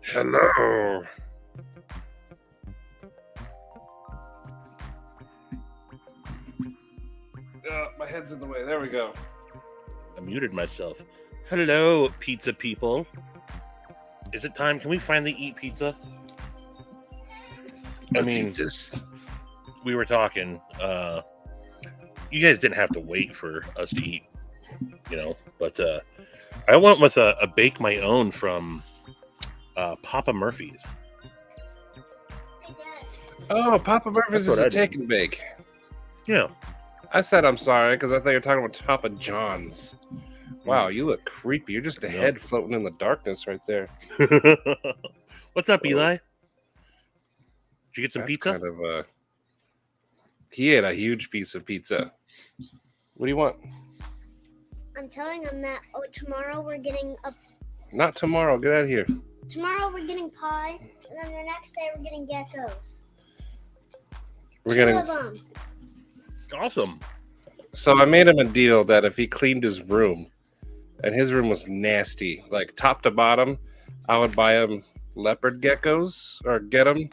Hello. My head's in the way. There we go. I muted myself. Hello, pizza people. Is it time? Can we finally eat pizza? Let's eat this. We were talking. You guys didn't have to wait for us to eat, but I went with a bake my own from Papa Murphy's. Oh, Papa Murphy's is a take and bake. Yeah. I said I'm sorry because I thought you were talking about Papa John's. Wow, you look creepy. You're just a head floating in the darkness right there. What's up, Eli? Did you get some pizza? He ate a huge piece of pizza. What do you want? I'm telling him that tomorrow we're getting Not tomorrow. Get out of here. Tomorrow we're getting pie, and then the next day we're getting geckos. We're Two getting of them. Awesome. So I made him a deal that if he cleaned his room, and his room was nasty, like top to bottom, I would buy him leopard geckos or get them.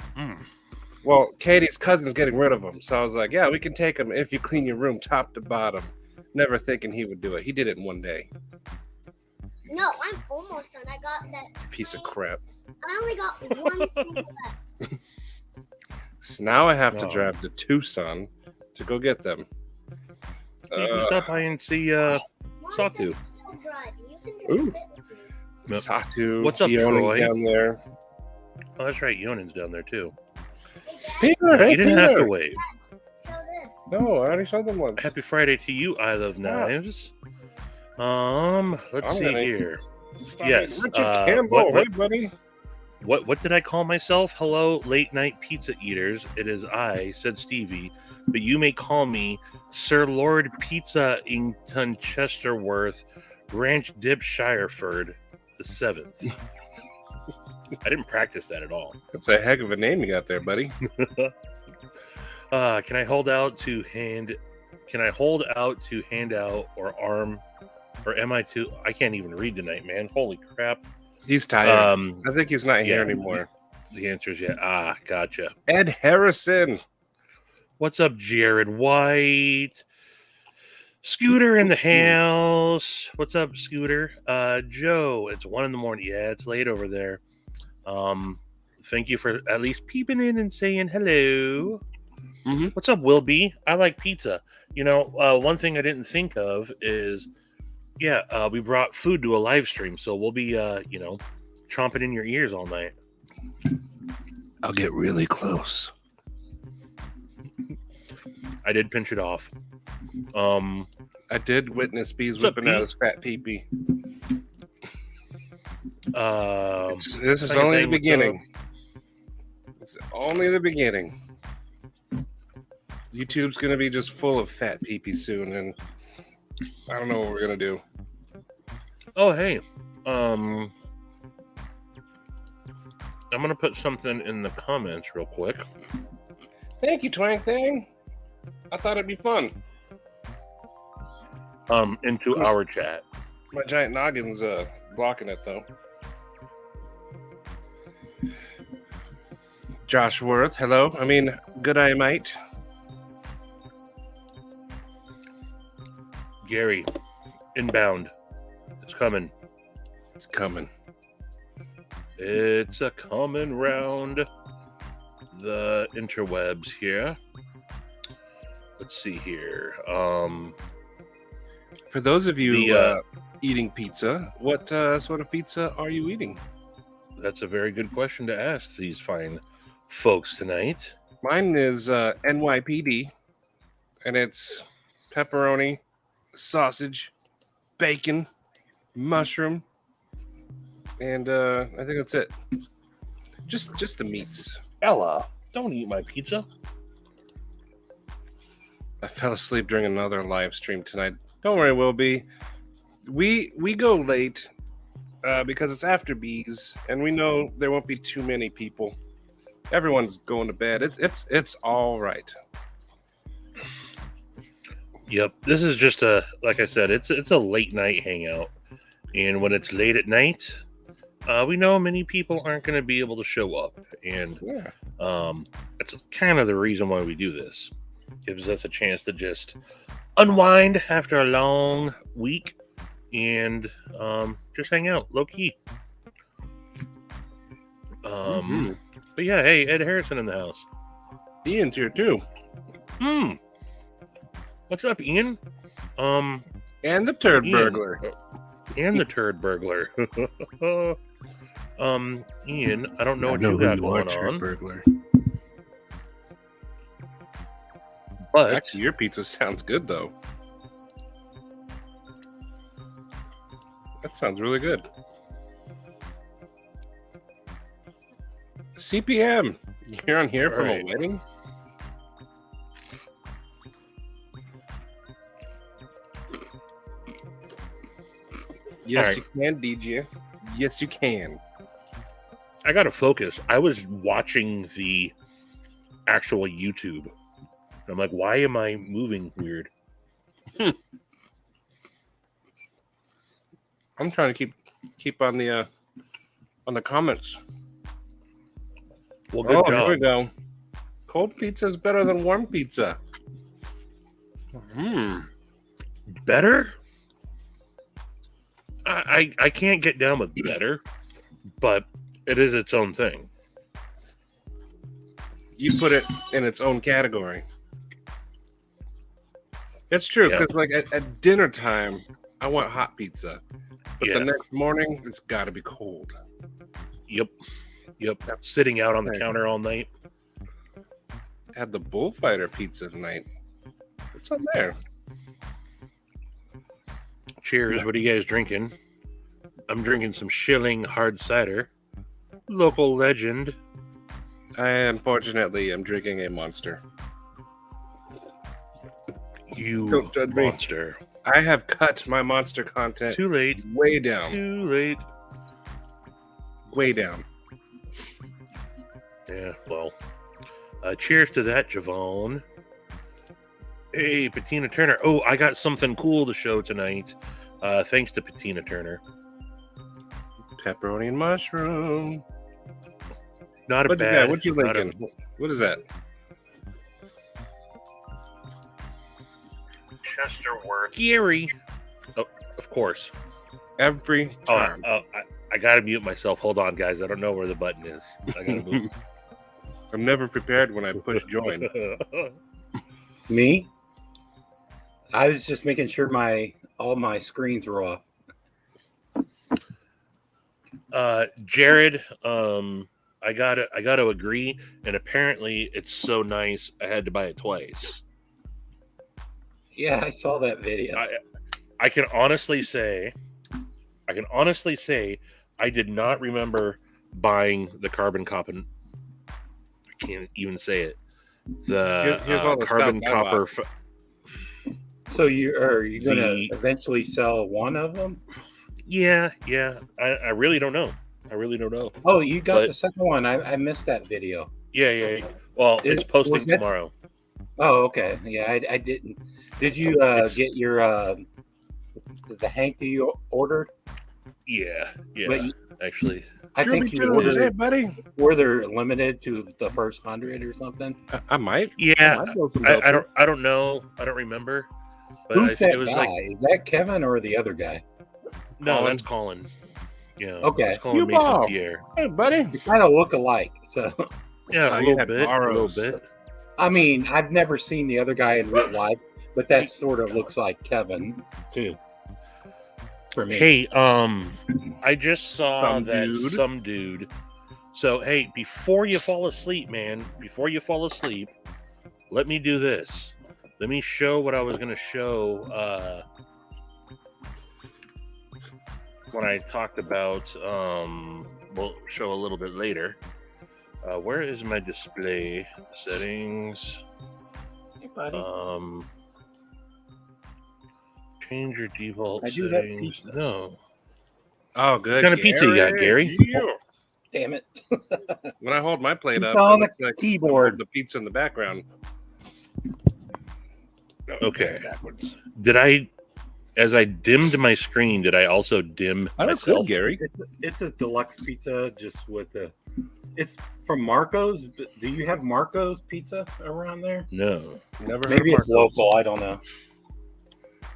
Well, Katie's cousin's getting rid of them, so I was like, "Yeah, we can take them if you clean your room top to bottom." Never thinking he would do it. He did it in one day. No, I'm almost done. I got that piece of crap. I only got one thing left. So now I have to drive to Tucson to go get them. You can stop by and see Satu. Satu. What's up, Troy? Down there. Oh, that's right. Yonin's down there too. Peter, you didn't have to wait. No, I already showed them once. Happy Friday to you, I Love Knives. Let's see here. Yes, Richard Campbell. Hey, buddy. What did I call myself? Hello, late night pizza eaters. It is I, said Stevie, but you may call me Sir Lord Pizza Ington Chesterworth, Ranch Dip Shireford the 7th. I didn't practice that at all. That's a heck of a name you got there, buddy. Can I hold out to hand out or arm, or am I too? I can't even read tonight, man. Holy crap! He's tired. I think he's not here anymore. The answer is yeah. Gotcha. Ed Harrison. What's up, Jared White? Scooter in the house. What's up, Scooter? Joe, it's 1 a.m. Yeah, it's late over there. Thank you for at least peeping in and saying hello. Mm-hmm. What's up, Will B? I like pizza. One thing I didn't think of is, we brought food to a live stream, so we'll be, chomping in your ears all night. I'll get really close. I did pinch it off. I did witness Bees whipping out his fat pee-pee. This is only the beginning. It's only the beginning. YouTube's gonna be just full of fat pee-pee soon, and I don't know what we're gonna do. Oh, hey. I'm gonna put something in the comments real quick. Thank you, Twang Thing. I thought it'd be fun. Into our chat. My giant noggin's blocking it though. Josh Worth, hello. Good eye, mate. Gary, inbound. It's coming. It's coming. It's a coming round the interwebs here. Let's see here. For those of you eating pizza, what sort of pizza are you eating? That's a very good question to ask these fine folks tonight. Mine is NYPD, and it's pepperoni, sausage, bacon, mushroom, and I think that's it. Just the meats. Ella, don't eat my pizza. I fell asleep during another live stream tonight. Don't worry, Will be. We go late because it's after Bees, and we know there won't be too many people. Everyone's going to bed. It's all right. Yep, this is just like I said, it's a late night hangout And when it's late at night, we know many people aren't going to be able to show up. And that's kind of the reason why we do this. Gives us a chance to just unwind after a long week and just hang out low key. But yeah, hey, Ed Harrison in the house. Ian's here too. What's up, Ian? And the turd Ian. burglar. And the turd burglar. Ian, I don't know what you got going on. Burglar. But Actually, your pizza sounds good though. That sounds really good. CPM, you're on here from a wedding? Yes, you can, DJ. Yes, you can. I gotta focus. I was watching the actual YouTube. I'm like, why am I moving weird? I'm trying to keep on the comments. Well, good job. Here we go. Cold pizza is better than warm pizza. Better? I can't get down with better, but it is its own thing. You put it in its own category. That's true, because like at dinner time, I want hot pizza. But the next morning, it's got to be cold. Yep. Sitting out on the counter all night. Had the bullfighter pizza tonight. What's on there? Cheers. What are you guys drinking? I'm drinking some Schilling hard cider. Local legend. I unfortunately am drinking a Monster. You monster. I have cut my Monster content Too late. Way down. Too late. Way down. Yeah, well. Cheers to that, Javon. Hey, Patina Turner. Oh, I got something cool to show tonight. Thanks to Patina Turner. Pepperoni and mushroom. Not a bad. What you linking? What is that? Chesterworth. Gary. Oh, of course. Every time. I gotta mute myself. Hold on, guys. I don't know where the button is. I gotta move. I'm never prepared when I push join. Me? I was just making sure all my screens were off. Jared, I gotta agree, and apparently it's so nice I had to buy it twice. Yeah, I saw that video. I can honestly say I did not remember buying the carbon copper. I can't even say it. Here's all the carbon stuff copper. So are you going to eventually sell one of them? Yeah. I really don't know. Oh, you got the second one. I missed that video. Yeah. Well, it's posting tomorrow. Oh, okay. Yeah, I didn't. Did you get your the Hank that you ordered? Yeah. But actually, I think you ordered it, buddy. Were they limited to the first 100 or something? I might. Yeah, I don't know. I don't remember. But who's that was guy? Is that Kevin or the other guy? No, that's Colin. Yeah. Okay. Colin Mason Pierre. Hey, buddy. You kind of look alike, so. Yeah, a little bit. I mean, I've never seen the other guy in real life, but that sort of looks like Kevin too. For me. Hey, I just saw some dude. So, hey, before you fall asleep, man, let me do this. Let me show what I was going to show when I talked about, we'll show a little bit later. Where is my display settings? Hey, buddy. Change your default settings. No. Oh, good. What kind of pizza you got, Gary? Yeah. Damn it. When I hold my plate up, on it the looks like keyboard. the pizza in the background. Okay. Backwards. Did I As I dimmed my screen, did I also dim I look myself? good, Gary. It's a deluxe pizza, just with the. It's from Marco's. But do you have Marco's pizza around there? No. Never heard Maybe of it's Marco's. local. I don't know.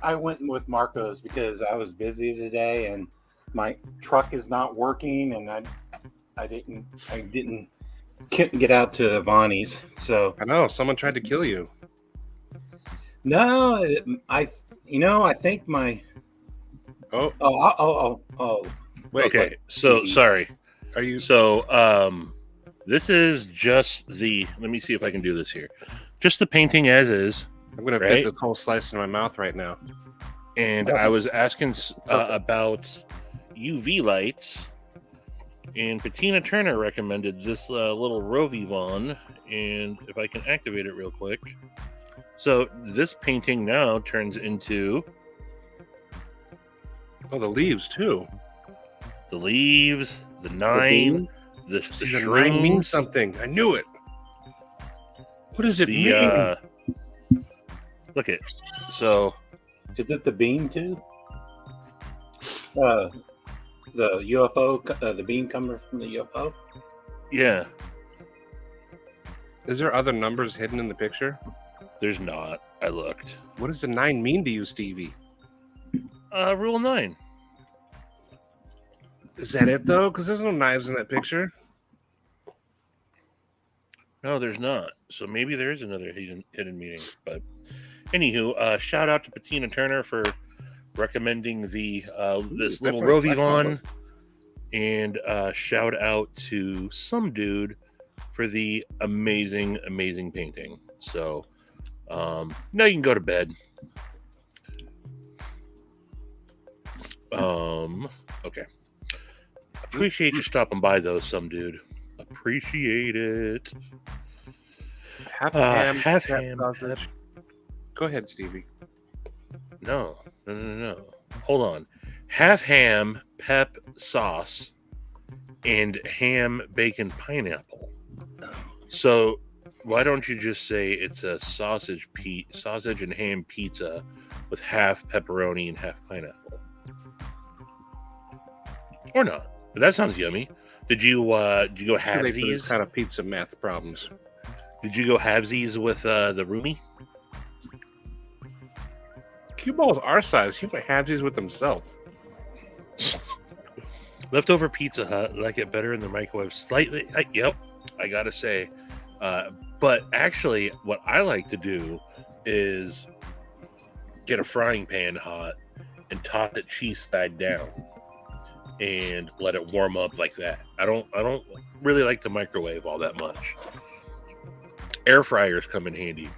I went with Marco's because I was busy today and my truck is not working, and I couldn't get out to Vonnie's. So I know someone tried to kill you. no, I think my Oh, wait. Okay, what? so sorry. are you? So this is just the. Let me see if I can do this here. Just the painting as is. I'm gonna Right? fit this whole slice in my mouth right now. And I was asking about UV lights, and Patina Turner recommended this little Rovivon, and if I can activate it real quick. So this painting now turns into Oh, the leaves too. the leaves, the nine, the See, the nine means shrooms, something. I knew it. What does it mean? the look at so Is it the beam too? The UFO, the beam coming from the UFO. yeah, Is there other numbers hidden in the picture? there's not. I looked. What does the 9 mean to you, Stevie? Rule 9. Is that it though? Because there's no knives in that picture. No, there's not. So maybe there is another hidden meaning. But anywho, shout out to Patina Turner for recommending the this little definitely a Rovivon, and shout out to some dude for the amazing painting. So now you can go to bed. Okay. Appreciate you stopping by though, some dude. Appreciate it. Half ham, half pep ham, sausage. Go ahead, Stevie. No. Hold on. Half ham, pep sauce, and ham, bacon, pineapple. So why don't you just say it's a sausage and ham pizza with half pepperoni and half pineapple? Or not? But that sounds yummy. Did you go Too late for this halvesies? kind of pizza math problems. Did you go halvesies with the roomie? Cue balls our size. He might have these with himself. Leftover Pizza Hut, like it better in the microwave slightly. Yep, I gotta say. But actually, what I like to do is get a frying pan hot and toss it cheese side down and let it warm up like that. I don't really like to microwave all that much. Air fryers come in handy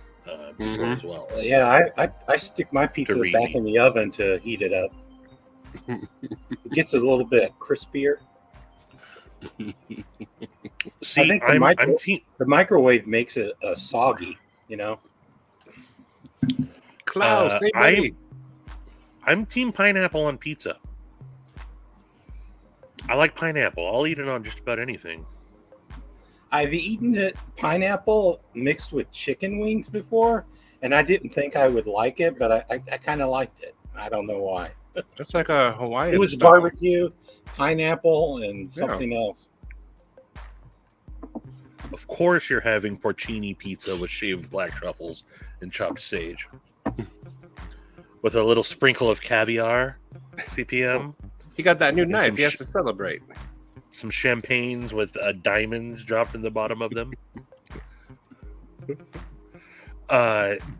before as well. Yeah, I stick my pizza They're back easy. in the oven to heat it up. It gets a little bit crispier. See, I think the microwave makes it soggy, you know. Klaus, hey buddy. I'm team pineapple on pizza. I like pineapple. I'll eat it on just about anything. I've eaten pineapple mixed with chicken wings before, and I didn't think I would like it, but I kind of liked it. I don't know why. That's like a Hawaiian. It was style. barbecue, pineapple, and something else. Of course, you're having porcini pizza with shaved black truffles and chopped sage, with a little sprinkle of caviar, CPM, He got that new And knife. some He has to celebrate. some champagnes with diamonds dropped in the bottom of them.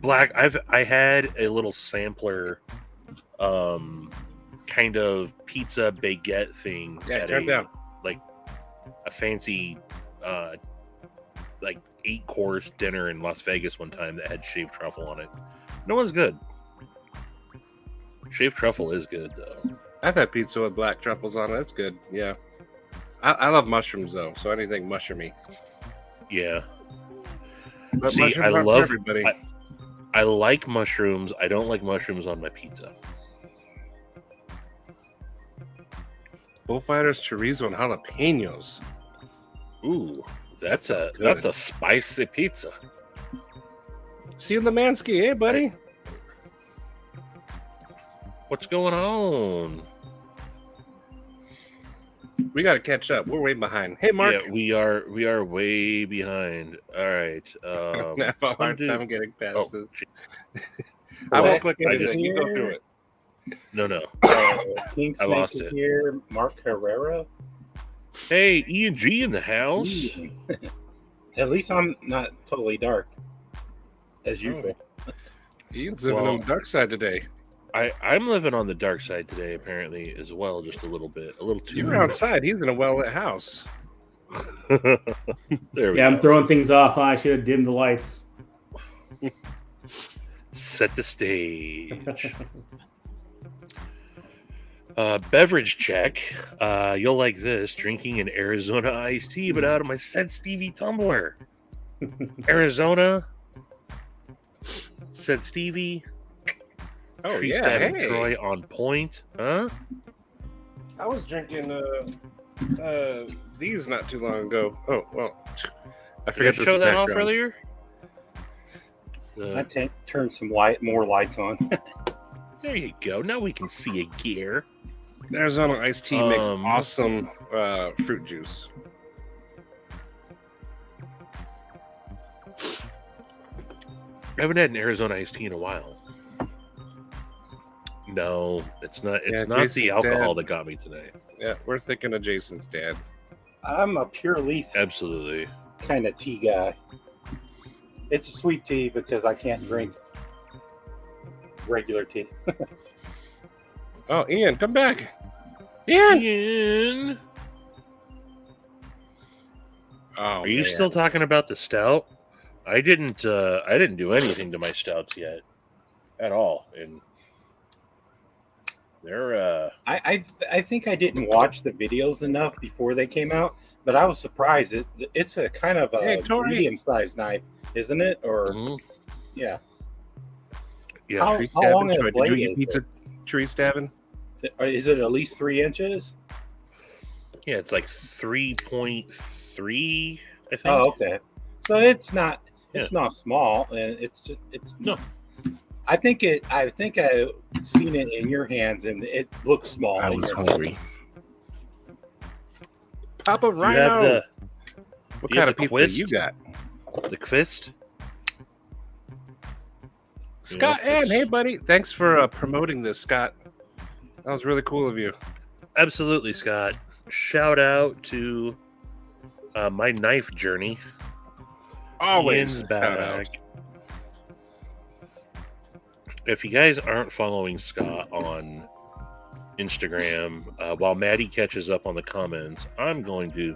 Black. I had a little sampler, kind of pizza baguette thing Yeah, at turn down. a fancy, like 8-course dinner in Las Vegas one time that had shaved truffle on it. No one's good. Shaved truffle is good though. I've had pizza with black truffles on it. That's good. Yeah. I love mushrooms though, so anything mushroomy. Yeah. But See, mushrooms I aren't for love- everybody. I like mushrooms. I don't like mushrooms on my pizza. Bullfighters, chorizo, and jalapenos. Ooh, that's Good. a spicy pizza. See you in the Mansky, eh, buddy? What's going on? We got to catch up. We're way behind. Hey, Mark. Yeah, we are way behind. All right. I have a hard time getting past Oh, this. shit. I Well, won't click I anything. just- You go through it. No. King I Snake lost is it. here. Mark Herrera. Hey, E&G in the house. At least I'm not totally dark, as usual. Ian's living Well- on the dark side today. I'm living on the dark side today, apparently, as well, just a little bit. A little too. You're outside. He's in a well-lit house. There we Yeah, I'm go. throwing things off. Huh? I should have dimmed the lights. Set the stage. Beverage check. You'll like this. Drinking an Arizona iced tea, but out of my said Stevie tumbler. Arizona. Said Stevie. Oh, Tree yeah. stabbing Hey. Troy on point. Huh? I was drinking these not too long ago. Oh, well. I Did I forgot to show that off earlier? I turned some more lights on. There you go. Now we can see a gear. Arizona iced tea makes Um, awesome fruit juice. I haven't had an Arizona iced tea in a while. No, it's not. It's Yeah, not Jason's the alcohol dead. that got me tonight. Yeah, we're thinking of Jason's dad. I'm a pure leaf Absolutely. kind of tea guy. It's a sweet tea because I can't drink regular tea. Oh, Ian, come back. Ian! Ian, Oh, are you man. still talking about the stout? I didn't do anything to my stouts yet, at all, and they're I think I didn't watch the videos enough before they came out, but I was surprised. It's a kind of a Hey, Tori. medium-sized knife, isn't it? Or mhm. yeah. Yeah. How- Tree long stabbing? a Troy, did blade you eat is pizza tree stabbing? Is it at least 3 inches? Yeah, it's like 3.3, I think. Oh, okay. So it's not small, and it's No. I think I've seen it in your hands, and it looks small. I in was your hungry. Papa You Rhino. have What you kind have of the pizza Quist? you got? the Quist. Scott Yeah, Ann, hey buddy. Thanks for promoting this, Scott. That was really cool of you. Absolutely, Scott. Shout out to my knife journey. Always Ian's shout out. back. If you guys aren't following Scott on Instagram, while Maddie catches up on the comments, I'm going to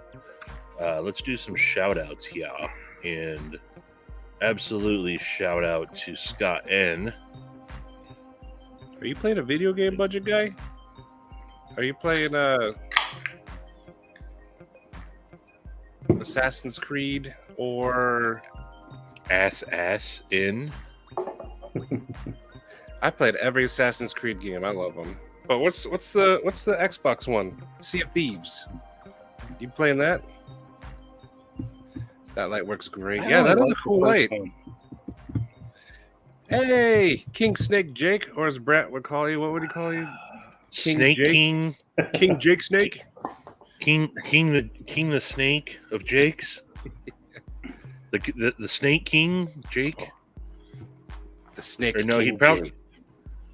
let's do some shout outs here. And absolutely shout out to Scott N. Are you playing a video game, budget guy? Are you playing Assassin's Creed or Ass in. I've played every Assassin's Creed game. I love them. But what's the Xbox one? Sea of Thieves. You playing that? That light works great. I Yeah, that only is a like the cool first light. one. Hey, King Snake Jake, or as Brett would call you, what would he call you? King Snake Jake? King. King Jake Snake? King the Snake of Jake's. The Snake King, Jake. The Snake Or no, King Jake.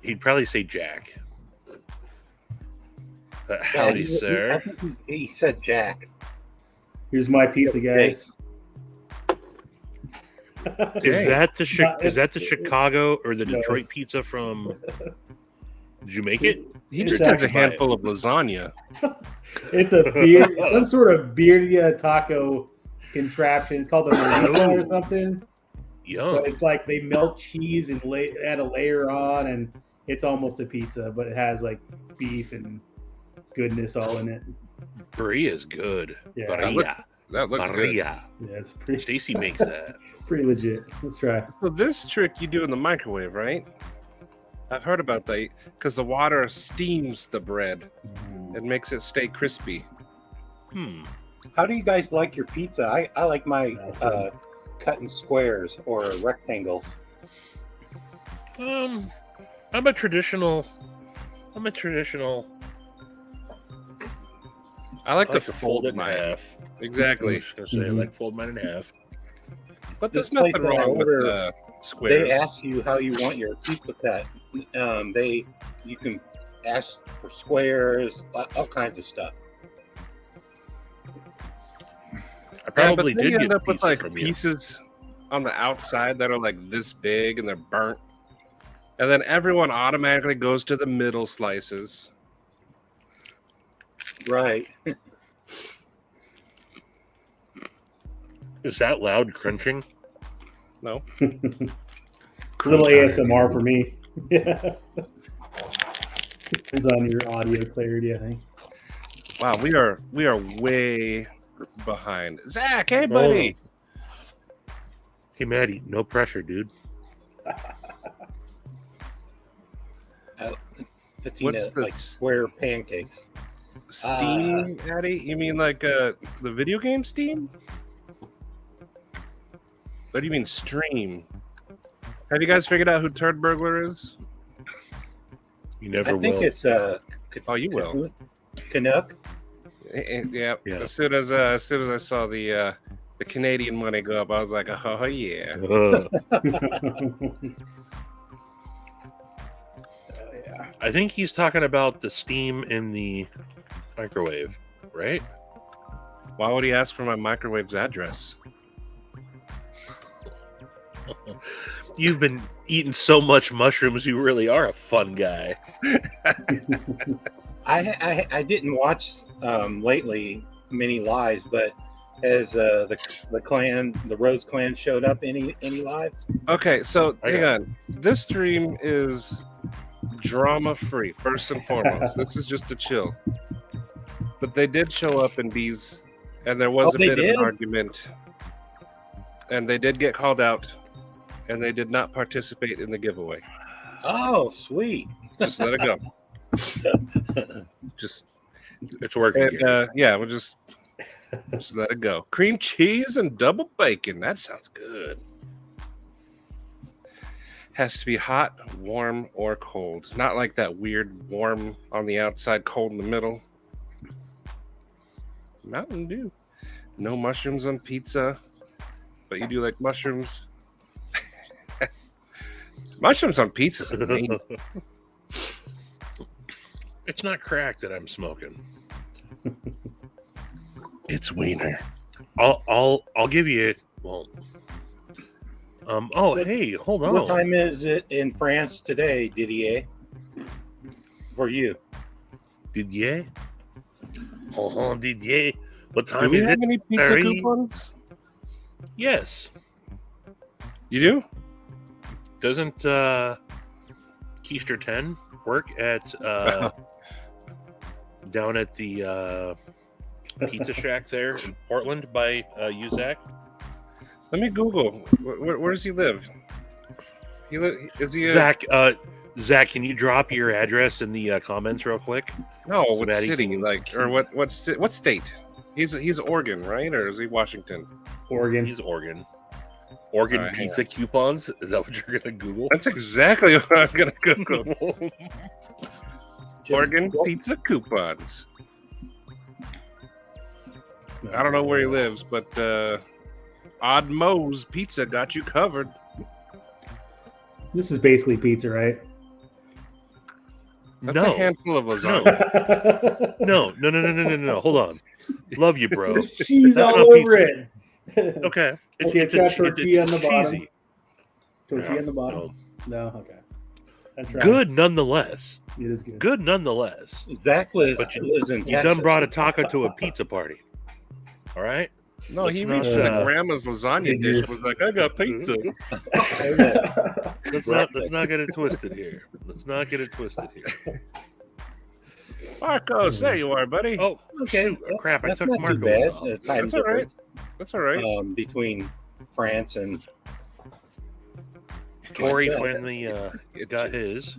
he'd probably say Jack. Yeah, Howdy, I sir. think he said Jack. Here's my pizza, guys. Is that the No, is that the it's- Chicago or the no, Detroit it's- pizza from? Did you make it? He It's just has a actually- handful of lasagna. It's a beard, some sort of birria taco contraption. It's called a burrito or something. Yum. But it's like they melt cheese and add a layer on, and it's almost a pizza, but it has like beef and goodness all in it. Brie is good. Yeah, Maria. That looks good. Maria. yeah, it's pretty Stacy makes that. pretty legit. Let's try. So this trick you do in the microwave, right? I've heard about that because the water steams the bread and makes it stay crispy. How do you guys like your pizza? I like my cut in squares or rectangles. I'm a traditional I'm a traditional. I like I to like to fold it in mine. half. I'm Exactly. just gonna say I like to fold mine in half. But This there's nothing place that I wrong with order, squares. they ask you how you want your pizza cut. You can ask for squares, all kinds of stuff. I probably but then did you get end up with pizza like from you. pieces on the outside that are like this big and they're burnt. And then everyone automatically goes to the middle slices. Right. Is that loud crunching? No. A little ASMR for me. Yeah. Depends on your audio clarity, I think. Wow, we are way behind. Zach, hey buddy. Hey Maddie, no pressure, dude. Patina, What's the like square pancakes. Steam, Addy? You mean like the video game Steam? What do you mean stream? Have you guys figured out who Turd Burglar is? You never I will. think it's Oh, you will. Canuck. Yeah. Yeah. As soon as I saw the Canadian money go up, I was like, oh yeah. Yeah. I think he's talking about the steam in the microwave, right? Why would he ask for my microwave's address? You've been eating so much mushrooms, you really are a fun guy. I didn't watch lately many lives, but has the Rose Clan showed up any lives? Okay, so I hang got on. This stream is drama free, first and foremost. This is just a chill. But they did show up in B's, and there was Oh, a they bit of did? an argument. And they did get called out, and they did not participate in the giveaway. Oh, sweet. Just let it go. Just It's working. and, Gary. yeah, we'll just let it go. Cream cheese and double bacon. That sounds good. Has to be hot, warm, or cold. Not like that weird warm on the outside, cold in the middle. Mountain Dew. No mushrooms on pizza, but you do like mushrooms. Mushrooms on pizza is amazing. It's not crack that I'm smoking. It's wiener. I'll give you. Well. Oh, hey, hold on. What time is it in France today, Didier? For you? Didier? Oh, Didier. What Do time we is have it? any pizza Sorry. coupons? Yes. You do? Doesn't Keister 10 work at down at the Pizza Shack there in Portland by you, Zach? Let me Google. Where does he live? Is he? Zach, can you drop your address in the comments real quick? No, So what Maddie city? can- Like, or what state? He's Oregon, right? Or is he Washington? Oregon. He's Oregon. Oregon Alright, hang pizza coupons? Is that what you're gonna Google? That's exactly what I'm gonna Google. Oregon pizza coupons. I don't know where he lives, but Odd Moe's Pizza got you covered. This is basically pizza, right? That's a No. handful of lasagna. No. Hold on. Love you, bro. There's cheese That's all not over pizza. it. Okay. Okay, it's got tortilla on the bottom. cheesy. Tortilla on the No, bottom. No, okay. That's right. Good nonetheless. It is good. Good nonetheless. Zach lives But you in You Texas. done brought a taco to a pizza party. All right? No, Let's he not, reached into grandma's lasagna dish and was like, I got pizza. Let's not get it twisted here. Let's not get it twisted here. Marcos, there you are, buddy. Oh, Okay, shoot. Crap, I that's took not too Marco's bad. off. Time That's all right. difference, That's all right. between France and Corey myself. finally got his.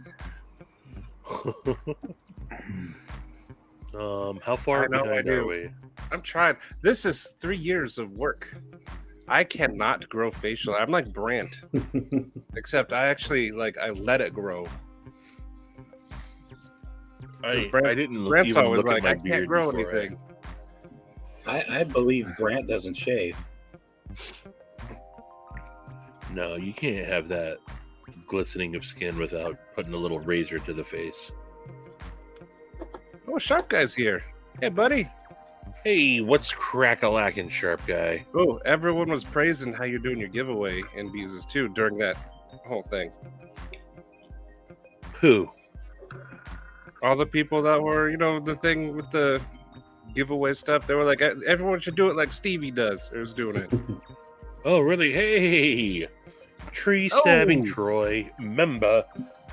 How far I know, I behind are do. we? I'm trying. This is 3 years of work. I cannot grow facial. I'm like Brant, except I actually I let it grow. I Brant- didn't Brent's even always look like, at my I can't beard grow before anything. I believe Brant doesn't shave. No, you can't have that glistening of skin without putting a little razor to the face. Oh, Sharp Guy's here. Hey, buddy. Hey, what's crack-a-lackin', Sharp Guy? Oh, everyone was praising how you're doing your giveaway in Beezes too during that whole thing. Who? All the people that were, the thing with the giveaway stuff, they were like, everyone should do it like Stevie does, or is doing it. Oh, really? Hey! Tree stabbing Oh. Troy, member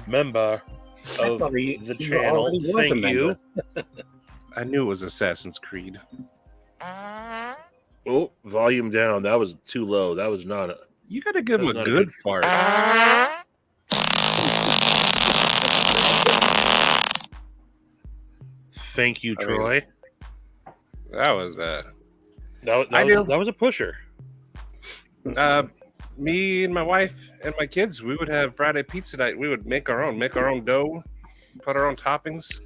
of thought he the channel. already was a Thank you. I knew it was Assassin's Creed. Oh, volume down. That was too low. That was not a... You gotta give him That's a not a good good- fart. Thank you, I mean, Troy. That was That was a pusher. me and my wife and my kids. We would have Friday pizza night. We would make our own dough, put our own toppings.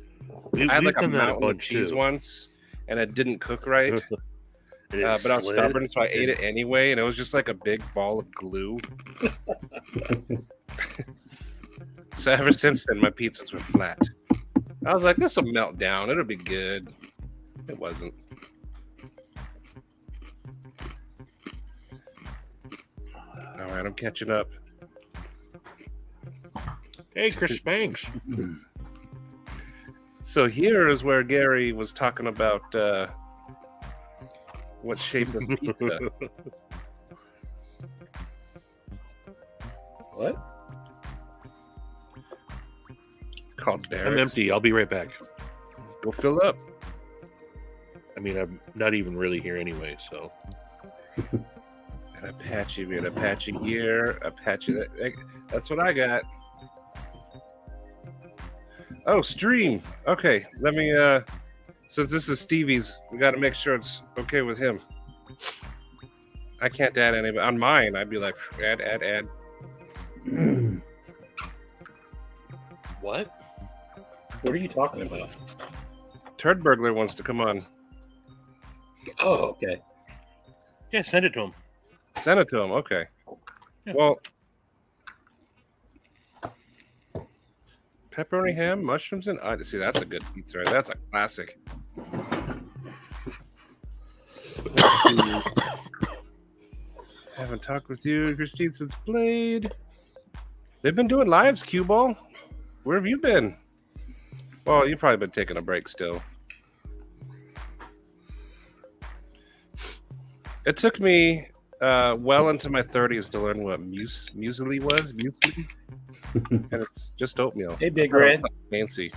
I had We've like a done that a mountain of bunch cheese too. once, and it didn't cook right. And it But I was slid. stubborn, so I ate it anyway, and it was just like a big ball of glue. So ever since then, my pizzas were flat. I was like, this will melt down. It'll be good. It wasn't. All right, I'm catching up. Hey, Chris Spanks. So here is where Gary was talking about what shape of pizza. What? Called I'm Barrett's. empty. I'll be right back. Go fill up. I mean, I'm not even really here anyway, so... An Apache, we had Apache here, Apache. That's what I got. Oh, stream. Okay, let me. Since this is Stevie's, we got to make sure it's okay with him. I can't add anybody on mine. I'd be like, add. What? What are you talking about? Turd Burglar wants to come on. Oh, okay. Yeah, send it to him. Send it to him. Okay. Yeah. Well, pepperoni ham, mushrooms, and see that's a good pizza. Right? That's a classic. Let's see. Haven't talked with you, Christine, since Blade. They've been doing lives, Cue Ball. Where have you been? Well, you've probably been taking a break still. It took me well into my 30s to learn what muesli was. Muesli? And it's just oatmeal. Hey, Big Red. Fancy.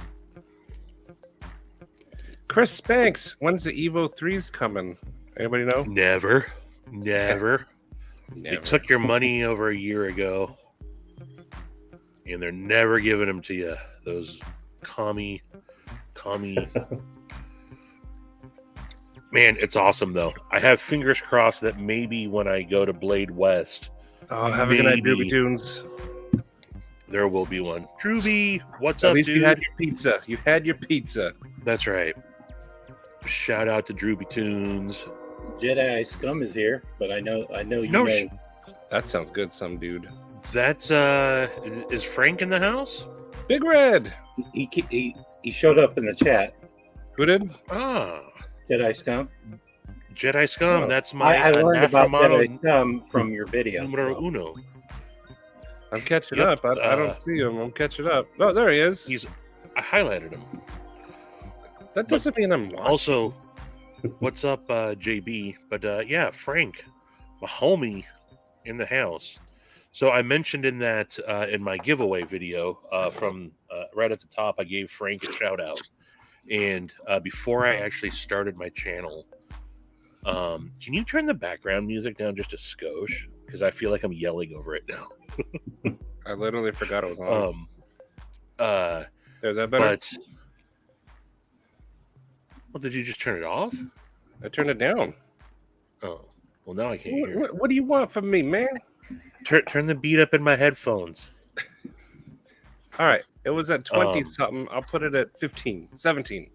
Chris Spanks, when's the Evo 3's coming? Anybody know? Never. Never. They took your money over a year ago, and they're never giving them to you. Those commie. Man, it's awesome though. I have fingers crossed that maybe when I go to Blade West, Oh, have a good night, maybe Doobie Tunes. there will be one. Drewby, what's At up, least dude? you had your pizza. You had your pizza. That's right. Shout out to Drewby Tunes. Jedi Scum is here, but I know you No know. That sounds good, some dude. That's is Frank in the house? Big Red. He showed up in the chat. Who did? Ah, Jedi Scum. Jedi Scum. Oh, That's my I learned about Afro-Mano Jedi Scum from your video. numero so. uno. I'm catching Yep, up. I don't see him. I'm catching up. Oh, there he is. I highlighted him. That doesn't mean I'm watching. Also, what's up, JB? But yeah, Frank, my homie in the house. So I mentioned in that in my giveaway video from right at the top, I gave Frank a shout out. And before I actually started my channel, can you turn the background music down just a skosh? Because I feel like I'm yelling over it now. I literally forgot it was on. There's that better. But well, did you just turn it off? I turned it down. Oh, well, now I can't hear. What do you want from me, man? Turn the beat up in my headphones. All right. It was at 20 something. I'll put it at 15, 17.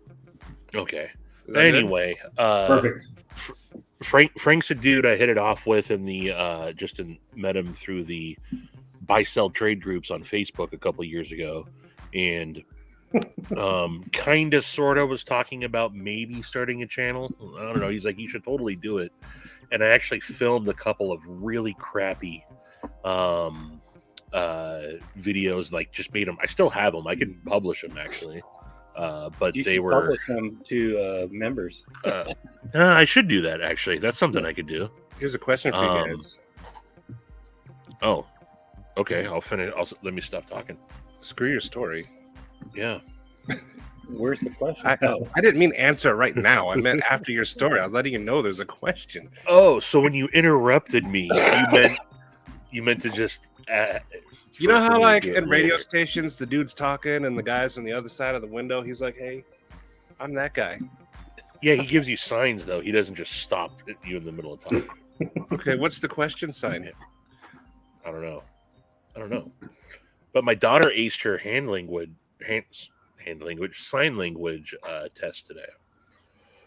Okay. Is that good? Anyway, Perfect. Frank's a dude I hit it off with in the met him through the buy sell trade groups on Facebook a couple years ago, and kind of sort of was talking about maybe starting a channel. I don't know. He's like, you should totally do it. And I actually filmed a couple of really crappy videos, like just made them. I still have them. I can publish them actually. But You they should were publish them to members. I should do that actually. That's something I could do. Here's a question for you guys. Oh, okay. I'll finish. Let me stop talking. Screw your story. Yeah. Where's the question? I didn't mean answer right now. I meant after your story. I was letting you know there's a question. Oh, so when you interrupted me, you meant to just. You know how, for me to like, do it in radio later. stations, the dude's talking and the guy's on the other side of the window, he's like, hey, I'm that guy. Yeah, he gives you signs though. He doesn't just stop you in the middle of talking. Okay, what's the question sign? I don't know. But my daughter aced her sign language test today.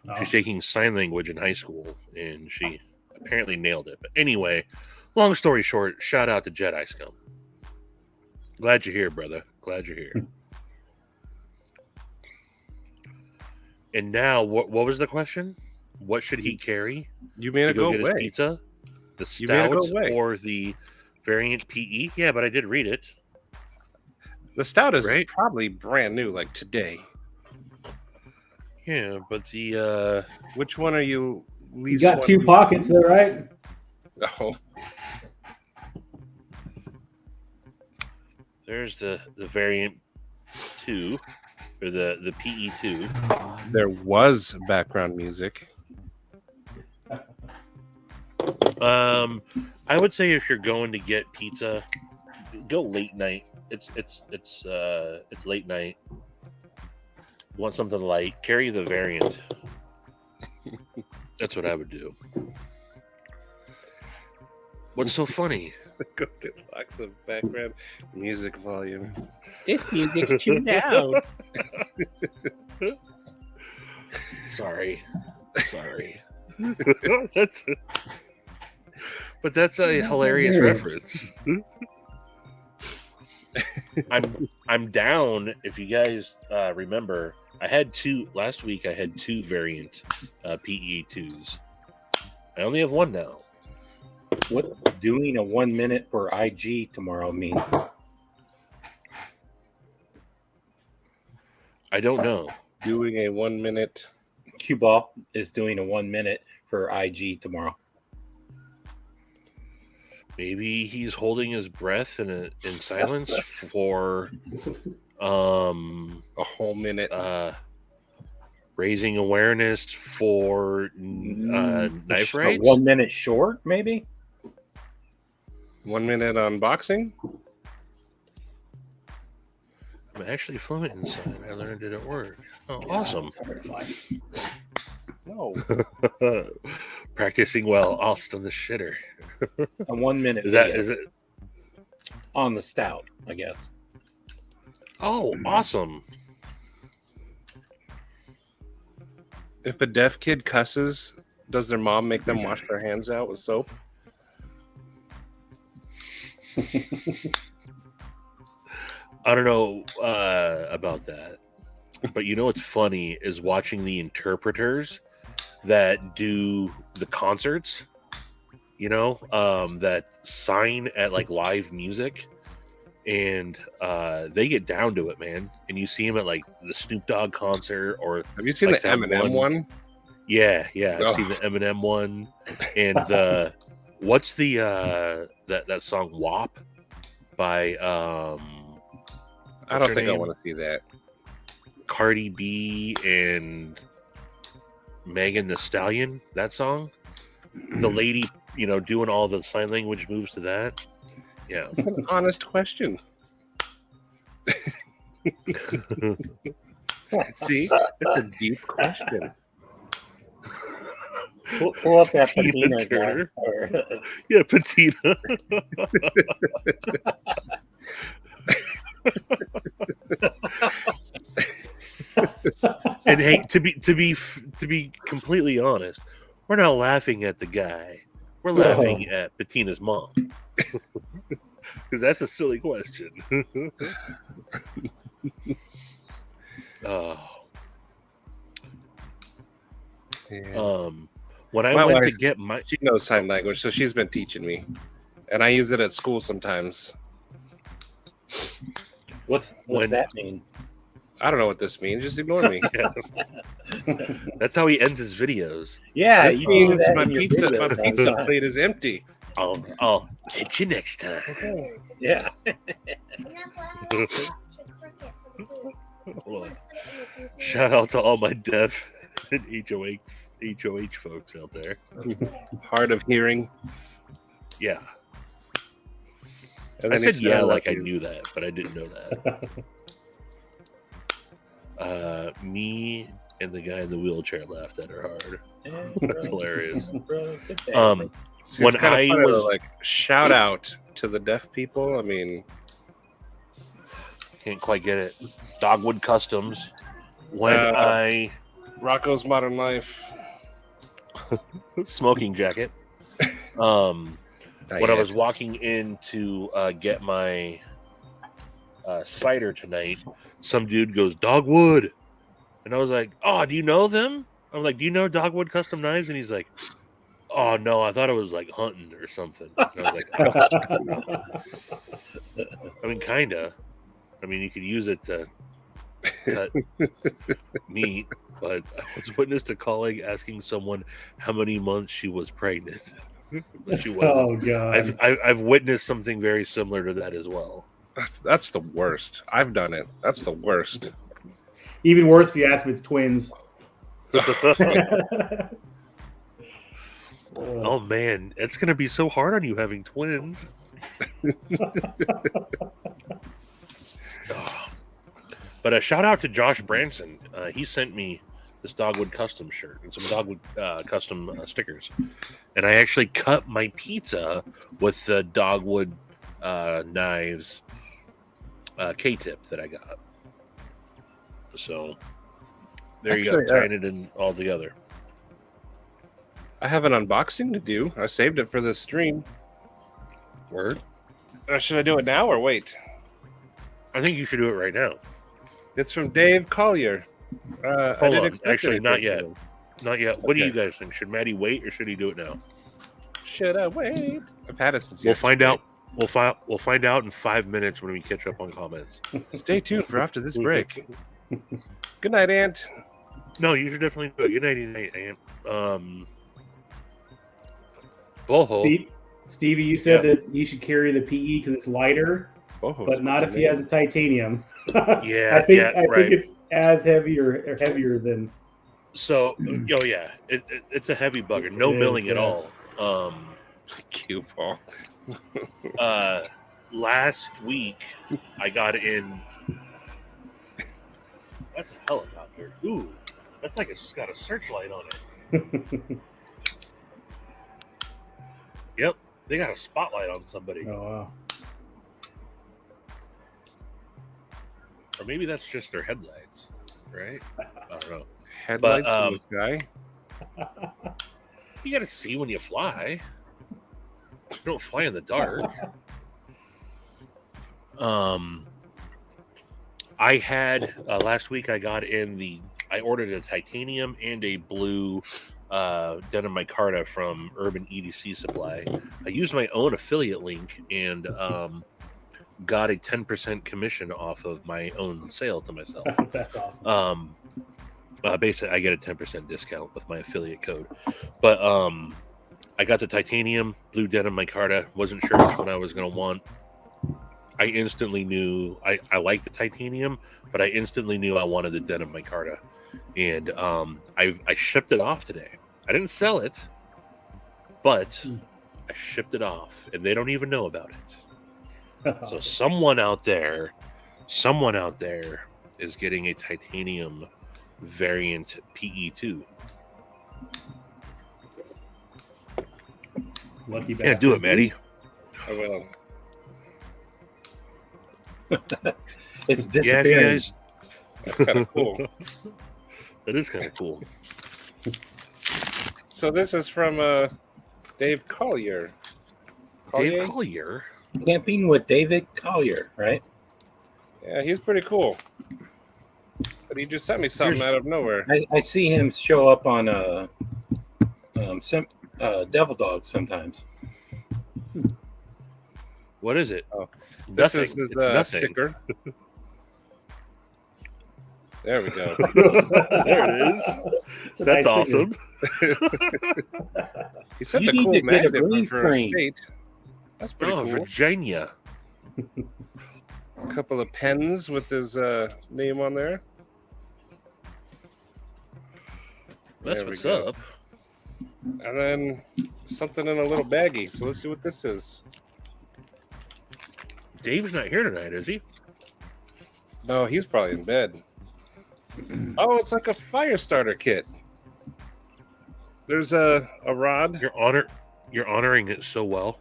Oh. She's taking sign language in high school, and she apparently nailed it. But anyway, long story short, shout out to Jedi Scum. Glad you're here, brother. Glad you're here. And now, what was the question? What should he carry You made to it go go get his away. pizza? The You made it go stout away. or the variant PE? Yeah, but I did read it. The stout is Right. probably brand new, like today. Yeah, but the Which one are you You least got two pockets there, right? Oh, there's the variant 2 or the PE 2. there was background music. I would say if you're going to get pizza, go late night. It's late night. You want something light? Carry the variant. That's what I would do. What's so funny? Go to lots of background music volume. This music's too loud. Sorry. That's a hilarious reference. I'm down. If you guys remember, I had two last week. I had two variant PE2s. I only have one now. What's doing a 1 minute for IG tomorrow mean? I don't know. Doing a 1 minute. Cue Ball is doing a 1 minute for IG tomorrow. Maybe he's holding his breath in silence for A whole minute. raising awareness for knife rights. 1 minute short, maybe? 1 minute unboxing. I'm actually fluent in sign. I learned it at work. Oh, Yeah, awesome. it's hard to find. No. Practicing well, Austin the shitter. A 1 minute Is video it? on the stout, I guess. Oh, awesome. If a deaf kid cusses, does their mom make them wash their hands out with soap? I don't know about that. But you know what's funny is watching the interpreters that do the concerts, that sign at like live music, and they get down to it, man. And you see them at like the Snoop Dogg concert, or Have you seen like the that Eminem one? yeah, I've Oh. seen the Eminem one, and the what's the that song WAP by I what's don't her think I name? want to see that. Cardi B and Megan Thee Stallion, that song. The lady, doing all the sign language moves to that. Yeah. That's an honest question. See, it's a deep question. Pull up that Tina patina Turner. guy. Yeah, Patina. And hey, to be completely honest, we're not laughing at the guy. We're laughing at Bettina's mom. Because that's a silly question. Oh. Yeah. When I My went to wife, get my she knows sign language, so she's been teaching me, and I use it at school sometimes. What's When- that mean? I don't know what this means. Just ignore me. that's how he ends his videos. Yeah, This you means do that my in your pizza videos all the time. plate is empty. I'll get you next time. Yeah. And that's why I don't like cricket for the food. Hold on. Put it in the container. Shout out to all my deaf and HOH folks out there. Hard of hearing. Yeah. And I then he said yeah love like I you. knew that, but I didn't know that. Me and the guy in the wheelchair laughed at her hard. That's hilarious. Um, See, When it's kind of I funny to, was- like shout out to the deaf people. I mean, Can't quite get it. Dogwood Customs. When Rocco's Modern Life. smoking jacket. When Not I yet. was walking in to get my cider tonight, some dude goes, Dogwood. And I was like, oh, do you know them? I'm like, do you know Dogwood Custom Knives? And he's like, oh, no, I thought it was like hunting or something. And I was like, oh. I mean, kind of. I mean, you could use it to cut meat, but I was witness to a colleague asking someone how many months she was pregnant. But she wasn't. Oh god. I've witnessed something very similar to that as well. That's the worst. I've done it. That's the worst. Even worse if you ask if it's twins. Oh man, it's gonna be so hard on you having twins. Oh. But a shout out to Josh Branson. He sent me this Dogwood Custom shirt and some Dogwood Custom stickers, and I actually cut my pizza with the Dogwood knives K-tip that I got. So there you Actually, go, tying it in all together. I have an unboxing to do. I saved it for this stream. Word. Should I do it now or wait? I think you should do it right now. It's from Dave Collier. I Hold didn't on. expect Actually, not anything yet. from him. Not yet. What do you Okay. guys think? Should Maddie wait or should he do it now? Should I wait? I've had it since We'll find yesterday. out. We'll find out in 5 minutes when we catch up on comments. Stay tuned for after this break. Good night, Aunt. No, you should definitely do it. Good night, Aunt. Boho. Stevie, you said that you should carry the PE because it's lighter, Oh, but not if he has a titanium. Yeah, I think yeah, I right. think it's as heavy or heavier than. So, oh yeah, it's a heavy bugger. No It is, milling at yeah. all. cute, Paul. Last week I got in. That's a helicopter. Ooh, that's like it's got a searchlight on it. Yep, they got a spotlight on somebody, Oh wow. or maybe that's just their headlights, right? I don't know. Headlights But, in the sky. You got to see when you fly. You don't fly in the dark. I had last week. I got in I ordered a titanium and a blue denim micarta from Urban EDC Supply. I used my own affiliate link and got a 10% commission off of my own sale to myself. That's awesome. Basically, I get a 10% discount with my affiliate code. But I got the titanium blue denim micarta. Wasn't sure which one I was going to want. I instantly knew I liked the titanium, but I instantly knew I wanted the denim micarta. And I shipped it off today. I didn't sell it, but I shipped it off, and they don't even know about it. So someone out there is getting a titanium variant PE2. Lucky Yeah, do it, Maddie. I will. It's Yeah, disappearing. guys. That's kind of cool. That is kind of cool. So this is from Dave Collier. Dave Collier. Camping with David Collier, right? Yeah, he's pretty cool. But he just sent me something out of nowhere. I see him show up on Devil Dogs sometimes. What is it? Oh, this Nothing. is his It's nothing. sticker. There we go. There it is. That's awesome. He sent You a need cool to get a magnet green for a screen. state. That's pretty Oh, cool. Virginia. A couple of pens with his name on there. That's There we what's go. up. And then something in a little baggie. So let's see what this is. Dave's not here tonight, is he? No, he's probably in bed. Oh, it's like a fire starter kit. There's a rod. You're honoring it so well.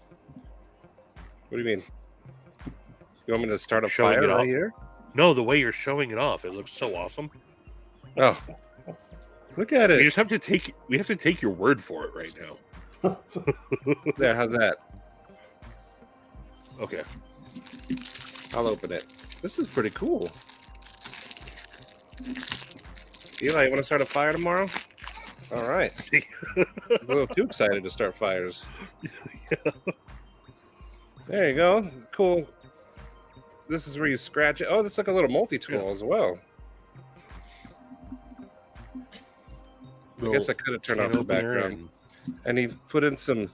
What do you mean? You want me to start a Showing fire it right off. here? No, the way you're showing it off, it looks so awesome. Oh, look at We it. just have to take your word for it right now. There, how's that? Okay. I'll open it. This is pretty cool. Eli, you want to start a fire tomorrow? All right. I'm a little too excited to start fires. There you go. Cool. This is where you scratch it. Oh, that's like a little multi-tool as well. I guess I could have turned off the background. And he put in some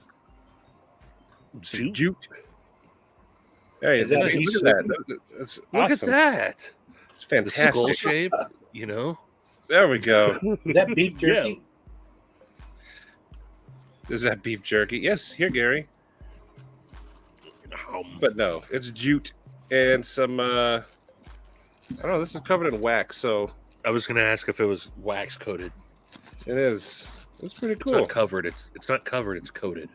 jute. There you Is go. that Look at that. That's Look awesome. at that. It's The skull fantastic. shape, you know? There we go. Is that beef jerky? Is that beef jerky? Yes, here, Gary. But no, it's jute and some. I don't know. This is covered in wax, so I was gonna ask if it was wax coated. it is. It's pretty It's cool. not covered. It's not covered. It's coated.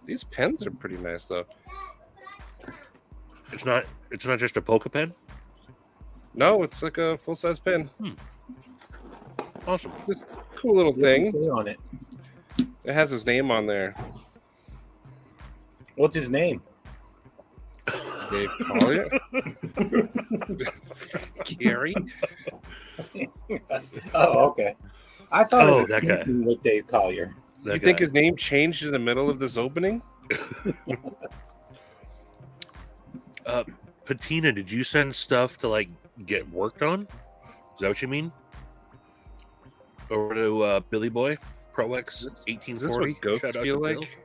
These pens are pretty nice, though. It's not just a polka pen. No, it's like a full-size pen. Awesome. This cool little What does it thing. say on it? It has his name on there. What's his name? Dave Collier. Gary. Oh, okay. I thought Oh, it was that guy. Camping with Dave Collier. That You think guy. his name changed in the middle of this opening? Patina, did you send stuff to like get worked on? Is that what you mean? Over to Billy Boy, Pro X Is this 1840. what ghosts Shout out feel to like?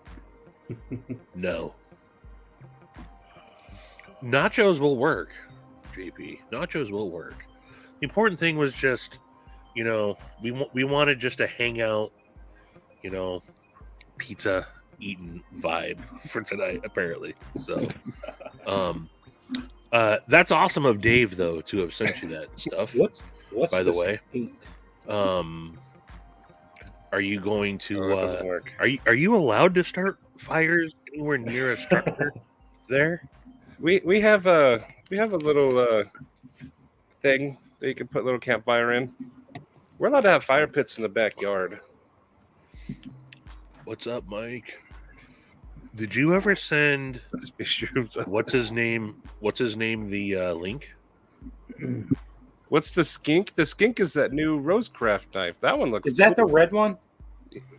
Bill. No. Nachos will work, JP. Nachos will work. The important thing was just, you know, we wanted just a hangout, you know, pizza eating vibe for tonight, apparently. So, that's awesome of Dave though to have sent you that stuff. What's By the this way. pink? Are you going to? Oh, it doesn't work. Are you allowed to start fires anywhere near a structure there? We have a little thing that you can put a little campfire in. We're allowed to have fire pits in the backyard. What's up, Mike? Did you ever send what's his name? The link? What's the skink? The skink is that new Rosecraft knife. That one looks. Is that the cool. red one?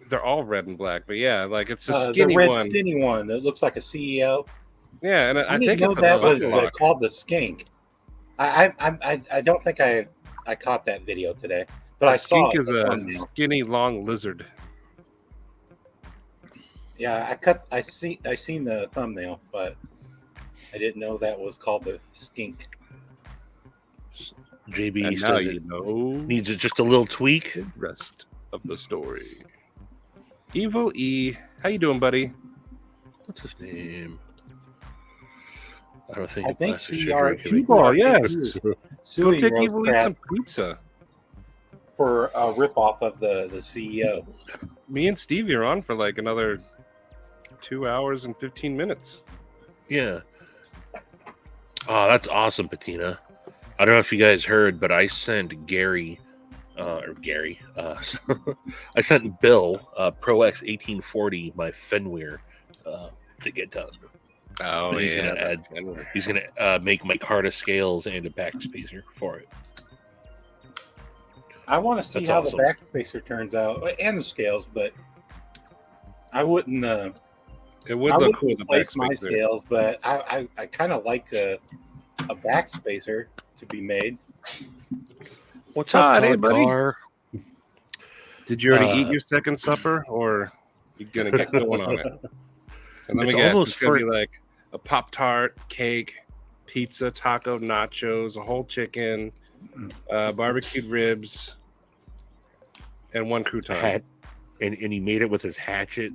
They're all red and black, but yeah, like it's a The skinny red one. skinny one that looks like a CEO. Yeah, and I didn't think know it's a that was lock. called the skink. I don't think I caught that video today, but A I saw skink it. is a skinny, long lizard. Yeah, I seen the thumbnail, but I didn't know that was called the skink. JB And now says you it know needs just a little tweak. the rest of the story. Evil E, how you doing, buddy? What's his name? I don't think. I think Plastic CR Sugar Cube. T-ball, yes. Go Suing take Evil E Rosecraft some pizza. for a ripoff of the CEO. Me and Stevie are on for like another 2 hours and 15 minutes. Yeah. Oh, that's awesome, Patina. I don't know if you guys heard, but I sent Gary, I sent Bill Pro X 1840 my Fenweir to get done. Oh, And he's yeah. gonna add. He's gonna make my Carta scales and a backspacer for it. I want to see That's how awesome. the backspacer turns out and the scales, but I wouldn't. It would I look wouldn't cool with the replace my backspacer. scales, but I kind of like a backspacer to be made. What's Todd, up, hey, Todd buddy. Carr? Did you already eat your second supper, or you gonna get going on it? And let me It's guess, almost it's gonna be for- like a Pop-Tart, cake, pizza, taco, nachos, a whole chicken, barbecued ribs, and one crouton. And he made it with his hatchet,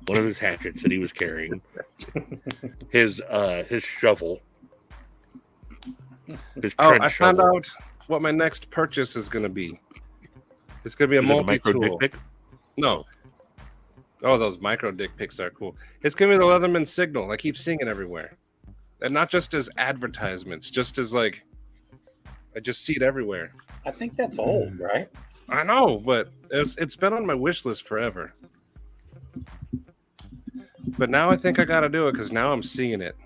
one of his hatchets that he was carrying, his shovel, his Oh, trench I found shovel. out what my next purchase is gonna be. It's gonna be a Is it a micro multi-tool. dick pic? No. Oh, those micro dick pics are cool. It's gonna be the Leatherman signal. I keep seeing it everywhere, and not just as advertisements, just as like, I just see it everywhere. I think that's old, right? I know, but it's been on my wish list forever. But now I think I gotta do it because now I'm seeing it.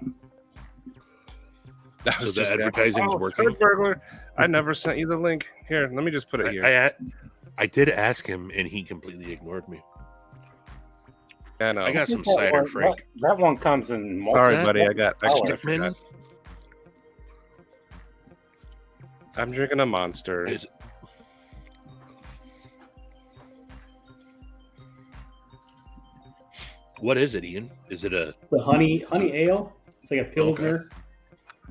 That So was the just advertising's working? Turd burglar. I never sent you the link. Here, let me just put it here. I did ask him, and he completely ignored me. I know. I got some think that cider, one- Frank. That one comes in. Sorry, that? buddy. I Stickman? forgot. I'm drinking a Monster. Is- What is it, Ian? Is it a The honey ale. It's like a pilsner.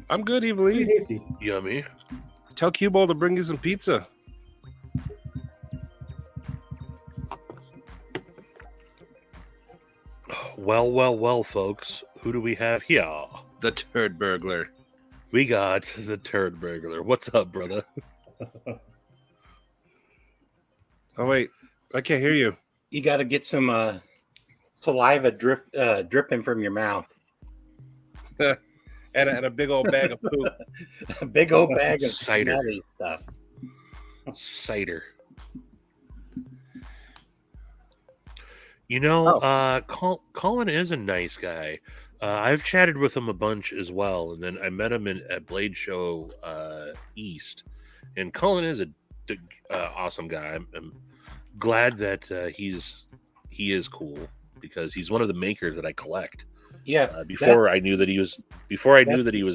I'm good, Pretty Evilly. tasty. yummy? Tell Cue Ball to bring you some pizza. Well, folks. Who do we have here? The Turd Burglar. We got the Turd Burglar. What's up, brother? Oh wait, I can't hear you. You got to get some saliva dripping from your mouth. And a big old bag of poop. A big old bag of Cider. smelly stuff. Cider. You know, Colin is a nice guy. I've chatted with him a bunch as well, and then I met him at Blade Show East. And Colin is a awesome guy. I'm glad that he is cool because he's one of the makers that I collect. Yeah. Before I knew that he was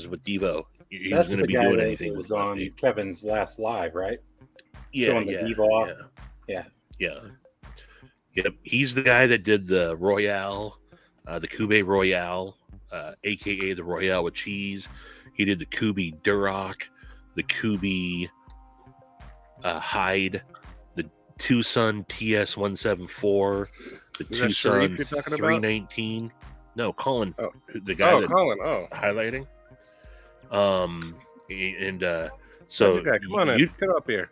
with Devo, he was That's going to the be guy doing that anything was with on Lefty. Kevin's last live, right? Yeah, showing the Devo off. yeah. Yep, he's the guy that did the Royale, the Kube Royale, aka the Royale with cheese. He did the Kube Duroc, the Kube Hyde, the Tucson TS-174, the Is that Tucson Sharif you're talking about? 319. No, Colin, Oh. the guy Oh, that Colin. Oh, highlighting. So so okay, come on in. you, Get up here.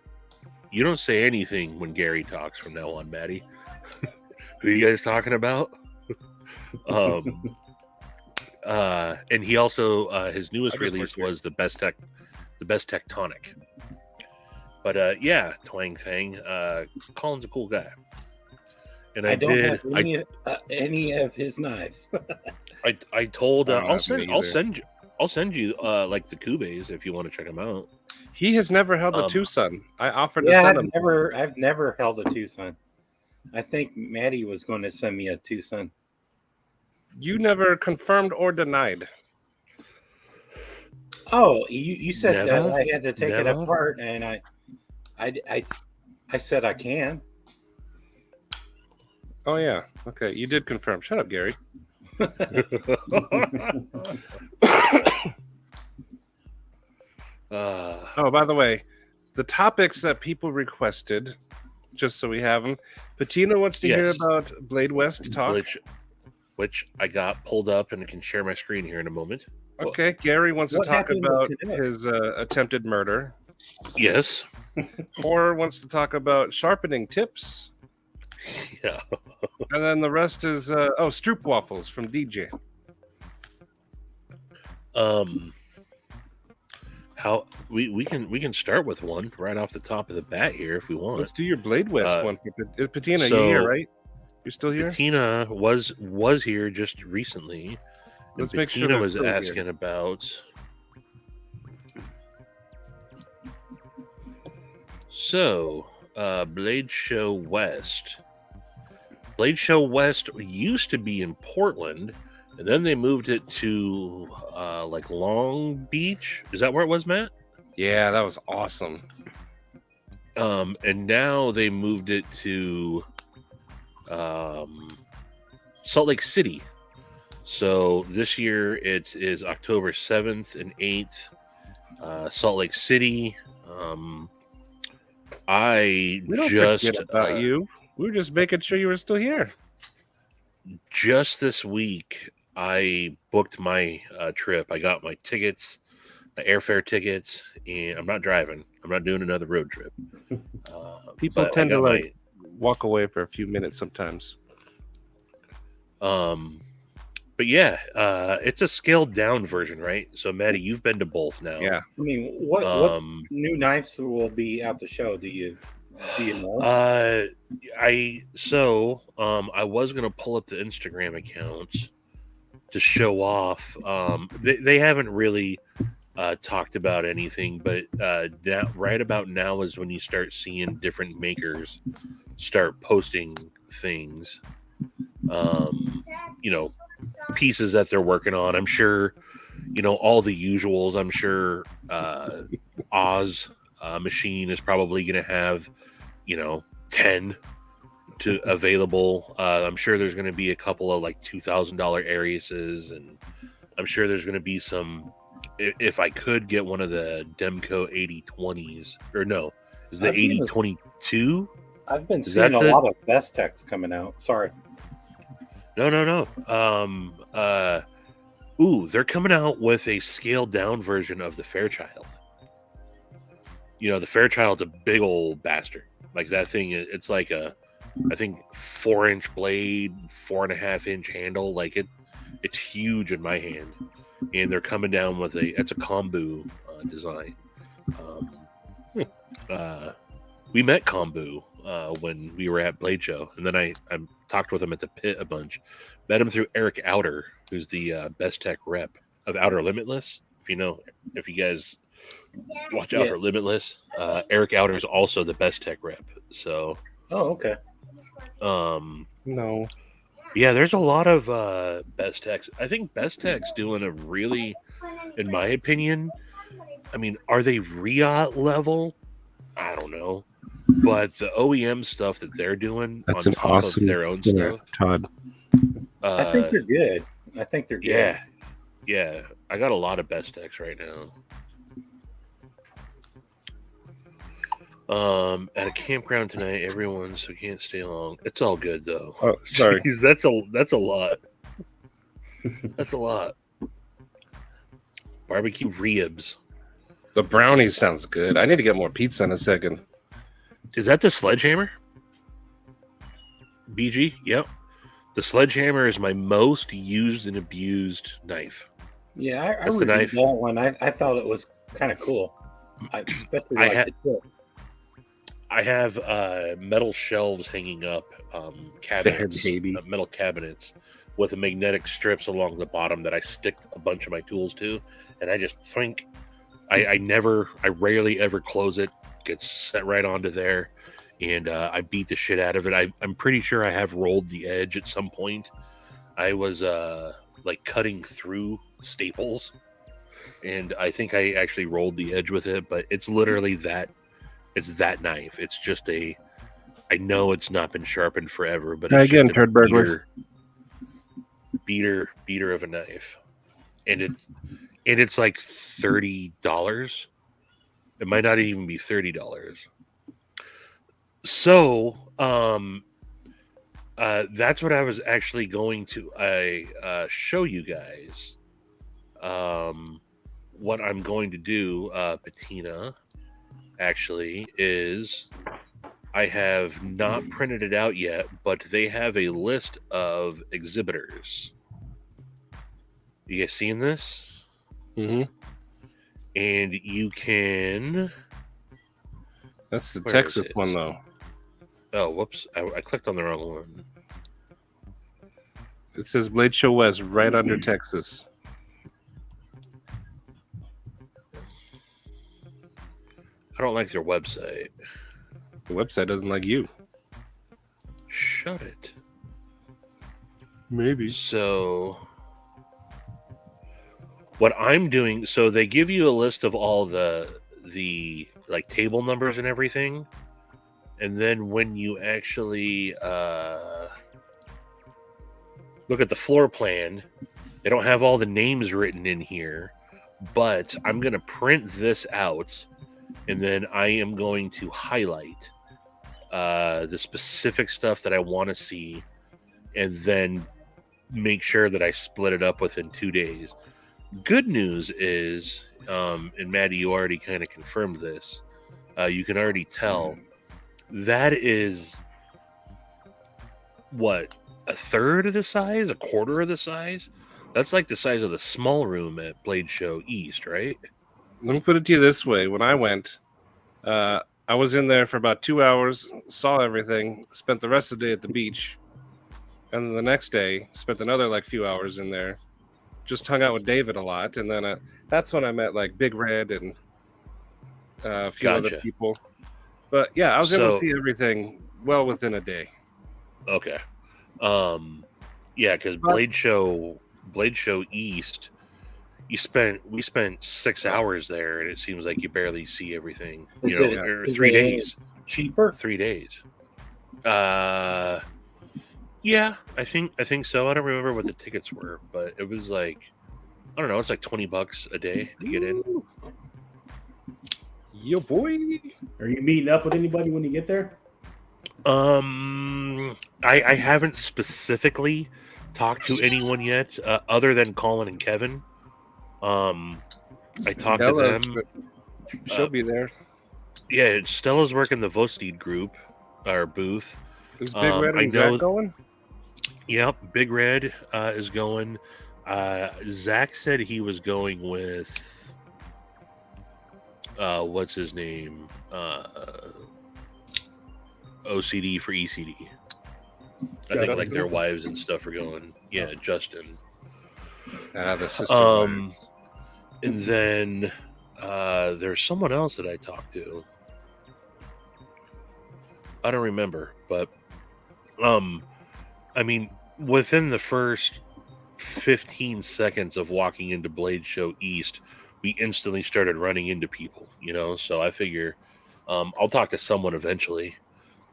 you don't say anything when Gary talks from now on, Maddie. Who are you guys talking about? And he also his newest I just release worked here. was the best tectonic. But yeah, Twang Thing. Colin's a cool guy. And I don't have any of his knives. I told I don't I'll have any send either. I'll send you like the Kubes if you want to check them out. He has never held a Um, Tucson. I offered to Yeah, send him. I've never held a Tucson. I think Maddie was going to send me a Tucson. You never confirmed or denied. Oh, you said Never? that I had to take it Never? apart, and I said I can. Oh yeah. Okay, you did confirm. Shut up, Gary. Oh, by the way, the topics that people requested, just so we have them. Patina wants to hear Yes. about Blade West talk. which I got pulled up and can share my screen here in a moment. Okay, Gary wants to What talk happened with about Canuck? his attempted murder. Yes. Horror wants to talk about sharpening tips. Yeah. And then the rest is Stroop waffles from DJ. How we can start with one right off the top of the bat here if we want. Let's do your Blade West Uh, one. Patina, you here, so- right? You're still here? Patina was here just recently. And Let's make sure Patina they're was still here. asking about. So, Blade Show West. Blade Show West used to be in Portland, and then they moved it to like Long Beach. Is that where it was, Matt? Yeah, that was awesome. And now they moved it to Salt Lake City. So this year it is October 7th and 8th, Salt Lake City. I We don't just forget about you. We were just making sure you were still here. just this week I booked my trip. I got my tickets, the airfare tickets, and I'm not driving. I'm not doing another road trip. People but I tend to got like walk away for a few minutes sometimes. But yeah, it's a scaled down version, right? So Maddie, you've been to both now. Yeah. I mean, what new knives will be at the show? Do you know? I was gonna pull up the Instagram account to show off. They haven't really talked about anything, but that right about now is when you start seeing different makers start posting things. You know, pieces that they're working on. I'm sure, you know, all the usuals. I'm sure Oz machine is probably going to have, you know, 10 to available. I'm sure there's going to be a couple of like $2,000 Ariuses, and I'm sure there's going to be some. If I could get one of the Demco 8020s, or no, is the 8022? I've been seeing a lot of best techs coming out. Sorry. No. They're coming out with a scaled down version of the Fairchild. You know, the Fairchild's a big old bastard. Like that thing, it's like a, I think 4-inch blade, 4.5-inch handle. Like it's huge in my hand. And they're coming down with it's a Kombu design. We met Kombu when we were at Blade Show, and then I talked with him at the pit a bunch. Met him through Eric Outer, who's the best tech rep of Outer Limitless. If you guys watch Outer Limitless, Eric Outer is also the best tech rep. So, okay. No. Yeah, there's a lot of best techs. I think best tech's doing a really, in my opinion, I mean, are they Riot level? I don't know. But the OEM stuff that they're doing That's on an top awesome of their own dinner, stuff. Todd. I think they're good. Yeah. I got a lot of best techs right now. At a campground tonight, everyone so can't stay long. It's all good though. Oh, sorry. Jeez, that's a lot. That's a lot. Barbecue ribs. The brownies sounds good. I need to get more pizza in a second. Is that the sledgehammer? BG? Yep. The sledgehammer is my most used and abused knife. Yeah, I That's the reviewed knife. that one. I thought it was kind of cool. Especially like the tip. I have metal shelves hanging up, cabinets, Fair baby. metal cabinets with magnetic strips along the bottom that I stick a bunch of my tools to, and I just think I rarely ever close it. Gets set right onto there, and I beat the shit out of it. I'm pretty sure I have rolled the edge at some point. I was like cutting through staples, and I think I actually rolled the edge with it, but it's literally that. It's that knife. It's just I know it's not been sharpened forever, but it's Again, just a Turd Burglar. beater of a knife, and it's like $30. It might not even be $30. So, that's what I was actually going to show you guys. What I'm going to do, Patina, actually, is I have not printed it out yet, but they have a list of exhibitors. You guys seen this? Mm-hmm. and you can. That's the Where Texas is it? one, though. Oh, whoops! I clicked on the wrong one. It says Blade Show West right under Texas. I don't like their website. The website doesn't like you. Shut it. Maybe. So, what I'm doing, so they give you a list of all the like table numbers and everything, and then when you actually look at the floor plan, they don't have all the names written in here, but I'm gonna print this out, and then I am going to highlight the specific stuff that I want to see, and then make sure that I split it up within 2 days. Good news is, and Maddie, you already kind of confirmed this. You can already tell that is what, a third of the size, a quarter of the size. That's like the size of the small room at Blade Show East, right? Let me put it to you this way. When I went, I was in there for about 2 hours, saw everything, spent the rest of the day at the beach, and then the next day spent another like few hours in there. Just hung out with David a lot, and then that's when I met like Big Red and a few other Gotcha. people. But yeah, I was able to So- see everything well within a day. Okay. Yeah, because Blade Show East, we spent 6 hours there, and it seems like you barely see everything. Is You it- know, or is 3 it days. Cheaper? 3 days. Yeah, I think so. I don't remember what the tickets were, but it was like, I don't know, it's like $20 a day to get in. Yo, boy. Are you meeting up with anybody when you get there? I haven't specifically talked to anyone yet, other than Colin and Kevin. I talked to Stella's- them. She'll be there. Yeah, Stella's working the Vosteed group, our booth. Is Big Red I and know- Zach going? Yep, Big Red is going. Zach said he was going with what's his name? OCD for ECD. I think like their wives and stuff are going. Yeah, Justin. The sister. And then there's someone else that I talked to. I don't remember, but I mean, within the first 15 seconds of walking into Blade Show East, we instantly started running into people, you know? So I figure I'll talk to someone eventually.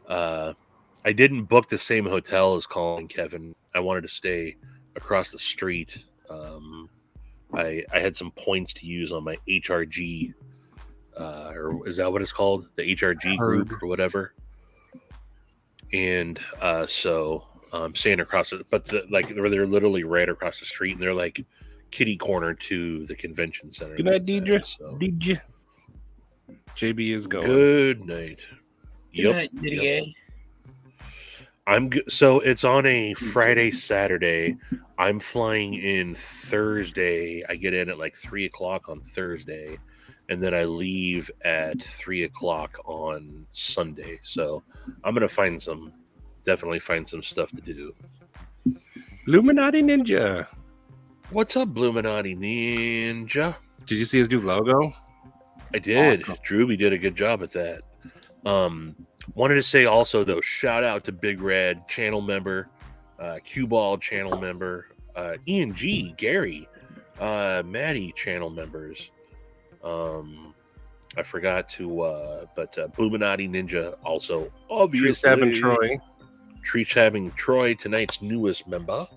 I didn't book the same hotel as Colin and Kevin. I wanted to stay across the street. I had some points to use on my HRG, or is that what it's called? The HRG group or whatever. And so I'm staying across it, but they're literally right across the street, and they're like kitty corner to the convention center. Good night, Deidre. So. Deidre. JB is going. Good night. Yep. So it's on a Friday, Saturday. I'm flying in Thursday. I get in at like 3:00 on Thursday, and then I leave at 3:00 on Sunday. So I'm gonna definitely find some stuff to do. Illuminati Ninja. What's up, Illuminati Ninja? Did you see his new logo? I did. Awesome. Drewby did a good job at that. Wanted to say also though, shout out to Big Red, channel member, Cue Ball channel member, Ian G, Gary, Maddie channel members. I forgot to, but Illuminati Ninja also obviously. Tree Stabbing Troy. Tree Stabbing Troy, tonight's newest member.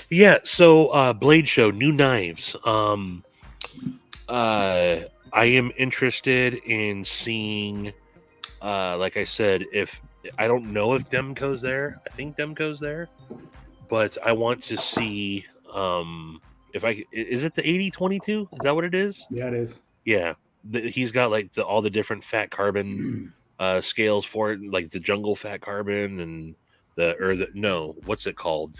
Yeah, so Blade Show, new knives. I am interested in seeing, like I said, if I don't know if Demco's there. I think Demco's there, but I want to see if is it the 8022? Is that what it is? Yeah, it is. Yeah, he's got like all the different fat carbon scales for it, like the jungle fat carbon and what's it called?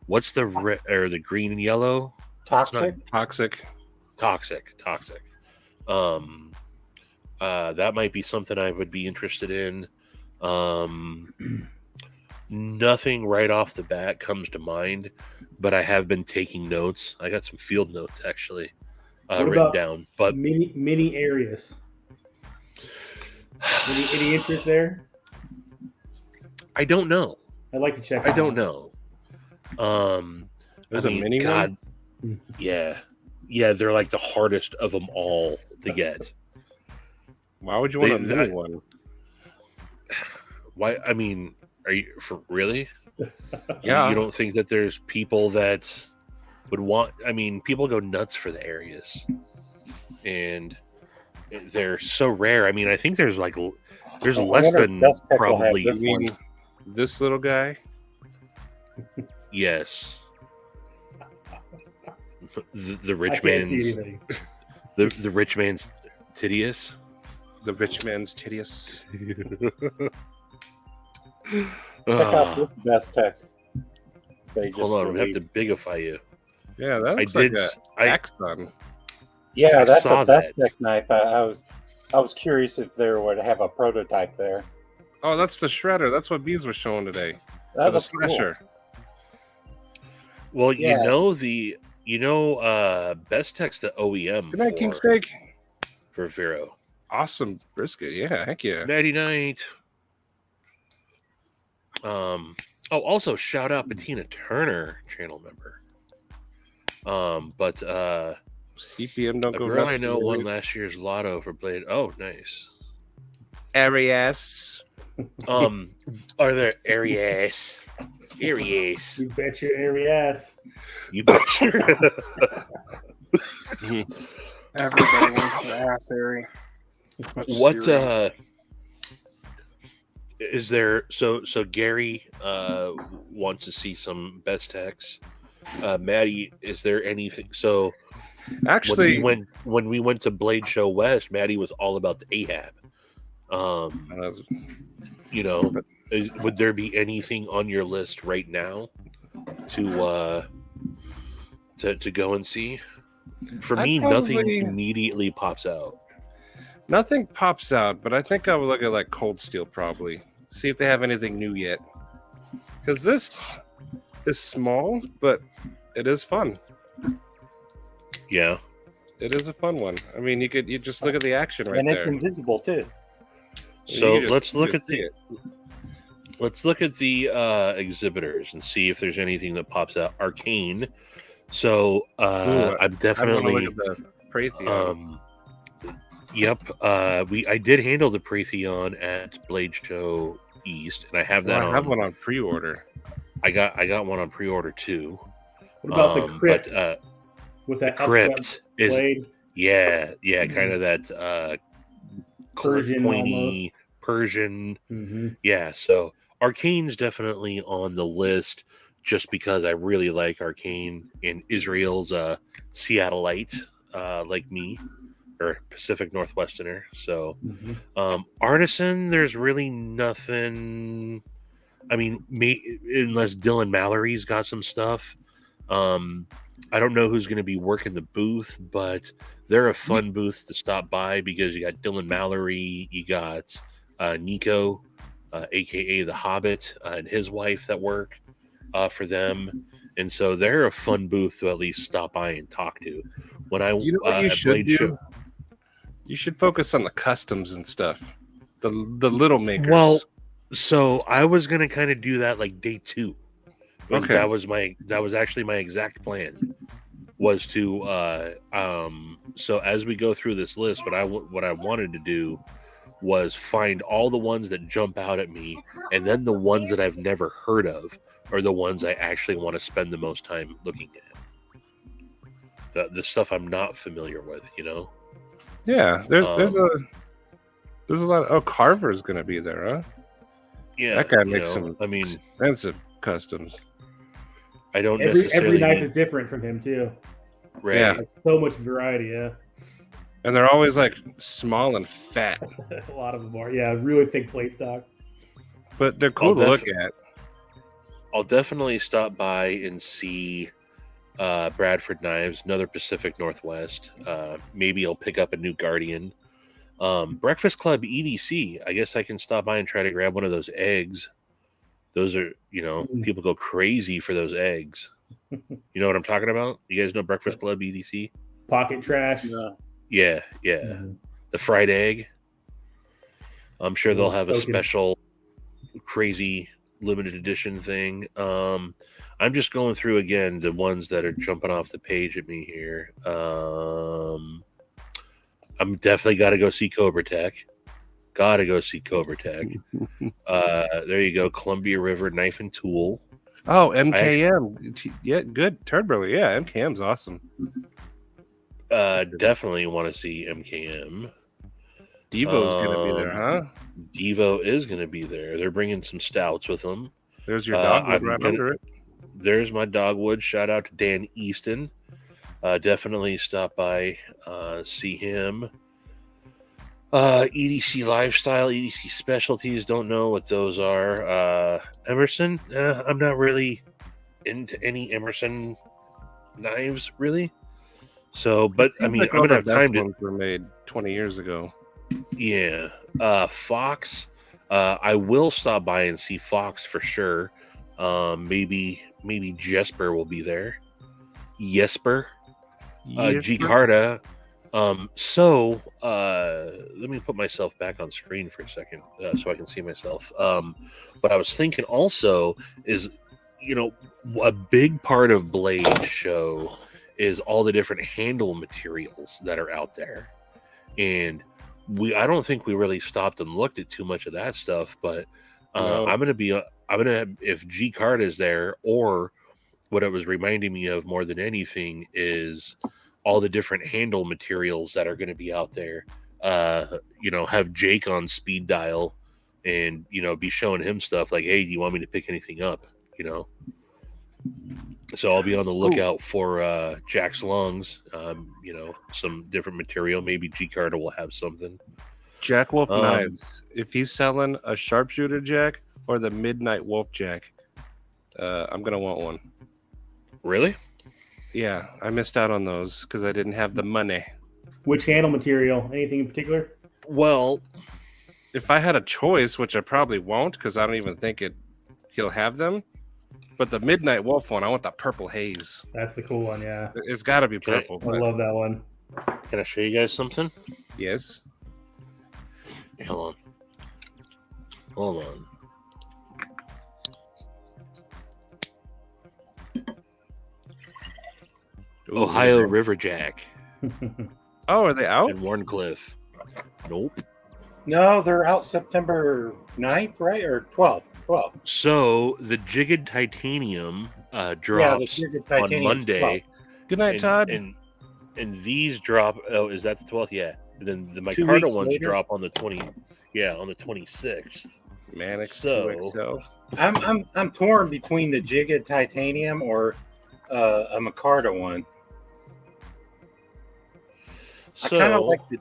What's the or the green and yellow? Toxic. Toxic. Toxic. That might be something I would be interested in. Nothing right off the bat comes to mind, but I have been taking notes. I got some field notes actually What written about down. But mini Arius? Any interest there? I don't know. I'd like to check. I don't know. There's I mean, a mini God, one. yeah, they're like the hardest of them all to get. Why would you want a They- mini I- one? Why? I mean, are you for really? Yeah. You don't think that there's people that would want? I mean, people go nuts for the Arius, and they're so rare. I mean, I think there's less wonder if than Best Tech will have probably. this I mean, one. this little guy. Yes. The I rich can't see man's anything. the rich man's Tidius. The rich man's tedious. Check out this Best Tech. They just Hold on, I'm gonna have to released. bigify you. Yeah, that I looks did. like I Axon. Yeah, I that's saw a Best that. Tech knife. I was curious if there would have a prototype there. Oh, that's the shredder. That's what Bees was showing today. That the was cool. slasher. well, Yeah. Best Tech's the OEM Good night, King for, Steak. for Vero. Awesome brisket. Yeah, heck yeah. Nighty night. Also shout out Bettina Turner, channel member. But CPM don't a go girl nuts I know for won Aries. last year's lotto for Blade. Oh, nice. Aries. Are there Aries? Aries. You bet your airy ass. You betcha. Everybody wants the ass area. What is there? So Gary wants to see some Best Techs. Maddie, is there anything? So Actually, when we went to Blade Show West, Maddie was all about the Ahab. Would there be anything on your list right now to go and see? For I'd me, probably- nothing immediately pops out. nothing pops out, but I think I would look at like Cold Steel probably. See if they have anything new yet. Because this is small, but it is fun. Yeah. It is a fun one. I mean, you just look at the action right And it's there. invisible too. So You just- let's you look just at see the it. let's look at the exhibitors and see if there's anything that pops out. Arcane. So Ooh, I'm I want to definitely look at the Praetheon. Yep. I did handle the Praetheon at Blade Show East, and I have that I have one on pre-order. I got one on pre-order too. What about the crypt But with that crypt is blade? kind of that Persian pointy Persian. Mm-hmm. Yeah, so Arcane's definitely on the list just because I really like Arcane, and Israel's a Seattleite like me, or Pacific Northwesterner. So Artisan, there's really nothing. I mean, unless Dylan Mallory's got some stuff. I don't know who's going to be working the booth, but they're a fun booth to stop by because you got Dylan Mallory, you got Nico, aka the Hobbit, and his wife that work for them, and so they're a fun booth to at least stop by and talk to. When I You know what you at should Blade do? Show- You should focus on the customs and stuff. The little makers. Well, so I was gonna kind of do that like day 2. Okay. That was actually my exact plan. Was to so as we go through this list, what I wanted to do was find all the ones that jump out at me, and then the ones that I've never heard of are the ones I actually want to spend the most time looking at. The stuff I'm not familiar with, yeah, there's a lot. Oh, Carver's gonna be there, huh? Yeah, That guy makes some I mean, expensive customs. I don't Every necessarily knife need- is different from him too. right. Yeah. There's so much variety. Yeah, And they're always like small and fat, a lot of them are. Yeah, really thick plate stock. but they're cool Oh, to look at. I'll definitely stop by and see Bradford Knives, another Pacific Northwest. Maybe I'll pick up a new Guardian. Breakfast Club EDC. I guess I can stop by and try to grab one of those eggs. Those are, people go crazy for those eggs. You know what I'm talking about? You guys know Breakfast Club EDC? Pocket trash. Yeah. Mhm. The fried egg. I'm sure they'll have a Token. special crazy limited edition thing. I'm just going through again the ones that are jumping off the page at me here. I'm definitely got to go see Cobra Tech. There you go. Columbia River Knife and Tool. Oh, MKM. Yeah, good. Turnberger. Yeah, MKM's awesome. Definitely want to see MKM. Devo's gonna be there, huh? Devo is going to be there. They're bringing some stouts with them. There's your dogwood right under it. There's my dogwood. Shout out to Dan Easton. Definitely stop by, see him. EDC Lifestyle, EDC Specialties. Don't know what those are. Emerson. I'm not really into any Emerson knives, really. So, but I mean, I'm gonna have time to. Were made 20 years ago. Yeah. Fox. I will stop by and see Fox for sure. Maybe Jesper will be there. Jesper. Gicarda. So let me put myself back on screen for a second so I can see myself. What I was thinking also is, a big part of Blade Show is all the different handle materials that are out there, and I don't think we really stopped and looked at too much of that stuff. But No. if G Card is there, or what it was reminding me of more than anything is all the different handle materials that are going to be out there. Have Jake on speed dial and, be showing him stuff like, hey, do you want me to pick anything up? So I'll be on the lookout for Jack's lungs, some different material. Maybe G Carter will have something. Jack Wolf knives. If he's selling a sharpshooter jack or the Midnight Wolf jack, I'm going to want one. Really? Yeah, I missed out on those because I didn't have the money. Which handle material? Anything in particular? Well, if I had a choice, which I probably won't because I don't even think he'll have them. But the Midnight Wolf one, I want the purple haze. That's the cool one, yeah. It's got to be purple. I love that one. Can I show you guys something? Yes. Hold on. Ooh, Ohio River Jack. Oh, are they out? And Warncliffe. Nope. No, they're out September 9th, right? Or 12th. So the Jigged Titanium drops on Monday. Good night, Todd. And these drop. Oh, is that the 12th? Yeah. And then the Micarta ones drop on the 20. Yeah, on the 26th. Manic So 2XL. I'm torn between the Jigged Titanium or a Micarta one. I kind of like the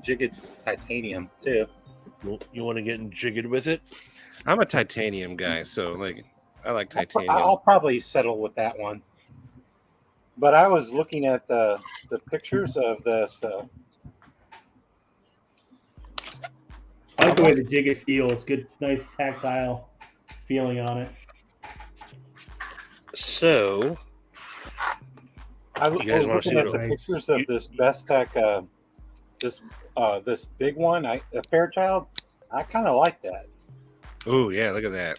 Jigged Titanium too. You want to get jiggered with it? I'm a titanium guy, so I like titanium. I'll probably settle with that one. But I was looking at the pictures of this. I like the way the Jigged feels. Good, nice tactile feeling on it. So, I was looking at the pictures of this Best Tech, this big one, the Fairchild. I kind of like that. Oh yeah, look at that.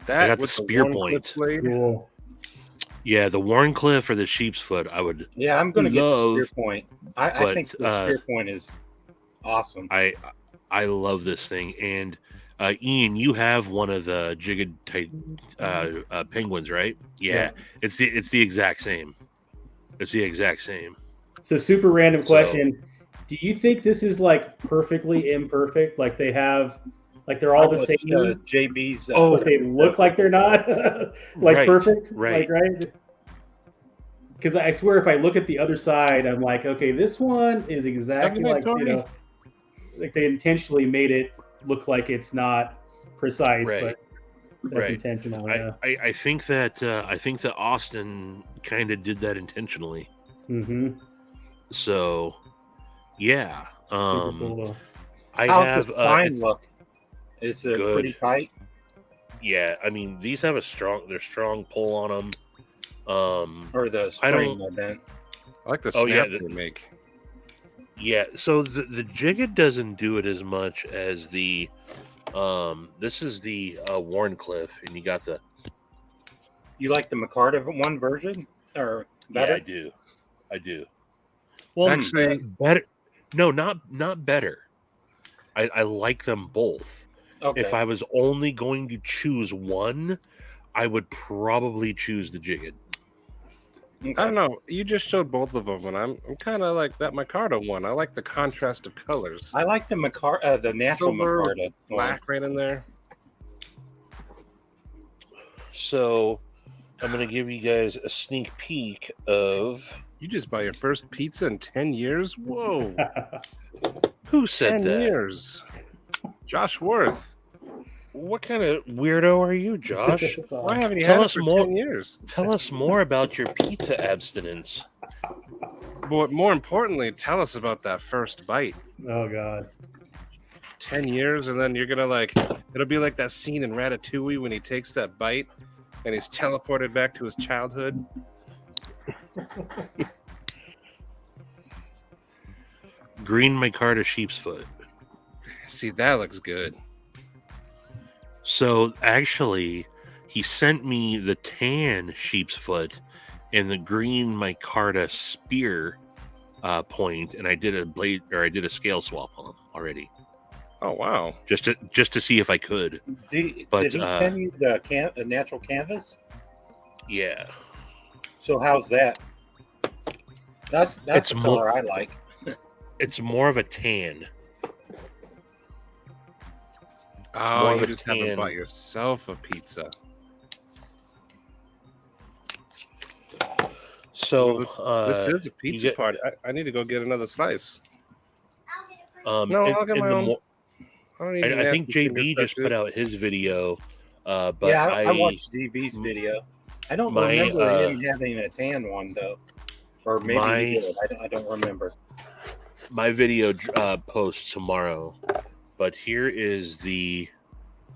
I got the with spear Warncliffe point. blade. Cool. Yeah, the Warncliffe or the Sheep's Foot. I would. Yeah, I'm going to get the love, spear point. I think the spear point is awesome. I love this thing. And Ian, you have one of the Jigged penguins, right? Yeah. It's the exact same. It's the exact same. So super random question. Do you think this is like perfectly imperfect? Like they have, like they're all the same? JB's. But they look like they're not like Right, perfect, right. Like, right? Because I swear, if I look at the other side, I'm like, okay, this one is exactly like like they intentionally made it look like it's not precise. Right. But That's Right. intentional. Yeah. I think that Austin kind of did that intentionally. Mm-hmm. So, yeah. Super cool though. I How's have the spine it's look? Is it good. pretty tight? Yeah, I mean these have there's strong pull on them. Or the I spring don't. event? I like the Oh, yeah, snap they make. Yeah, so the Jigga doesn't do it as much as the this is the Warncliffe, and you got the You like the McCarta one version or better? yeah, I do. Well, Actually, better. No, not better. I like them both. Okay. If I was only going to choose one, I would probably choose the Jigga. Okay. I don't know. You just showed both of them, and I'm kind of like that Micarta one. I like the contrast of colors. I like the the natural Silver, McCarta one. black right in there. So I'm gonna give you guys a sneak peek of You just buy your first pizza in 10 years? Whoa. who said 10 that. years. Josh Worth. What kind of weirdo are you, Josh? Why haven't you Tell had it us for more. 10 years? Tell us more about your pizza abstinence. But more importantly, tell us about that first bite. Oh God. 10 years, and then you're going to like, it'll be like that scene in Ratatouille when he takes that bite and he's teleported back to his childhood. Green micarta sheep's foot. See, that looks good. So actually, he sent me the tan sheep's foot and the green micarta spear point, and I did a scale swap on them already, Oh, wow. just to see if I could. But, did he send you the natural canvas? Yeah, So how's that? That's It's the more- color I like. it's more of a tan. Oh, more you of a just haven't tan. bought yourself a pizza. So This is a pizza get- party. I need to go get another slice. I'll get it for you. No, in- I'll get in my the own. mo- I don't need I think nasty finger JB just touches. put out his video, but Yeah, I watched DB's video. I don't my, remember him having a tan one though, or maybe my- he did. I don't remember. my video posts tomorrow. But here is the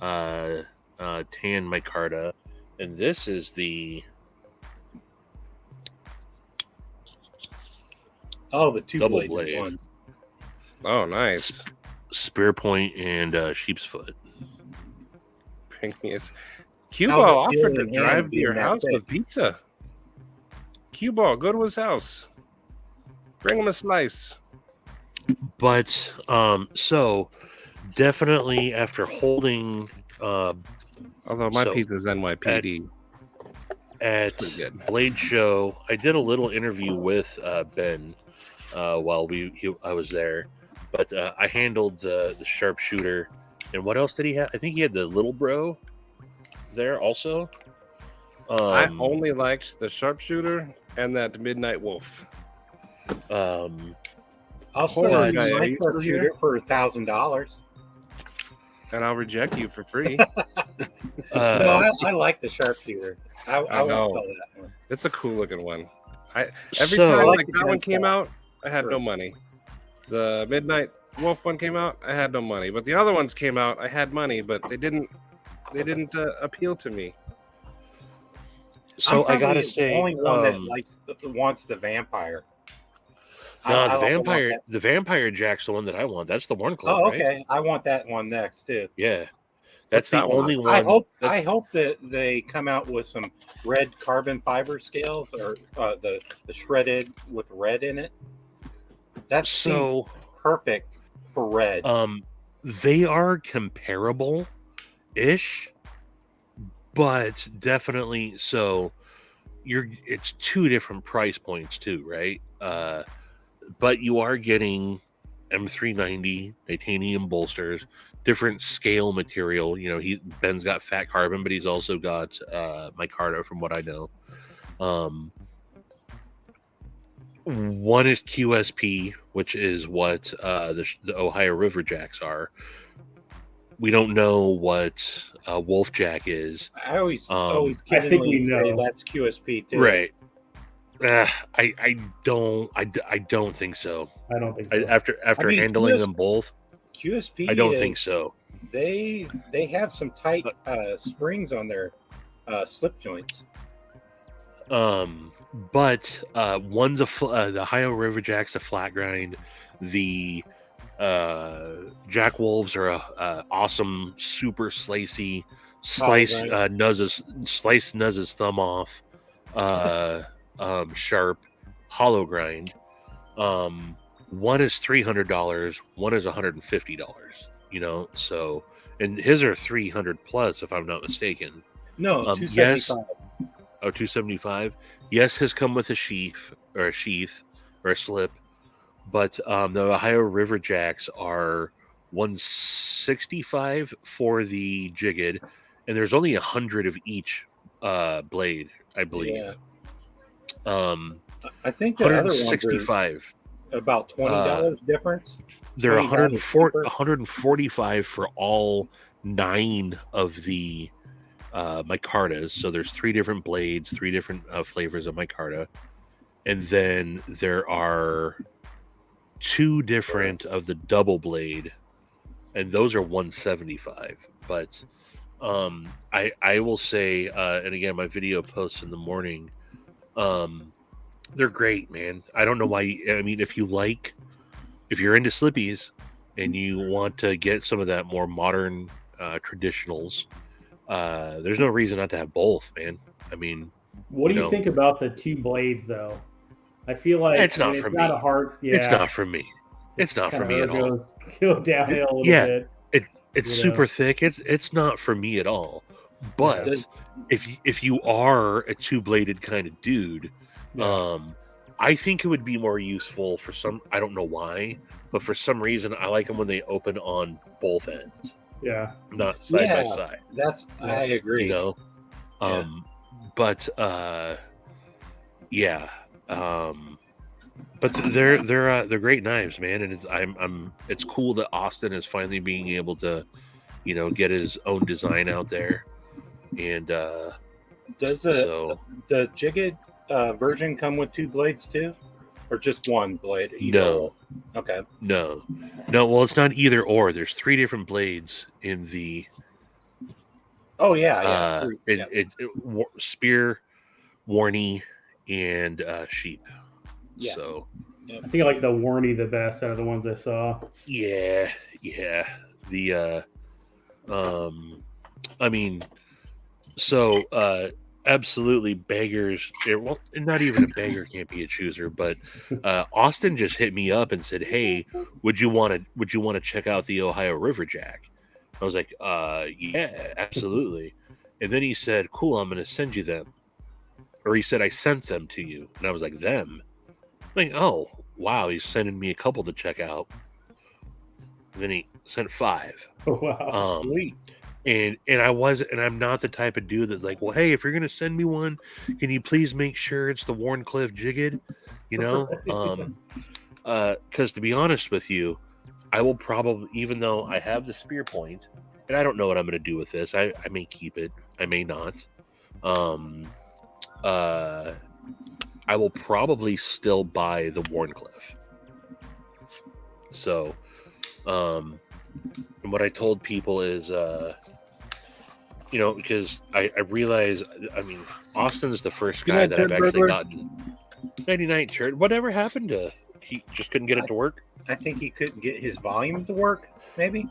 tan micarta, and this is the Oh, the two Double bladed blade. ones. Oh, nice. spear point and sheep's foot. Bring me a... Cue How's Ball it feel offered to in hand drive to being your that house thick? with pizza. Cue Ball, go to his house. Bring him a slice. But so definitely after holding Although my So, pizza's NYPD. at Pretty good. Blade Show, I did a little interview with Ben while I was there. But I handled the sharpshooter, and what else did he have? I think he had the little bro there also. I only liked the sharpshooter and that Midnight Wolf. I'll Horror sell guy, you are my you still sharpshooter for $1,000. And I'll reject you for free. No, I like the sharpshooter. I I will know. sell that one. It's a cool looking one. Every So- time I like like the that one gun came style. out, I had no Sure. money. The Midnight Wolf one came out, I had no money. But the other ones came out, I had money, but they didn't appeal to me. So I'm I gotta probably say, the only one that wants the vampire. no, I the want vampire, that. the vampire Jack's the one that I want. That's the Warncliffe, Oh, right? okay. I want that one next too. Yeah, that's the that one? only one. I hope that they come out with some red carbon fiber scales or the shredded with red in it. That seems So perfect for red. they are comparable ish, but definitely so it's two different price points too, right? But you are getting M390 titanium bolsters, different scale material. You know, Ben's got fat carbon, but he's also got micarta, from what I know. One is QSP, which is what the Ohio River Jacks are. We don't know what Wolf Jack is. I always I think we kiddingly say know. that's QSP too. Right. I don't think so. I don't think so. After mean, handling them both, QSP. I don't think so. They have some tight springs on their slip joints. But one's the Ohio River Jack's a flat grind. The Jack Wolves are a awesome, super slicey, slice Nuz's thumb off, sharp hollow grind. One is $300, one is $150. You know, so and his are 300 plus, if I'm not mistaken. No, Yes. 275. Oh, 275. Yes, has come with a sheath or a slip, but the Ohio River Jacks are 165 for the jigged, and there's only 100 of each blade, I believe. Yeah. I think the other ones are 165. about $20 difference. They're $20 cheaper. 145 for all 9 of the micartas. So there's 3 different blades, 3 different flavors of micarta, and then there are 2 different of the double blade, and those are 175. But I will say, and again, my video posts in the morning. They're great, man. I don't know why. I mean, if you're into slippies and you want to get some of that more modern traditionals, there's no reason not to have both, man. I mean, What do you think about the 2 blades, though? I feel like it's not for me. Not a hard. Yeah, It's not for me. It's not for me at all. Go downhill a little bit. It's super thick. It's not for me at all. But if you are a 2-bladed kind of dude, I think it would be more useful for some. I don't know why, but for some reason, I like them when they open on both ends. Yeah, not side by side. I agree. You know, but but they're great knives, man, and it's cool that Austin is finally being able to, you know, get his own design out there, and does the jigged version come with 2 blades too, or just 1 blade? No. Okay. No. Well, it's not either or. There's 3 different blades in the. Oh yeah. Spear, Warney, and sheep. Yeah. So. I think I like the Warney the best out of the ones I saw. Yeah. The I mean, so absolutely beggars. Well, not even a beggar can't be a chooser, but Austin just hit me up and said, "Hey, would you want to check out the Ohio River Jack?" I was like, "Yeah, absolutely." And then he said, "Cool, I'm going to send you them," or he said, "I sent them to you," and I was like, "Them?" I'm like, "Oh, wow, he's sending me a couple to check out." And then he sent 5. Oh, wow, sweet. And I'm not the type of dude that like, well, hey, if you're gonna send me one, can you please make sure it's the Warncliffe jigged, you know? Because to be honest with you, I will probably, even though I have the spear point, and I don't know what I'm gonna do with this. I may keep it, I may not. I will probably still buy the Warncliffe. So, and what I told people is, you know, because I realize, I mean, Austin's the first guy that I've actually gotten. 99 shirt. Whatever happened to? He just couldn't get it to work. I think he couldn't get his volume to work. Maybe.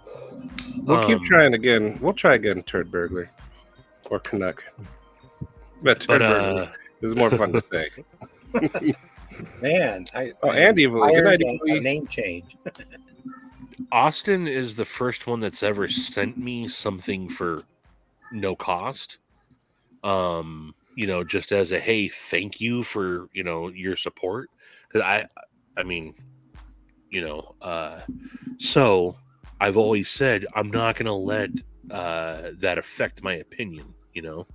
We'll keep trying again. We'll try again, Turd Burglar or Canuck. But Turd Burglar is more fun to say. Man, Andy, good night. A name change. Austin is the first one that's ever sent me something for no cost. You know, just as a hey, thank you for, you know, your support. Because I mean, you know, so I've always said I'm not gonna let that affect my opinion, you know.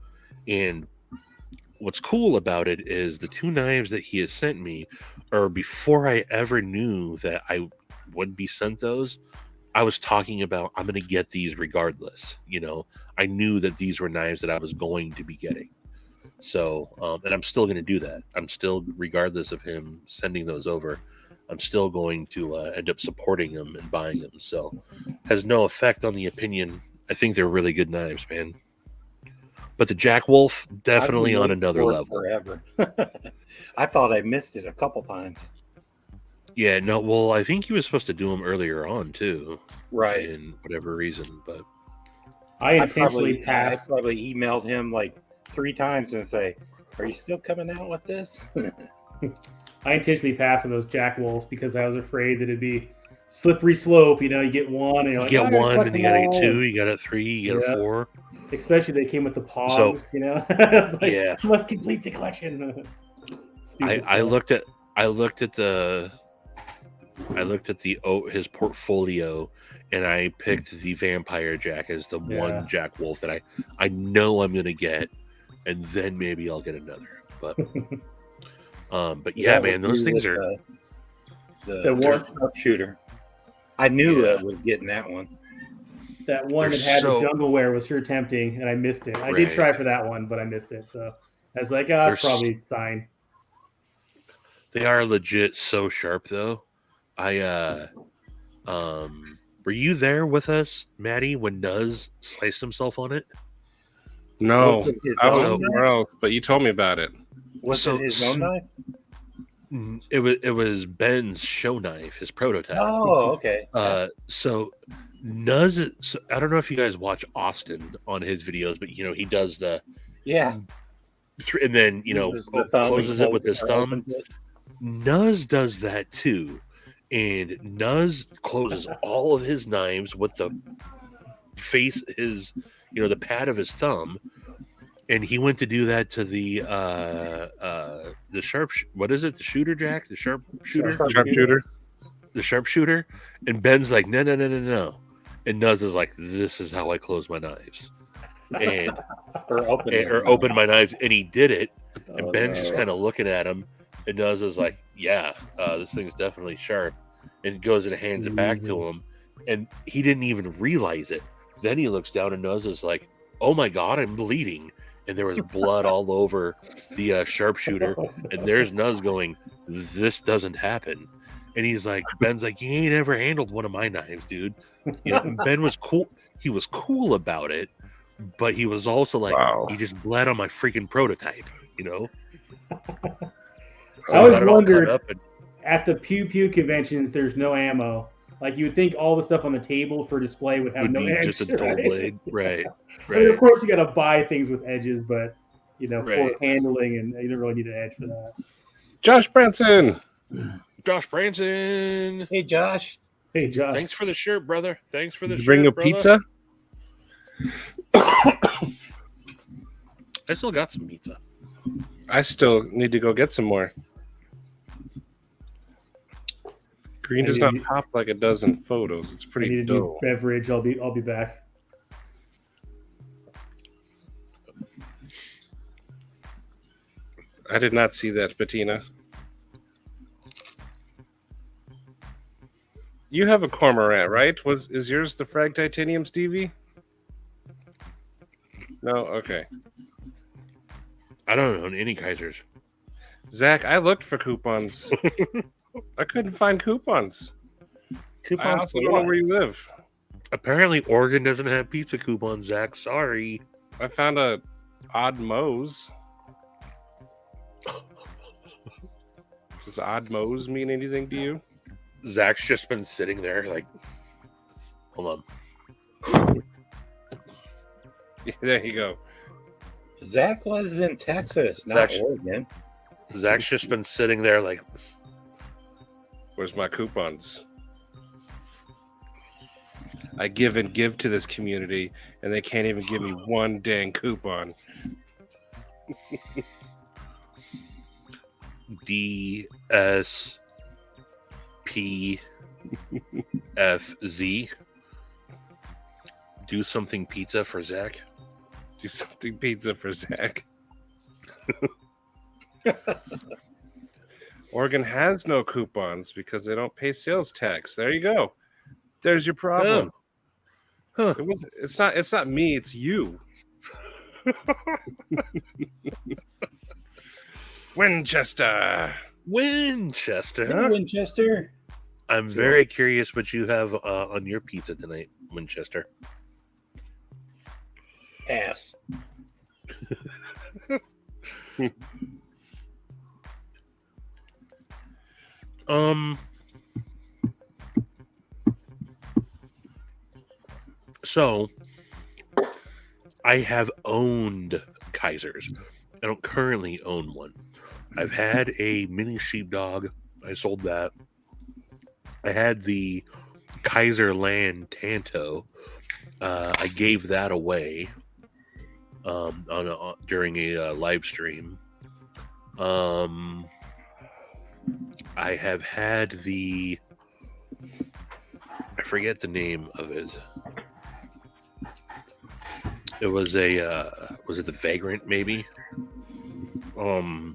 And what's cool about it is the 2 knives that he has sent me are before I ever knew that I would be sent those. I was talking about I'm going to get these regardless. I knew that these were knives that I was going to be getting. So, and I'm still going to do that. I'm still, regardless of him sending those over, I'm still going to end up supporting them and buying them. So, has no effect on the opinion. I think they're really good knives, man. But the Jack Wolf, definitely on another level. Forever. I thought I missed it a couple times. Yeah, no, well, I think he was supposed to do them earlier on too, Right. in whatever reason. But I intentionally I passed. probably emailed him like 3 times and say, "Are you still coming out with this?" I intentionally passed on those Jack Wolves because I was afraid that it'd be slippery slope. You get one, and you're you like, get "Oh, I gotta one, collect then you them got to get all." two, you got a three, you got a Yeah. four. Especially they came with the pogs. It's like, Yeah. must complete the collection. I looked at his portfolio, and I picked the Vampire Jack as the one Jack Wolf that I know I'm gonna get, and then maybe I'll get another. But yeah, man, those things are the sharpshooter. I knew I was getting that one. That one that had the jungle wear was sure tempting, and I missed it. I did try for that one, but I missed it. So I was like, it's probably fine. They are legit so sharp, though. Were you there with us, Maddie, when Nuz sliced himself on it? No, I was somewhere else, but you told me about it. Was it his own knife? It was Ben's show knife, his prototype. Oh, okay. So Nuz, I don't know if you guys watch Austin on his videos, but he does the and then closes it with his thumb. Nuz does that too, and Nuz closes all of his knives with the face, the pad of his thumb, and he went to do that to the sharp. What is it? The shooter jack, the sharpshooter, the sharpshooter, and Ben's like, no, and Nuz is like, this is how I close my knives, and or open my knives, and he did it, and Ben's just kind of looking at him. And Nuz is like, yeah, this thing's definitely sharp. And goes and hands it back to him. And he didn't even realize it. Then he looks down and Nuz is like, oh my God, I'm bleeding. And there was blood all over the sharpshooter. And there's Nuz going, this doesn't happen. And he's like, Ben's like, you ain't ever handled one of my knives, dude. And Ben was cool. He was cool about it. But he was also like, he just bled on my freaking prototype, I always wondered at the Pew Pew conventions, there's no ammo. Like you would think all the stuff on the table for display would have no edge. Just a dull blade, right? I mean, of course, you got to buy things with edges, but for handling, and you don't really need an edge for that. Josh Branson. Hey, Josh. Hey, Josh. Thanks for the shirt, brother. Thanks for the shirt. Bring a pizza. I still got some pizza. I still need to go get some more. Green does not pop like it does in photos. It's pretty dull. Beverage. I'll be back. I did not see that, Bettina. You have a cormorant, right? Is yours the Frag Titanium, Stevie? No? Okay. I don't own any Kaisers. Zach, I looked for coupons. I couldn't find coupons. I also don't know where you live. Apparently, Oregon doesn't have pizza coupons, Zach. Sorry. I found a Odd Moe's. Does Odd Moe's mean anything to you? Zach's just been sitting there like, hold on. There you go. Zach lives in Texas, not Oregon. Zach's just been sitting there like, where's my coupons? I give and give to this community, and they can't even give me one dang coupon. DSPFZ. Do something pizza for Zach. Do something pizza for Zach. Oregon has no coupons because they don't pay sales tax. There you go. There's your problem. Huh. It's not me. It's you. Winchester. Winchester. Hey, Huh? Winchester. I'm very curious what you have on your pizza tonight, Winchester. Ass. So I have owned Kaisers. I don't currently own one. I've had a mini sheepdog. I sold that. I had the Kaiser Land Tanto. I gave that away during a live stream. I have had I forget the name of it. It was was it the Vagrant maybe? And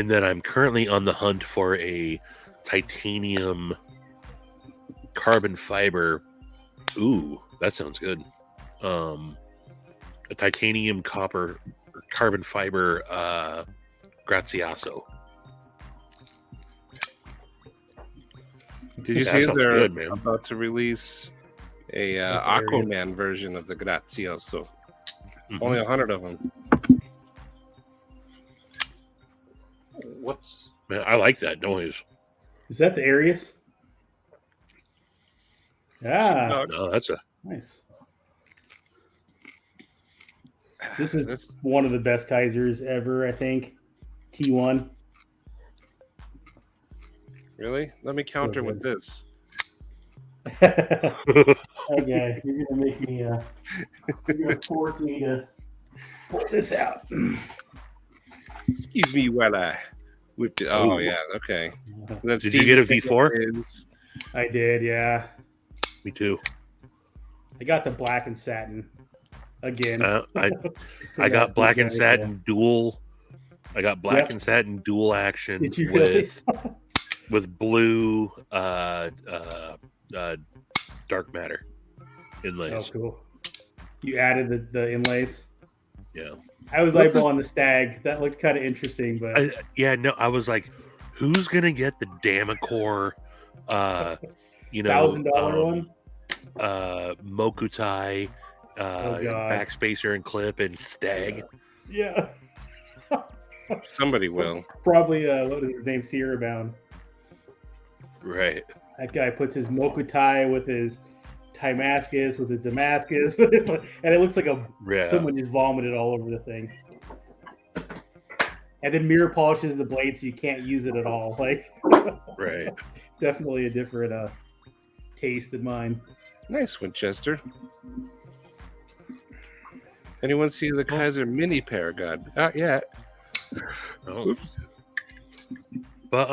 then I'm currently on the hunt for a titanium carbon fiber. Ooh, that sounds good. A titanium carbon fiber Graziaso. Did you That see sounds they're good, man. about to release a That's very Aquaman version of the Grazioso? Mhm. Only 100 of them. What's Man, I like that noise. Is that the Arius? Yeah, Sheepdog. No, that's a nice. This is That's- one of the best Kaisers ever, I think. T1. really? Let me counter with this. Okay, you're gonna make me. You're gonna force me to pull this out. Excuse me while I whipped it. Oh, Ooh. yeah. Okay. Then Did you get a Stevie V4? is- I did, yeah. Me too. I got the black and satin again. I got black and Yeah. satin dual. I got black Yep. and satin dual action Did you really? with blue dark matter inlays. Oh, cool. You added the inlays. Yeah. I was What was- eyeballing the stag. That looked kind of interesting, but I was like, who's gonna get the Damacor $1,000 one. Mokutai God. backspacer and clip and stag. Yeah, Somebody will. probably. What is his name? Sierra Bound. Right. That guy puts his Mokutai with his Timascus, with his Damascus, with his, and it looks like Yeah. someone just vomited all over the thing. And then mirror polishes the blade so you can't use it at all. Like, Right. definitely a different taste than mine. Nice, Winchester. Anyone see the Kaiser mini Paragon? Not yet. Oh. Oops. But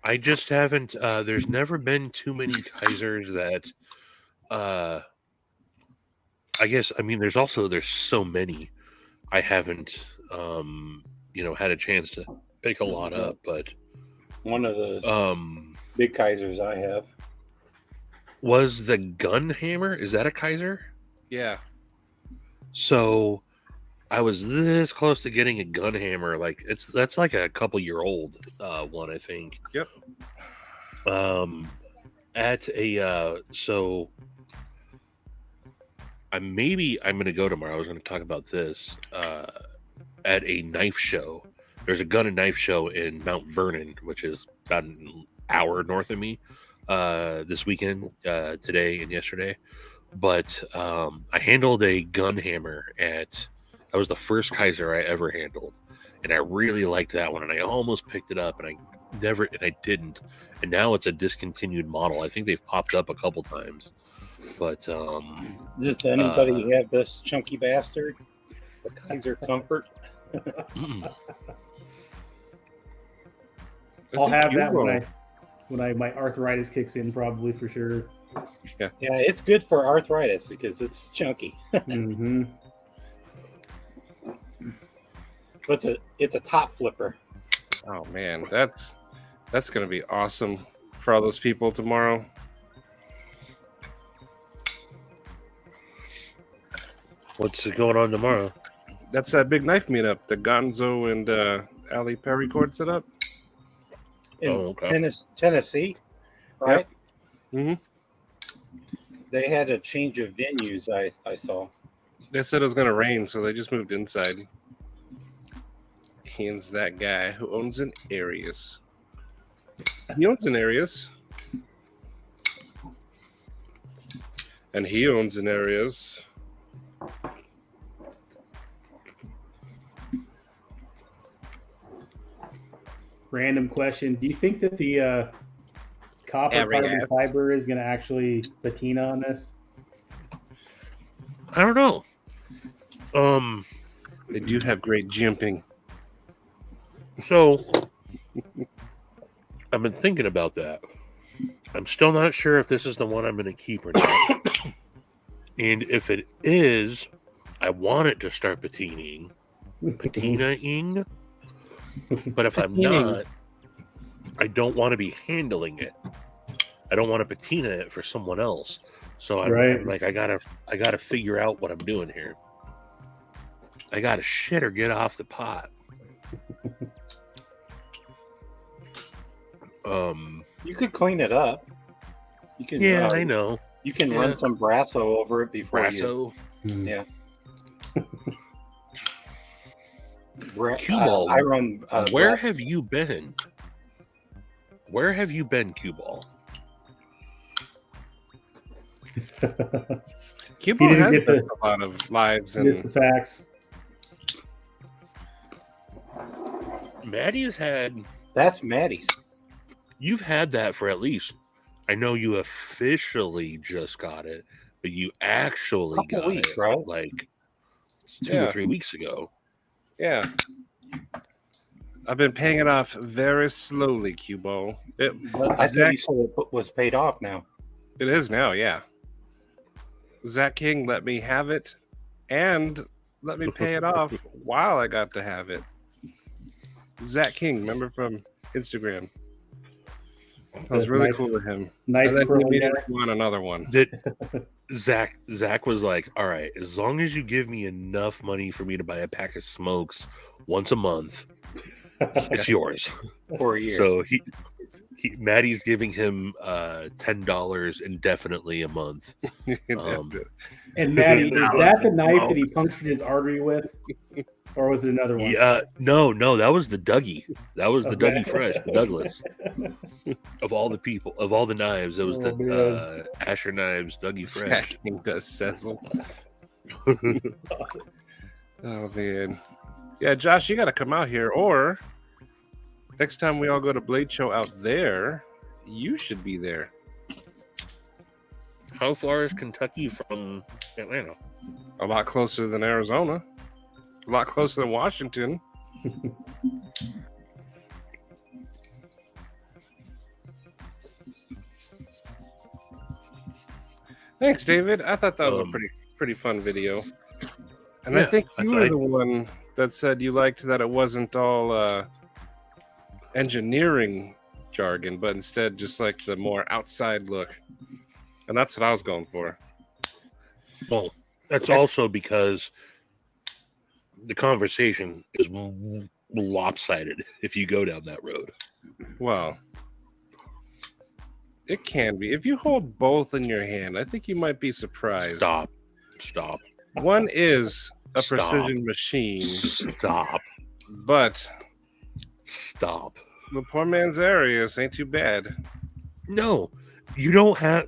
I just haven't there's never been too many Kaisers that I guess there's so many I haven't had a chance to pick a lot up, but one of those big big Kaisers I have? was the gun hammer, is that a Kaiser? Yeah. So I was this close to getting a gun hammer. Like that's like a couple year old one, I think. Yep. At a so I'm gonna go tomorrow. I was gonna talk about this at a knife show. There's a gun and knife show in Mount Vernon, which is about an hour north of me. This weekend, today and yesterday. But I handled a gun hammer that was the first Kaiser I ever handled, and I really liked that one, and I almost picked it up, and I didn't, and now it's a discontinued model. I think they've popped up a couple times, but Does anybody have this chunky bastard? The Kaiser Comfort? I'll have that when my arthritis kicks in, probably for sure. Yeah, it's good for arthritis because it's chunky. Mm-hmm. But it's a top flipper. Oh man, That's gonna be awesome for all those people tomorrow. What's going on tomorrow? That's that big knife meetup that Gonzo and Ali Perrycord set up. In okay. Tennessee, right? Mm-hmm. They had a change of venues. I saw. They said it was gonna rain, so they just moved inside. Hands that guy who owns an Arius. He owns an Arius. And he owns an Arius. Random question: do you think that the copper carbon fiber is going to actually patina on this? I don't know. They do have great jumping. So I've been thinking about that. I'm still not sure if this is the one I'm going to keep or not. And if it is, I want it to start patinaing. But if I'm not, I don't want to be handling it. I don't want to patina it for someone else. So I'm like, I gotta figure out what I'm doing here. I gotta shit or get off the pot. You could clean it up. You can. Yeah, I know. You can run some Brasso over it before Brasso. Yeah. Cue ball. I run. Where have you been? Where have you been, Cue ball? Cue ball has been a lot of lives and the facts. Maddie's had. That's Maddie's. You've had that for at least. I know you officially just got it, but you actually got it right? like 2 or 3 weeks ago. Yeah. I've been paying it off very slowly, Cue ball. I thought you said it was paid off now. It is now, yeah. Zach King let me have it and let me pay it off while I got to have it. Zach King, remember from Instagram? That was really cool with him. Nice. And then he didn't want another one. Zach was like, all right, as long as you give me enough money for me to buy a pack of smokes once a month, it's yours. For a year. So Maddie's giving him $10 indefinitely a month. And Maddie, is that the knife that he punctured his artery with? Or was it another one? Yeah, no, that was the Dougie. That was the Dougie Fresh, the Douglas. Of all the people, of all the knives, it was the Asher Knives, Dougie Fresh. Zach King does Cecil. Awesome. Oh, man. Yeah, Josh, you got to come out here. Or next time we all go to Blade Show out there, you should be there. How far is Kentucky from Atlanta? A lot closer than Arizona. A lot closer than Washington. Thanks, David. I thought that was a pretty fun video. And I think you were the one that said you liked that it wasn't all engineering jargon, but instead just like the more outside look. And that's what I was going for. Well, that's also because the conversation is lopsided if you go down that road. Well, it can be. If you hold both in your hand, I think you might be surprised. Stop. One is a precision machine. Stop. But stop. The poor man's Arius ain't too bad. No, you don't have.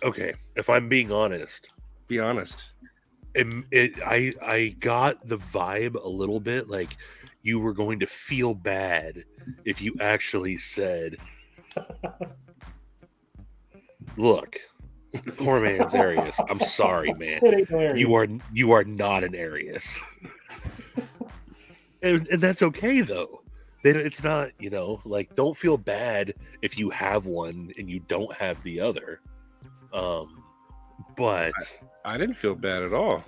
Okay, if I'm being honest. Be honest. I got the vibe a little bit like you were going to feel bad if you actually said, look, poor man's Arius. I'm sorry, man. You are not an Arius. and that's okay though. It's not, like, don't feel bad if you have one and you don't have the other. But I didn't feel bad at all.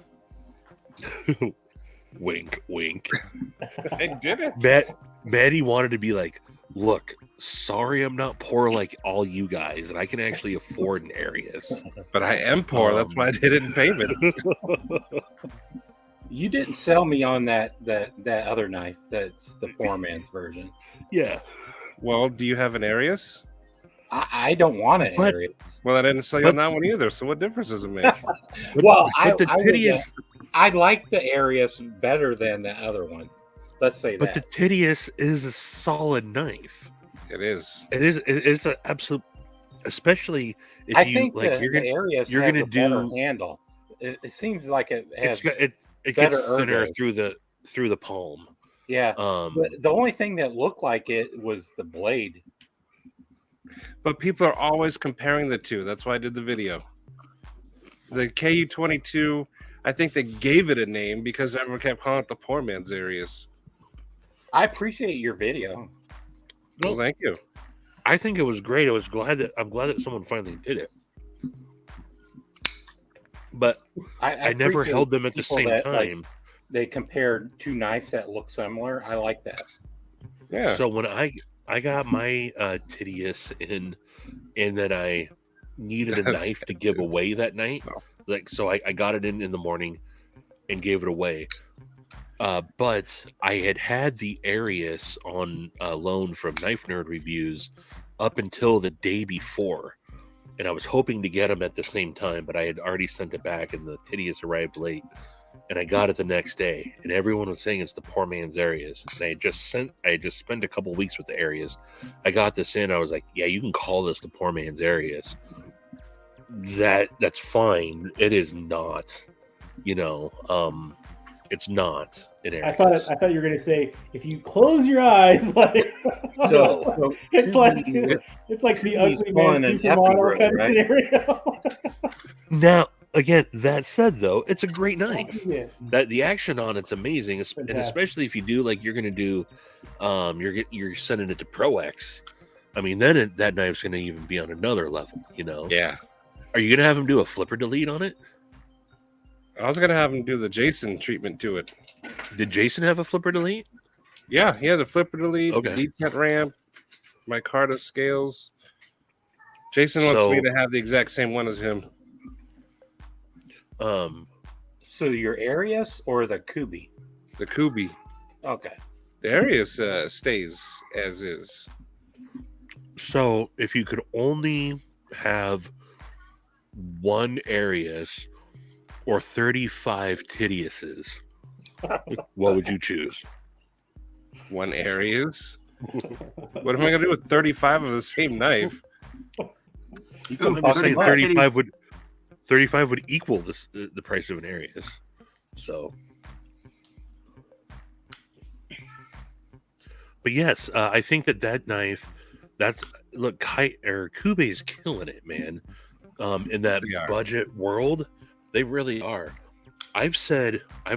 Wink, wink. I did it. Maddie wanted to be like, look, sorry, I'm not poor like all you guys, and I can actually afford an Arius. But I am poor. That's why I did it in payment. You didn't sell me on that other knife. That's the poor man's version. Yeah. Well, do you have an Arius? I don't want an But- Arius. Well, I didn't sell you on that one either. So what difference does it make? Well, But the Titius, I like the Arius better than the other one. Let's say but the that. Titius is a solid knife. It is. It's an absolute, especially if I you think like. the Arius you're has gonna a better do- handle. It seems like it has. it better gets thinner ergo. through the palm. Yeah. Um, The only thing that looked like it was the blade. But people are always comparing the two. That's why I did the video. The KU-22, I think they gave it a name because everyone kept calling it the poor man's Arius. I appreciate your video. Well, thank you. I think it was great. I'm glad that someone finally did it. But I never appreciate held them at the people same that, like, time. they compared two knives that look similar. I like that. Yeah. So when I got my Titius in, and then I needed a knife to give away that night, like so I got it in the morning and gave it away. But I had the Arius on loan from Knife Nerd Reviews up until the day before, and I was hoping to get them at the same time, but I had already sent it back, and the Titius arrived late. And I got it the next day, and everyone was saying it's the poor man's Arius. And I had just spent a couple weeks with the Arius. I got this in. I was like, yeah, you can call this the poor man's Arius. That's fine. It is not. It's not an Arius. I thought you were gonna say if you close your eyes, like So it's like the He's ugly man pulling an supermodel epigram, kind of right? scenario. Now, again, that said, though, it's a great knife. Yeah. That the action on it's amazing, and Fantastic. especially if you do like you're gonna do, you're sending it to Pro X. I mean, then that knife's gonna even be on another level. Yeah. Are you gonna have him do a flipper delete on it? I was going to have him do the Jason treatment to it. Did Jason have a flipper delete? Yeah, he had a flipper delete, Okay. detent ramp, micarta scales. Jason wants So- me to have the exact same one as him. So your Arius or the Kubi? The Kubi. Okay. The Arius stays as is. So if you could only have one Arius or 35 Titiuses, what would you choose? One Arius. What am I going to do with 35 of the same knife? You I'm can just saying fucking 35 would equal the price of an Arius. So, but yes, I think that knife. Look, Kube's killing it, man. In that They are. budget world, they really are. I've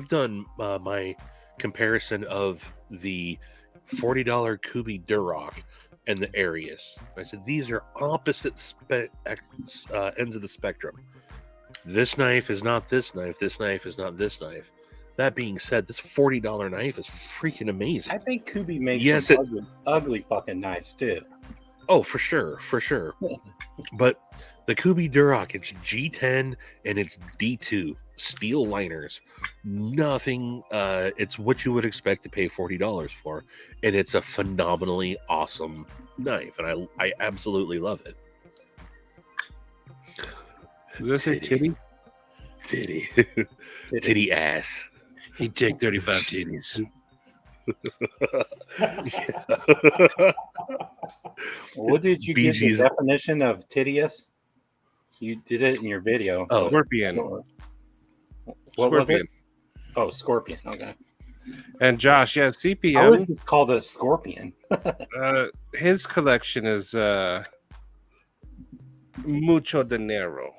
done my comparison of the $40 Kubi Duroc and the Arius. I said these are opposite ends of the spectrum. This knife is not this knife. This knife is not this knife. That being said, this $40 knife is freaking amazing. I think Kubi makes Yes, some ugly fucking knives too. Oh, for sure. But the Kubi Duroc, it's G10 and it's D2 steel liners. Nothing. It's what you would expect to pay $40 for, and it's a phenomenally awesome knife, and I absolutely love it. Did I say titty? Titty ass. He'd take 35 titties. What did you get the BG's definition of Titius? You did it in your video. Oh. Scorpion. What was it? Scorpion. Oh, scorpion. Okay. And Josh, yeah, I would CPM, just called it scorpion. his collection is mucho dinero.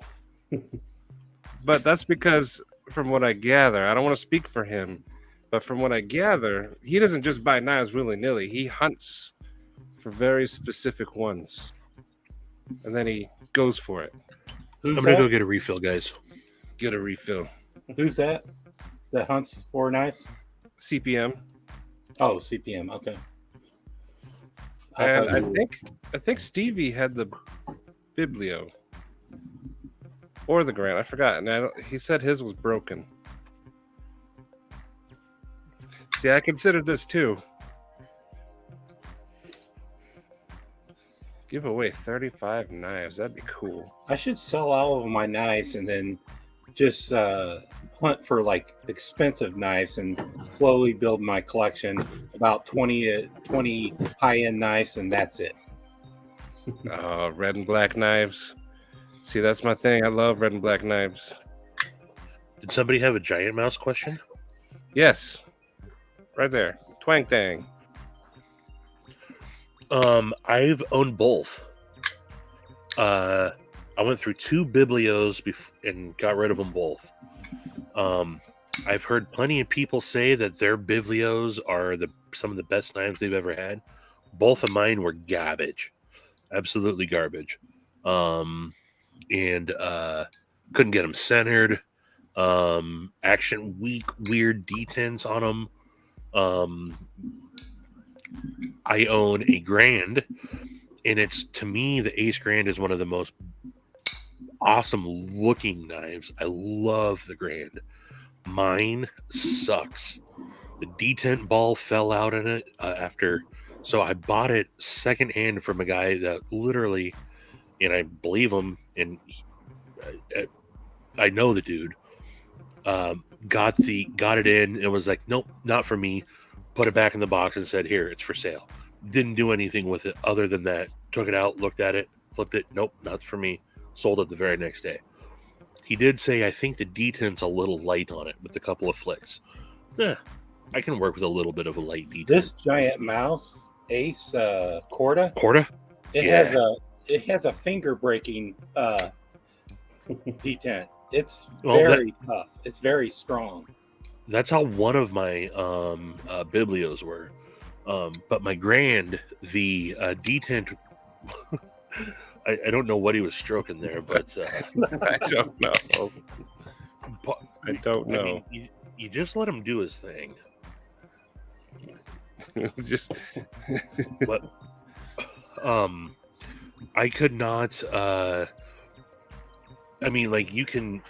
But that's because, from what I gather, I don't want to speak for him, but from what I gather, he doesn't just buy knives willy-nilly. He hunts for very specific ones. And then he goes for it. Who's I'm gonna that? go get a refill, guys. Get a refill. Who's that? That hunts for knives? CPM. Oh, CPM. Okay. And thought you- I think Stevie had the Biblio or the Grand. I forgot. And he said his was broken. See, I considered this too. Give away 35 knives. That'd be cool. I should sell all of my knives and then just hunt for like expensive knives and slowly build my collection, about 20 high-end knives, and that's it. Red and black knives. See, that's my thing. I love red and black knives. Did somebody have a giant mouse question? Yes. Right there. Twang Tang. I've owned both. I went through 2 Biblios and got rid of them both. I've heard plenty of people say that their Biblios are some of the best knives they've ever had. Both of mine were garbage, absolutely garbage, and couldn't get them centered. Action weak, weird detents on them. I own a Grand, and it's, to me, the Ace Grand is one of the most awesome looking knives. I love the Grand. Mine sucks. The detent ball fell out in it so I bought it secondhand from a guy that literally, and I believe him, and I know the dude, got it in and was like, nope, not for me. Put it back in the box and said, here, it's for sale. Didn't do anything with it other than that. Took it out, looked at it, flipped it. Nope, not for me. Sold it the very next day. He did say, I think the detent's a little light on it with a couple of flicks. I can work with a little bit of a light detent. This giant mouse, Ace Corda, it has a finger breaking detent. It's very tough. It's very strong. That's how one of my Biblios were. But my Grand, the detent, I don't know what he was stroking there, but I don't know. I don't know. I mean, you just let him do his thing. Just But I could not. I mean, like, you can,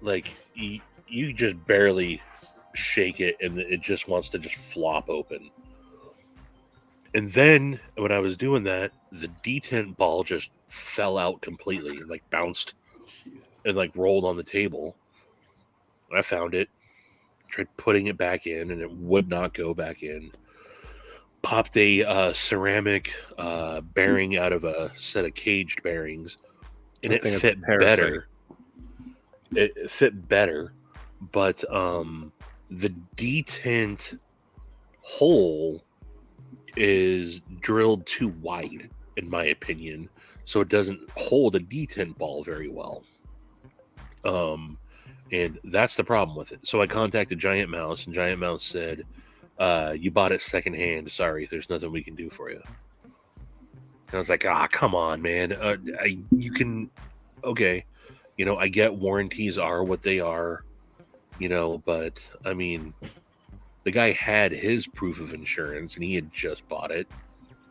like, you just barely shake it and it just wants to just flop open. And then when I was doing that, the detent ball just fell out completely and like bounced and like rolled on the table. I found it, tried putting it back in, and it would not go back in. Popped a ceramic bearing out of a set of caged bearings, and it fit better. It fit better, but the detent hole is drilled too wide, in my opinion, so it doesn't hold a detent ball very well. And that's the problem with it. So I contacted Giant Mouse, and Giant Mouse said, you bought it secondhand. Sorry, there's nothing we can do for you. And I was like, come on, man. You can, okay. You know, I get warranties are what they are, you know, but I mean, the guy had his proof of insurance and he had just bought it.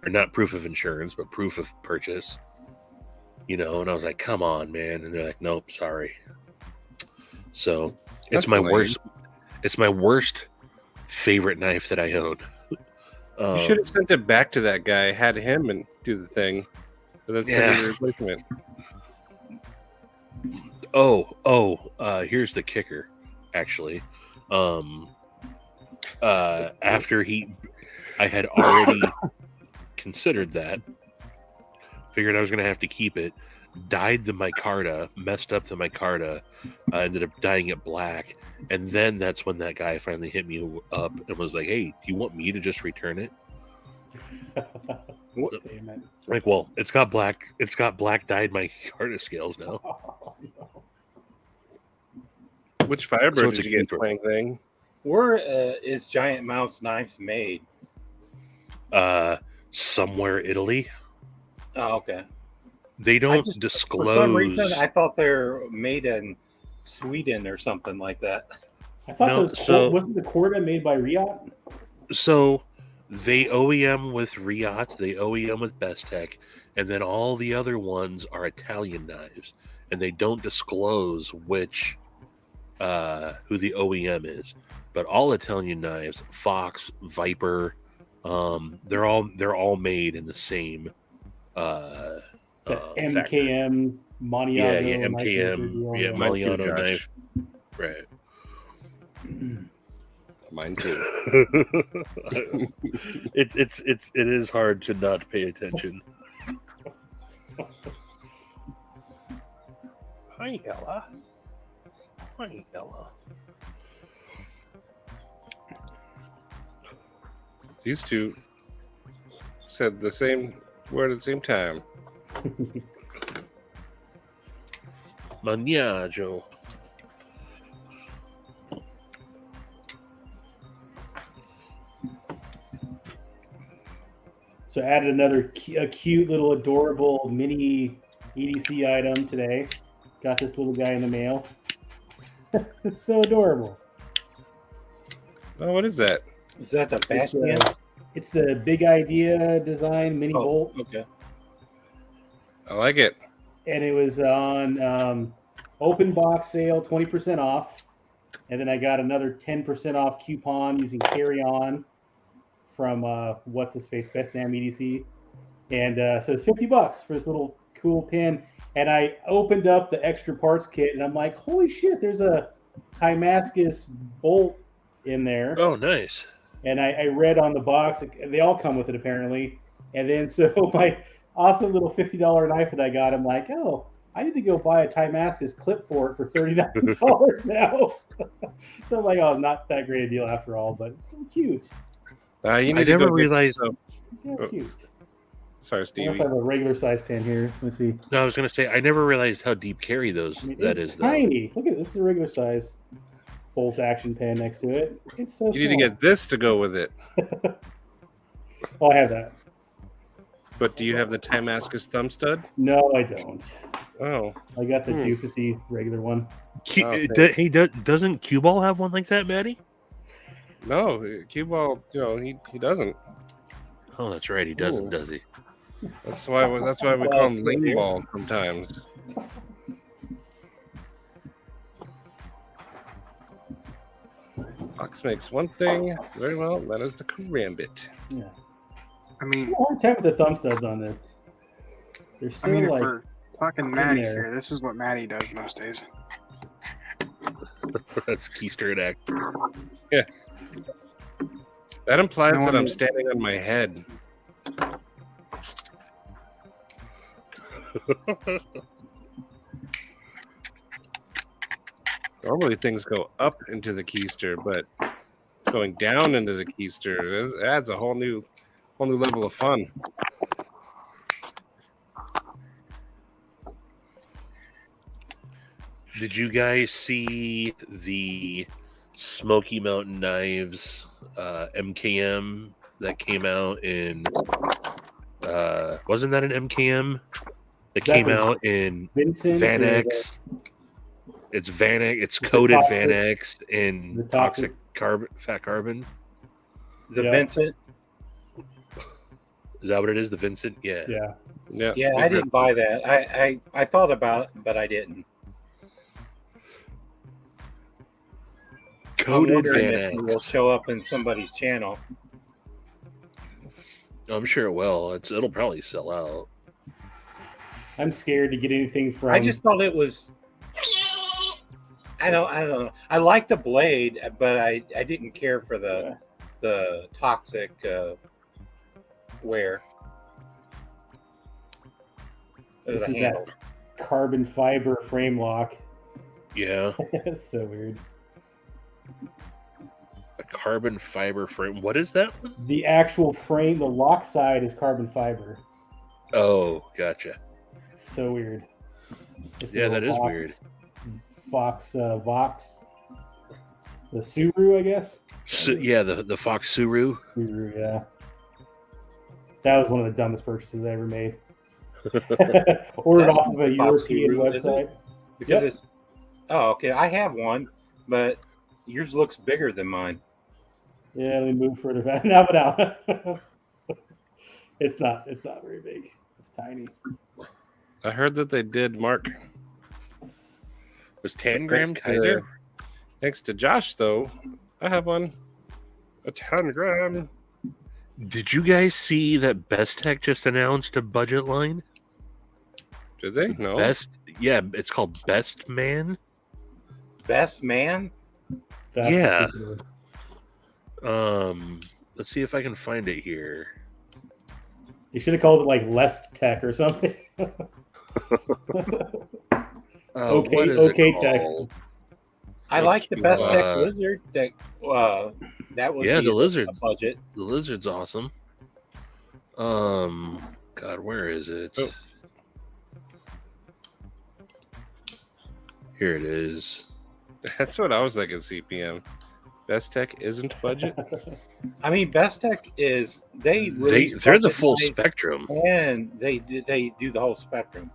Or not proof of insurance, but proof of purchase. You know, and I was like, come on, man. And they're like, nope, sorry. So it's my worst favorite knife that I own. You should have sent it back to that guy, had him and do the thing, but then send a replacement. Here's the kicker, actually. After I had already considered that, figured I was going to have to keep it, dyed the micarta, messed up the micarta, ended up dyeing it black, and then that's when that guy finally hit me up and was like, hey, do you want me to just return it? Like, well, it's got black dyed micarta scales now. Which Firebird did you get playing thing? Where is Giant Mouse knives made? Somewhere Italy. Oh, okay. They don't disclose. For some reason, I thought they're made in Sweden or something like that. I thought wasn't the Corda made by Riot? So They OEM with Riot, they OEM with Bestech, and then all the other ones are Italian knives, and they don't disclose which who the OEM is. But all Italian knives, Fox, Viper, they're all made in the same The factory. MKM Maniago. Yeah, knife maker MKM, deal, yeah, Mine too, Maliano Josh. knife, right? Mine too. It is hard to not pay attention. Hi, Ella. Hi, Ella. These two said the same word at the same time. Magnaggio. So I added another a cute little adorable mini EDC item today. Got this little guy in the mail. It's so adorable. Oh, what is that? Is that the It's, Bastion? it's the Big Idea design mini bolt, okay. I like it. and it was on open box sale, 20% off. And then I got another 10% off coupon using Carry On from what's his face, Best Damn EDC, and so it's $50 for this little cool pin. And I opened up the extra parts kit, and I'm like, holy shit, there's a Damascus bolt in there. Oh, nice. And I read on the box, they all come with it apparently. And then so my awesome little $50 knife that I got, I'm like, oh, I need to go buy a Damascus clip for it for $39 now. So I'm like, oh, not that great a deal after all, but it's so cute. You I need to never go get realized. some- Yeah, Oh, cute. Sorry, I don't know Stevie. if I have a regular size pin here. Let's see. No, I was gonna say I never realized how deep carry that It's is. Though. tiny. Look at this. This is a regular size bolt action pen next to it. It's so You need to small. get this to go with it. Oh, I have that. But do you have the Damascus thumb stud? No, I don't. Oh, I got the Hmm. doofusy regular one. Doesn't Cue Ball have one like that, Maddie? no, cue ball. He doesn't. Oh, that's right, he doesn't, Ooh. does he? That's why we call him lane ball sometimes. Fox makes one thing very well. That is the karambit. Yeah. I mean, A hard time with the thumb studs on this. They're so I mean, if like. we're talking Maddie there. here, this is what Maddie does most days. That's keister and act. That implies No that one I'm is- standing on my head. Normally things go up into the keister, but going down into the keister it adds a whole new level of fun. Did you guys see the Smoky Mountain Knives MKM that came out in? Wasn't that an MKM that came Exactly. out in Vincent. Vanex? It's Vanex. It's coated toxic- Vanex the in toxic- fat carbon. The Yeah. Vincent. Is that what it is? The Vincent? Yeah. Yeah. Yeah, Yeah, I didn't buy that. I thought about it, but I didn't. I'm Coated wondering if it will Vanex. show up in somebody's channel. I'm sure it will. It'll probably sell out. I'm scared to get anything from. I just thought it was. I don't know. I like the blade, but I didn't care for the toxic wear. This The is handle. that carbon fiber frame lock. Yeah. That's so weird. A carbon fiber frame. What is that one? The actual frame, the lock side is carbon fiber. Oh, gotcha. So weird. This Yeah, that little is weird. Vox. The Subaru, I guess. Yeah, the Fox Suru. Subaru, yeah. That was one of the dumbest purchases I ever made. Ordered That's off of a the Fox European Subaru, is it? website. Because Yep. it's. Oh, okay. I have one, but yours looks bigger than mine. Yeah, let me move further back. Now, but now. It's not very big. It's tiny. I heard that they did Mark. Was Tangram Kaiser? Thanks to Josh, though, I have one. A Tangram. Did you guys see that Best Tech just announced a budget line? Did they? No. It's called Best Man. Best man? That's Yeah. ridiculous. Let's see if I can find it here. You should have called it like Less Tech or something. Okay, Tech. I like the Best Tech Uh, Lizard. That would Yeah, be the a lizard. budget. The lizard's awesome. God, where is it? Oh. Here it is. That's what I was thinking, CPM. Best Tech isn't budget. I mean, Best Tech is They're release the budget full knives, spectrum. and they do the whole spectrum.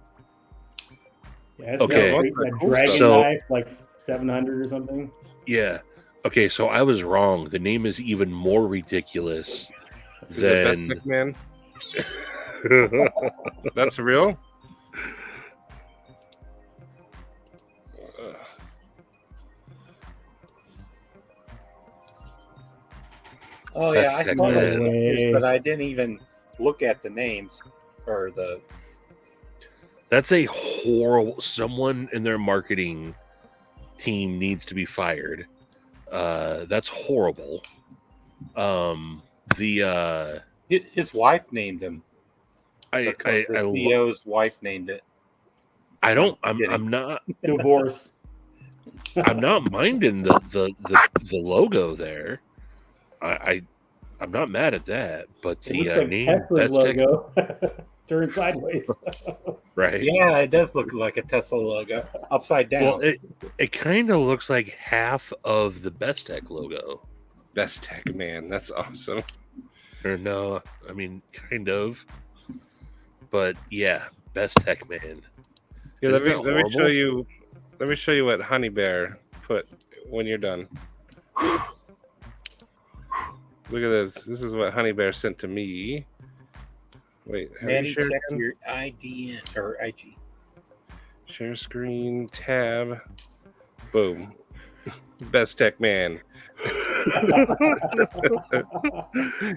Yeah, it's Okay. got a dragon So- knife, like 700 or something. Yeah. Okay, so I was wrong. The name is even more ridiculous Is it Best than. Tech Man? That's real? Oh yeah, Best I Tech saw those Man. pictures, but I didn't even look at the names or the. That's a horrible. Someone in their marketing team needs to be fired. That's horrible. His wife named him. The The CEO's wife named it. I'm not Divorce. I'm not minding the logo there. I'm not mad at that, but It the looks like name Tesla's Best Tech, logo. Turned sideways. right? Yeah, it does look like a Tesla logo upside down. Well, it kind of looks like half of the Best Tech logo. Best Tech Man. That's awesome. Or no, I mean kind of. But yeah, Best Tech Man. Yeah, Isn't that let me show horrible? you. Let me show you what Honey Bear put when you're done. Look at this. This is what Honey Bear sent to me. Wait, have you Manny, shared check again? your ID or IG. Share screen, tab, boom. Best Tech Man.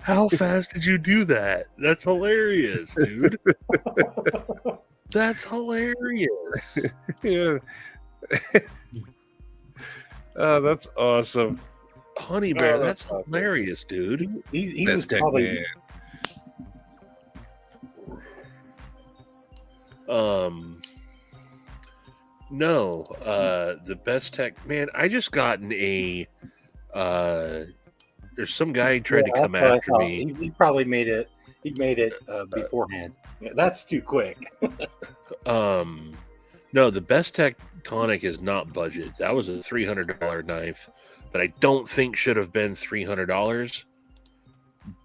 How fast did you do that? That's hilarious, dude. That's hilarious. Yeah. Oh, that's awesome. Honey Bear, Oh, that's that's awesome. hilarious, dude. He was Best Tech probably Man. No, the Best Tech man. I just gotten a. There's some guy tried to Yeah, come that's what I after thought. me. He probably made it. He made it beforehand. Yeah, that's too quick. No, the Best Tech tonic is not budget. That was a $300 knife that I don't think should have been $300.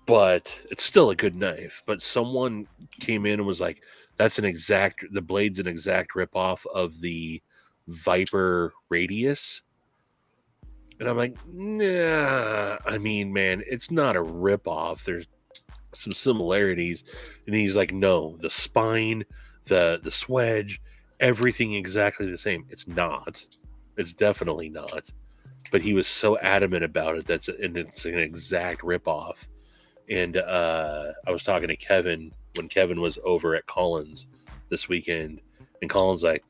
But it's still a good knife. But someone came in and was like, the blade's an exact ripoff of the Viper Radius. And I'm like, nah. I mean, man, it's not a ripoff. There's some similarities. And he's like, no, the spine, the swedge, everything exactly the same. It's not. It's definitely not. But he was so adamant about it it's an exact ripoff. And I was talking to Kevin when Kevin was over at Collins this weekend, and Collins like,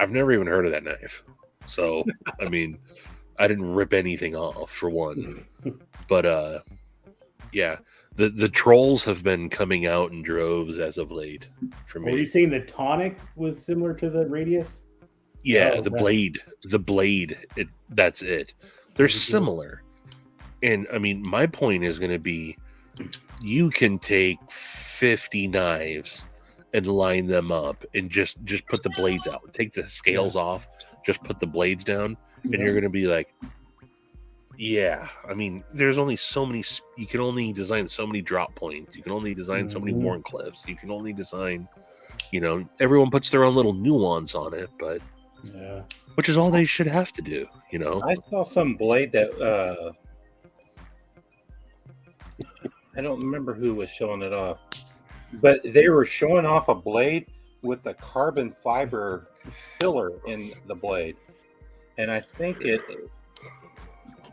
I've never even heard of that knife. So I mean, I didn't rip anything off for one. But yeah, the trolls have been coming out in droves as of late for Were you me. saying the tonic was similar to the Radius? Yeah, Oh, the that's- blade. That's it. They're similar. And I mean, my point is going to be, you can take 50 knives and line them up and just put the blades out. Take the scales off, just put the blades down, and you're going to be like, yeah. I mean, there's only so many. You can only design so many drop points. You can only design so many Mhm. worn cliffs. You can only design. Everyone puts their own little nuance on it, but Yeah. which is all they should have to do. I saw some blade that I don't remember who was showing it off, but they were showing off a blade with a carbon fiber filler in the blade, and I think it.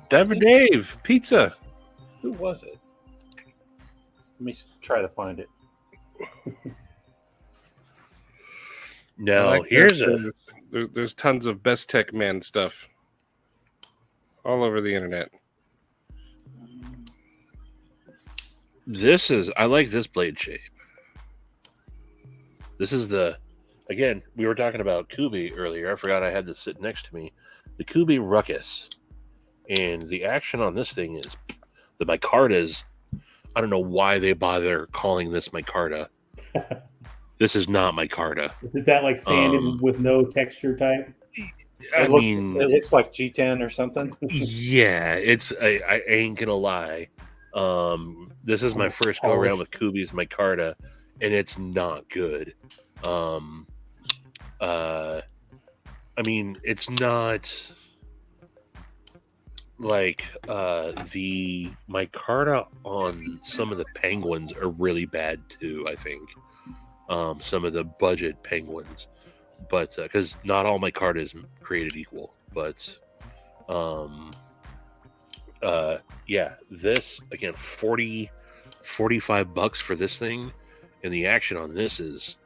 Dave, pizza. Who was it? Let me try to find it. No, here's There's tons of Best Tech Man stuff all over the internet. I like this blade shape. This is again, we were talking about Kubi earlier. I forgot I had this sitting next to me. The Kubi Ruckus. And the action on this thing is the micartas. I don't know why they bother calling this micarta. This is not micarta. Is it that like sanded with no texture type? I mean, it looks like G10 or something. Yeah, it's. I ain't gonna lie. This is my first go around with Kubi's micarta, and it's not good. I mean, it's not like the micarta on some of the penguins are really bad too. I think some of the budget penguins, but because not all micarta is created equal, but yeah, this again, $45 for this thing, and the action on this is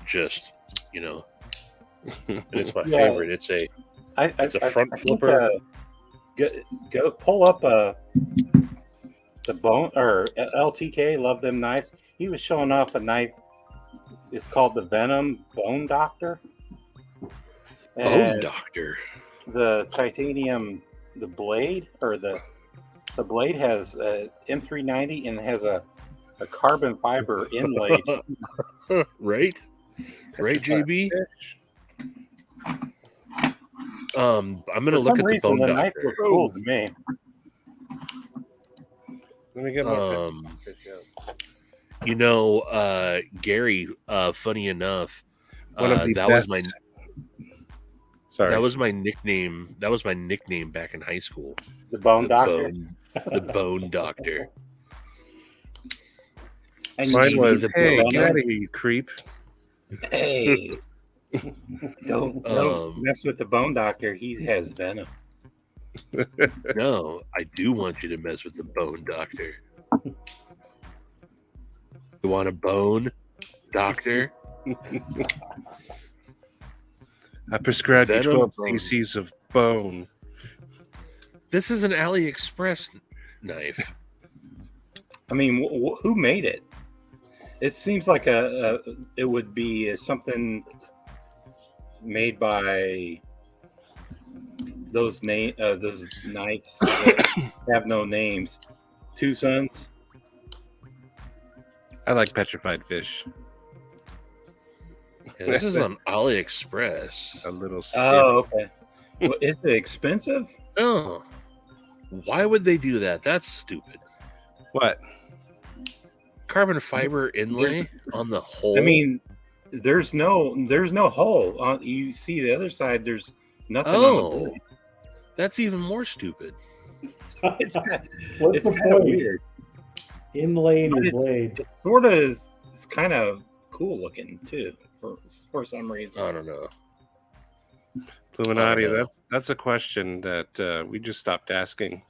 just, and it's my favorite. It's a front flipper. Go pull up the bone or LTK. Love them knives. He was showing off a knife. It's called the Venom Bone Doctor. Bone Doctor. The titanium, the blade or the blade has a M390 and has a carbon fiber inlaid. Right, JB. I'm gonna look at the Bone the Doctor. knife looks cool to me. Let me get my Gary. Funny enough, one of the that best. was my. Sorry, that was my nickname. That was my nickname back in high school. The Bone Doctor. The Bone Doctor. And mine was, hey, Venom. get out of here, you creep. Hey, don't mess with the Bone Doctor. He has venom. No, I do want you to mess with the Bone Doctor. You want a bone, doctor? I prescribed you Venom 12 bone. cc's of bone. This is an AliExpress knife. I mean, who made it? It seems like it would be something made by those knights that have no names. Two Sons. I like petrified fish. Yeah, this is on AliExpress. A little stiff. Oh, okay. Well, is it expensive? Oh, why would they do that? That's stupid. What? Carbon fiber inlay on the hole. I mean, there's no hole. You see the other side. There's nothing. On the blade. That's even more stupid. It's What's the kind of point? weird. Inlaying your blade. It sort of is kind of cool looking too, for some reason. I don't know. Illuminati, Oh, no. that's a question that we just stopped asking.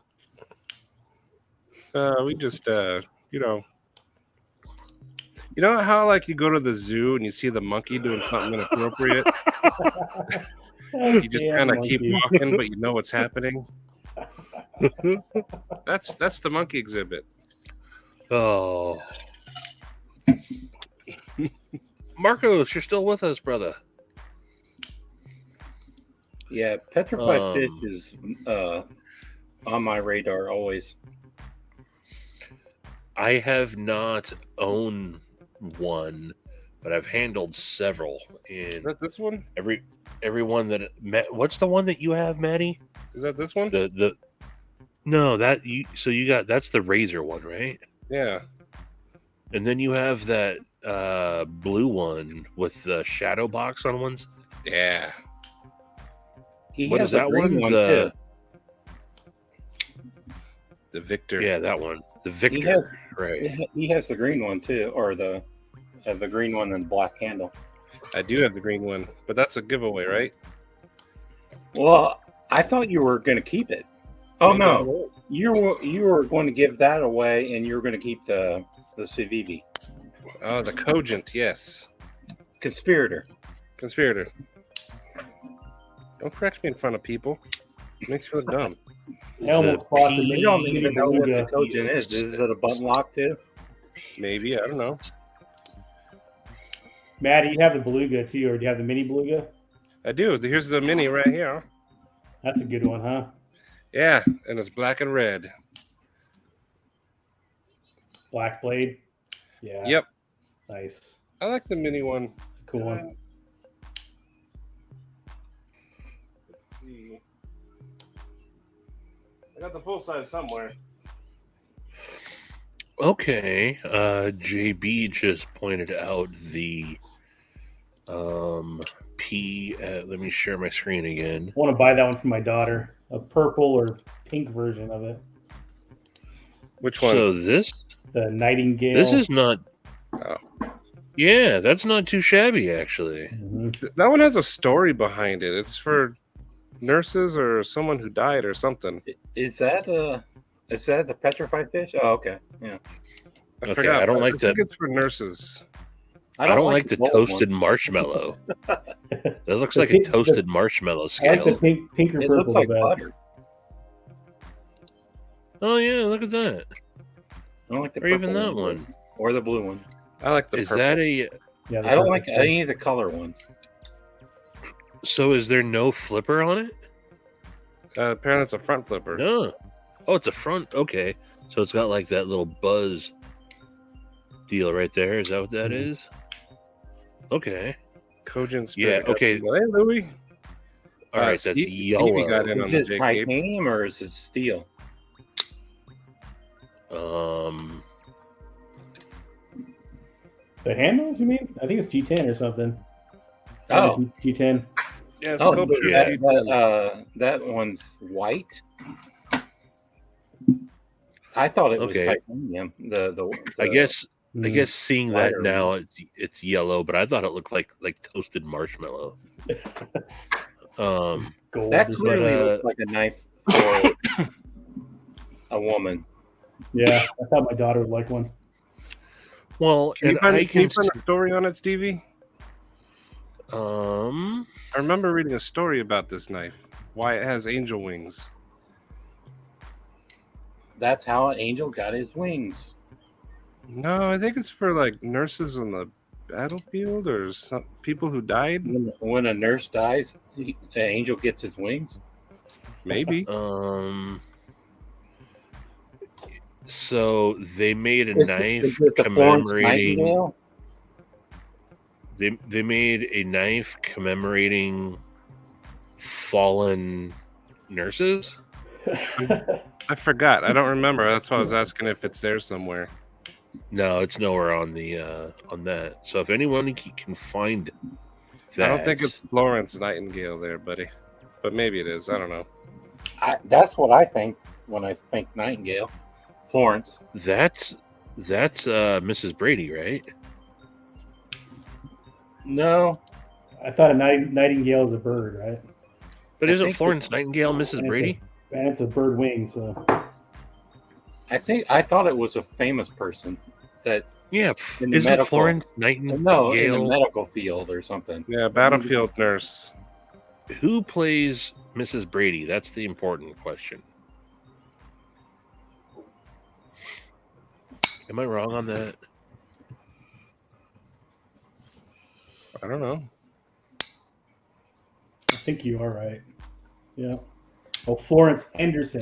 We just, you know how like you go to the zoo and you see the monkey doing something inappropriate? You just Yeah, kind of keep monkey. walking, but you know what's happening. That's the monkey exhibit. Oh, Marcos, you're still with us, brother. Yeah, petrified fish Um, is on my radar always. I have not owned one, but I've handled several. Is And that this one? everyone that what's the one that you have, Maddie? Is that this one? The no that you so you got that's the Razor one, right? Yeah. And then you have that blue one with the shadow box on ones. Yeah. He What has is a that green one? too. The Victor. Yeah, that one. The Victor. He has right. he has the green one too, or the green one and black handle. I do have the green one, but that's a giveaway, right? Well, I thought you were going to keep it. Oh Maybe I no, won't. you were going to give that away, and you were going to keep the Stevie. Oh, the Cogent, yes. Conspirator. Conspirator. Don't correct me in front of people. Makes me look dumb. I almost bought the You don't mini even know what the beluga. Cogent is. Is it a button lock too? Maybe, I don't know. Maddie, you have the beluga too, or do you have the mini beluga? I do. Here's the mini right here. That's a good one, huh? Yeah, and it's black and red. Black blade. Yeah. Yep. Nice. I like the mini one. It's a cool one. Let's see. I got the full size somewhere. Okay. JB just pointed out the let me share my screen again. I want to buy that one for my daughter. A purple or pink version of it. Which one? So this Nightingale. This is not. Oh. Yeah, that's not too shabby, actually. Mhm. That one has a story behind it. It's for nurses or someone who died or something. Is that the petrified fish? Oh, okay. Yeah. I Okay, forgot. I don't like I think that. it's for nurses. I don't like the gold toasted one. marshmallow. That looks The like a pink- toasted marshmallow I like the scale. pink or It purple looks like the best. butter. Oh yeah, look at that. I don't like the Or even purple that one. or the blue one. I like the Is purple. that a? Yeah, the I don't purple. like any of the color ones. So is there no flipper on it? Apparently it's a front flipper. No. Oh, it's a front. Okay, so it's got like that little buzz deal right there. Is that what that Mhm. is? Okay. Cogent Yeah, Spirit. okay. Hey, Louis. All right, that's Stevie yellow. got in Is on the it Jake titanium or is it steel? The handles, you mean? I think it's G10 or something. Oh. G10. Yeah, Oh, sculpture. so yeah. that one's white. I thought it was Okay. titanium. I guess Mhm. seeing that lighter now it's yellow, but I thought it looked like toasted marshmallow. Gold. that or clearly But, looks like a knife for a woman. Yeah, I thought my daughter would like one. well, Can you and find, I can you can find a story on it, Stevie? s- I remember reading a story about this knife. Why it has angel wings. That's how an angel got his wings. No, I think it's for like nurses on the battlefield or some people who died. When a nurse dies, the angel gets his wings. Maybe. so they made a Is knife it the Florence commemorating Nightingale? they made a knife commemorating fallen nurses. I forgot. I don't remember. That's why I was asking if it's there somewhere. No, it's nowhere on the on that. So if anyone can find that, I don't think it's Florence Nightingale there, buddy. But maybe it is. I don't know. That's what I think when I think Nightingale. Florence. that's Mrs. Brady, right? No, I thought a nightingale is a bird, right? But I isn't think Florence Nightingale Mrs. And Brady? And it's a bird wing, so I thought it was a famous person that Yeah, In the isn't medical- Florence Nightingale no in the medical field or something. Yeah, battlefield nurse. who plays Mrs. Brady? That's the important question. Am I wrong on that? I don't know. I think you are right. Yeah. Oh, Florence Henderson.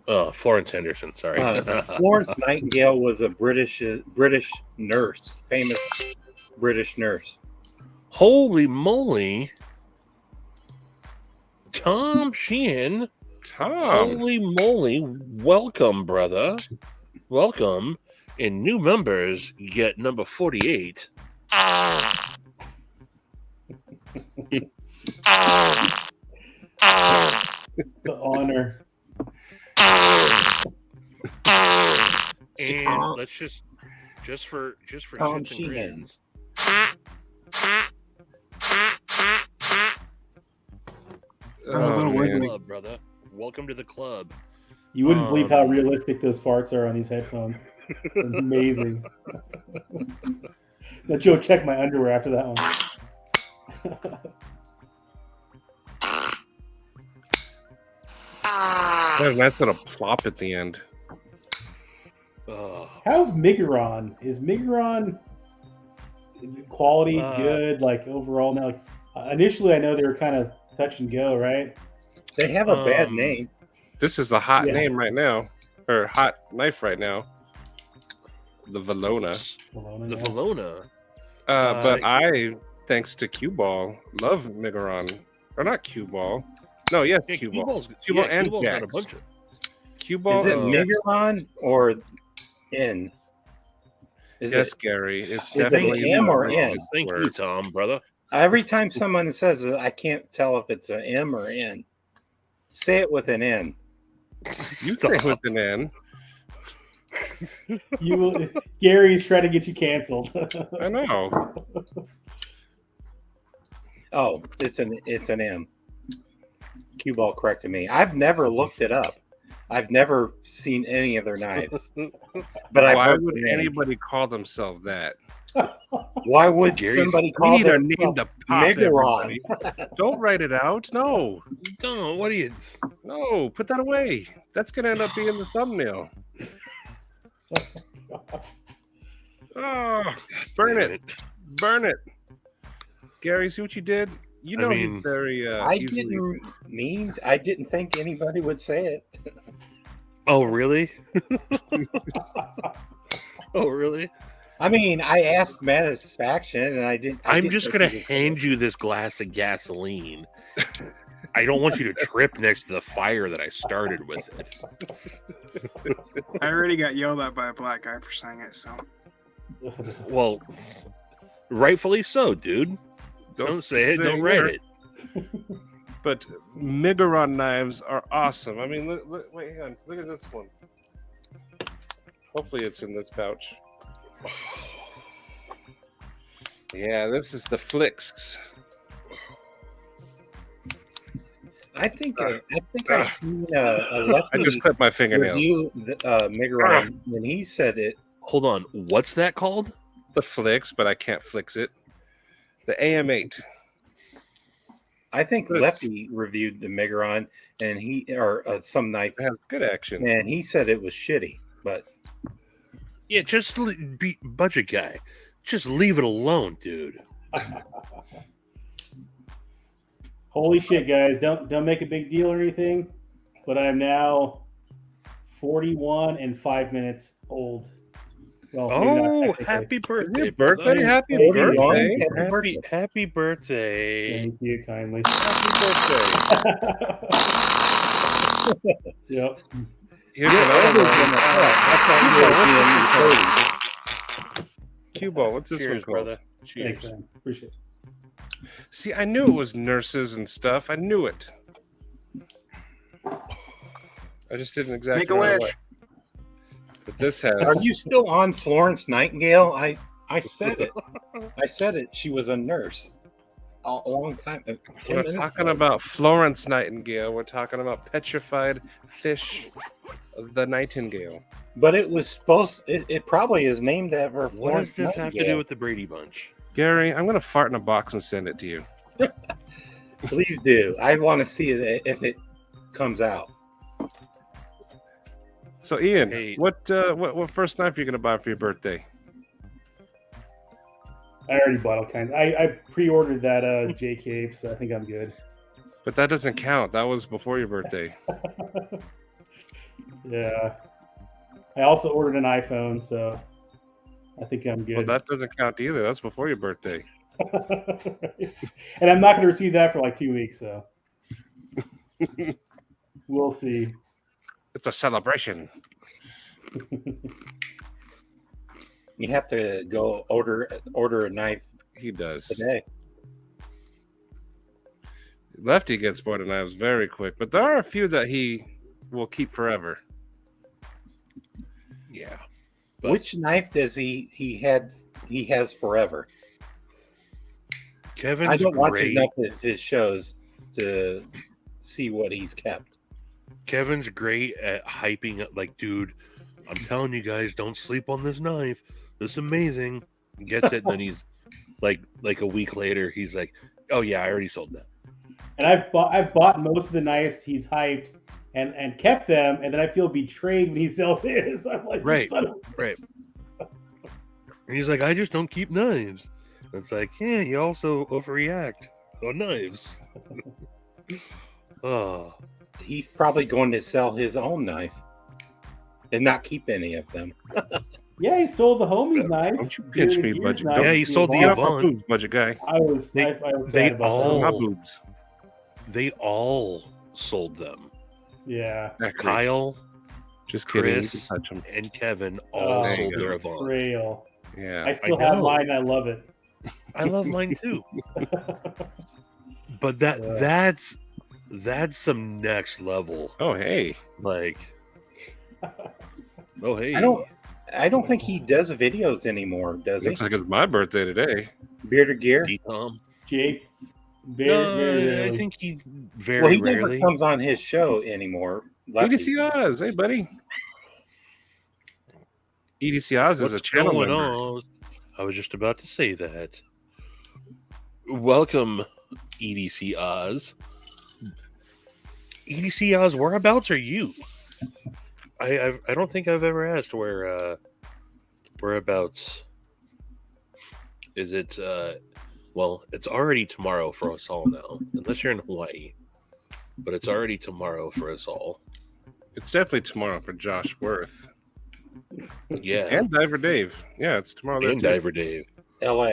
Oh, Florence Henderson. Sorry. Florence Nightingale was a British nurse, famous British nurse. Holy moly! Tom Sheehan. Tom. Holy moly! Welcome, brother. Welcome. And new members get number 48. The honor. And Tom- let's just for Tom shits and Sheehan. grins. Oh, little man. wiggly. Club, brother. Welcome to the club. You wouldn't believe how Um, realistic those farts are on these headphones. It's amazing. Let Joe check my underwear after that one. There's a nice little plop at the end. How's Miguron? Is Miguron quality good? Like overall now? Like, initially, I know they were kind of touch and go, right? They have a bad Um, name. This is a hot Yeah. name right now, or hot knife right now. The Valona. Bologna, The yeah. Valona. But I, thanks to Cue Ball, love Migaron. Or not Cue Ball. No, yes, Yeah, Cue Ball. Q-Ball's, Cue Ball and Q-Ball's got a Jax. bunch of. Cue Ball Is it and Jax. Miguron or N? Is Yes, it Gary. It's Is it definitely M or the N? Thank you, word. Tom, brother. every time someone says it, I can't tell if it's an M or N. Say it with an N. You say it with an N. You will, Gary's trying to get you canceled. I know. Oh, it's an M. Cue Ball corrected me. I've never looked it up. I've never seen any of their knives. But I've Why heard would the name. anybody call themselves that? Why would Gary's- somebody We call need a their name to pop, Miguron? everybody. Don't write it out. No. Don't. What are you? No, put that away. That's going to end up being the thumbnail. Oh, burn Damn it. Burn it. Gary, see what you did? You I know mean, he's very I easily... didn't think anybody would say it. Oh, really? Oh, really? I mean, I asked satisfaction, and I didn't. I'm just gonna hand you this glass of gasoline. I don't want you to trip next to the fire that I started with it. I already got yelled at by a black guy for saying it, so Well, rightfully so, dude. Don't say it. Don't write it. But Migaron knives are awesome. I mean, wait, hang on. Look at this one. Hopefully it's in this pouch. Yeah, this is the Flicks. I think I've seen a lefty I just clipped my fingernails. review Miguron, and he said it. Hold on. What's that called? The Flicks, but I can't flicks it. The AM8. I think Good. Lefty reviewed the Miguron, and some knife, It has good action. and he said it was shitty. But Yeah, just be budget guy. Just leave it alone, dude. Holy shit, guys! Don't make a big deal or anything, but I'm now 41 and 5 minutes old. Well, maybe not Oh, technically. happy birthday, Happy birthday! brother. Happy 41? birthday! Happy birthday. Happy birthday. Thank you kindly. Happy birthday! Yep. Here's you're another older than one. I thought. That's why you're in your 30s. Cue Ball. What's this Cheers, one called? brother. Cheers. Thanks, man. Appreciate it. See, I knew it was nurses and stuff. I knew it. I just didn't exactly Make a know wish. what. But this has. Are you still on Florence Nightingale? I said it. I said it. She was a nurse a long time. 10 We're minutes talking ago. about Florence Nightingale. We're talking about petrified fish, the Nightingale. But it was supposed. It probably is named after What Florence does this have to do Nightingale. with the Brady Bunch? Gary, I'm gonna fart in a box and send it to you. Please do. I want to see it if it comes out. So, Ian, Hey. what first knife are you gonna buy for your birthday? I already bought all kinds. I pre-ordered that J Cape, so I think I'm good. But that doesn't count. That was before your birthday. Yeah. I also ordered an iPhone, so I think I'm Well, good. that doesn't count either. That's before your birthday. And I'm not going to receive that for like 2 weeks, so we'll see. It's a celebration. You have to go order a knife He does. today. Lefty gets bored of knives very quick, but there are a few that he will keep forever. Yeah. But Which knife does he has forever? Kevin's I don't watch great. enough of his shows to see what he's kept. Kevin's great at hyping up. Like, dude, I'm telling you guys, don't sleep on this knife. This is amazing. Gets it, and then he's like a week later, he's like, "Oh yeah, I already sold that." And I've bought most of the knives he's hyped and kept them, and then I feel betrayed when he sells his. I'm like, Right. son of Right. And he's like, "I just don't keep knives." And it's like, yeah, you also overreact on knives. Oh, He's probably going to sell his own knife and not keep any of them. Yeah, he sold the homie's knife. Don't you pinch Dude, me, Gears budget. knife, Yeah, he sold the Get off Avant. my boobs, budget guy. I was They- sad they about all- that. My boobs. they all sold them. Yeah. That creep. Kyle Just kidding. You Chris. can touch them. and Kevin all Oh, sold you their go. Avant. Trail. Yeah. I still have know. mine. And I love it. I love mine too. But Yeah. that's some next level. Oh, hey. Like, oh hey, I don't think he does videos anymore, does he? Looks like it's my birthday today. Bearded Gear. D-Tom. Jake. Very, No, very I rarely. think he very Well, he rarely. never comes on his show anymore. EDC Oz. Hey, buddy. EDC Oz is What's a channel going member. on? I was just about to say that. Welcome, EDC Oz. EDC Oz, whereabouts are you? I don't think I've ever asked whereabouts. Is it? Well, it's already tomorrow for us all now, unless you're in Hawaii. But it's already tomorrow for us all. It's definitely tomorrow for Josh Worth. Yeah, And Diver Dave. Yeah, it's tomorrow. there, and too. Diver Dave. LA.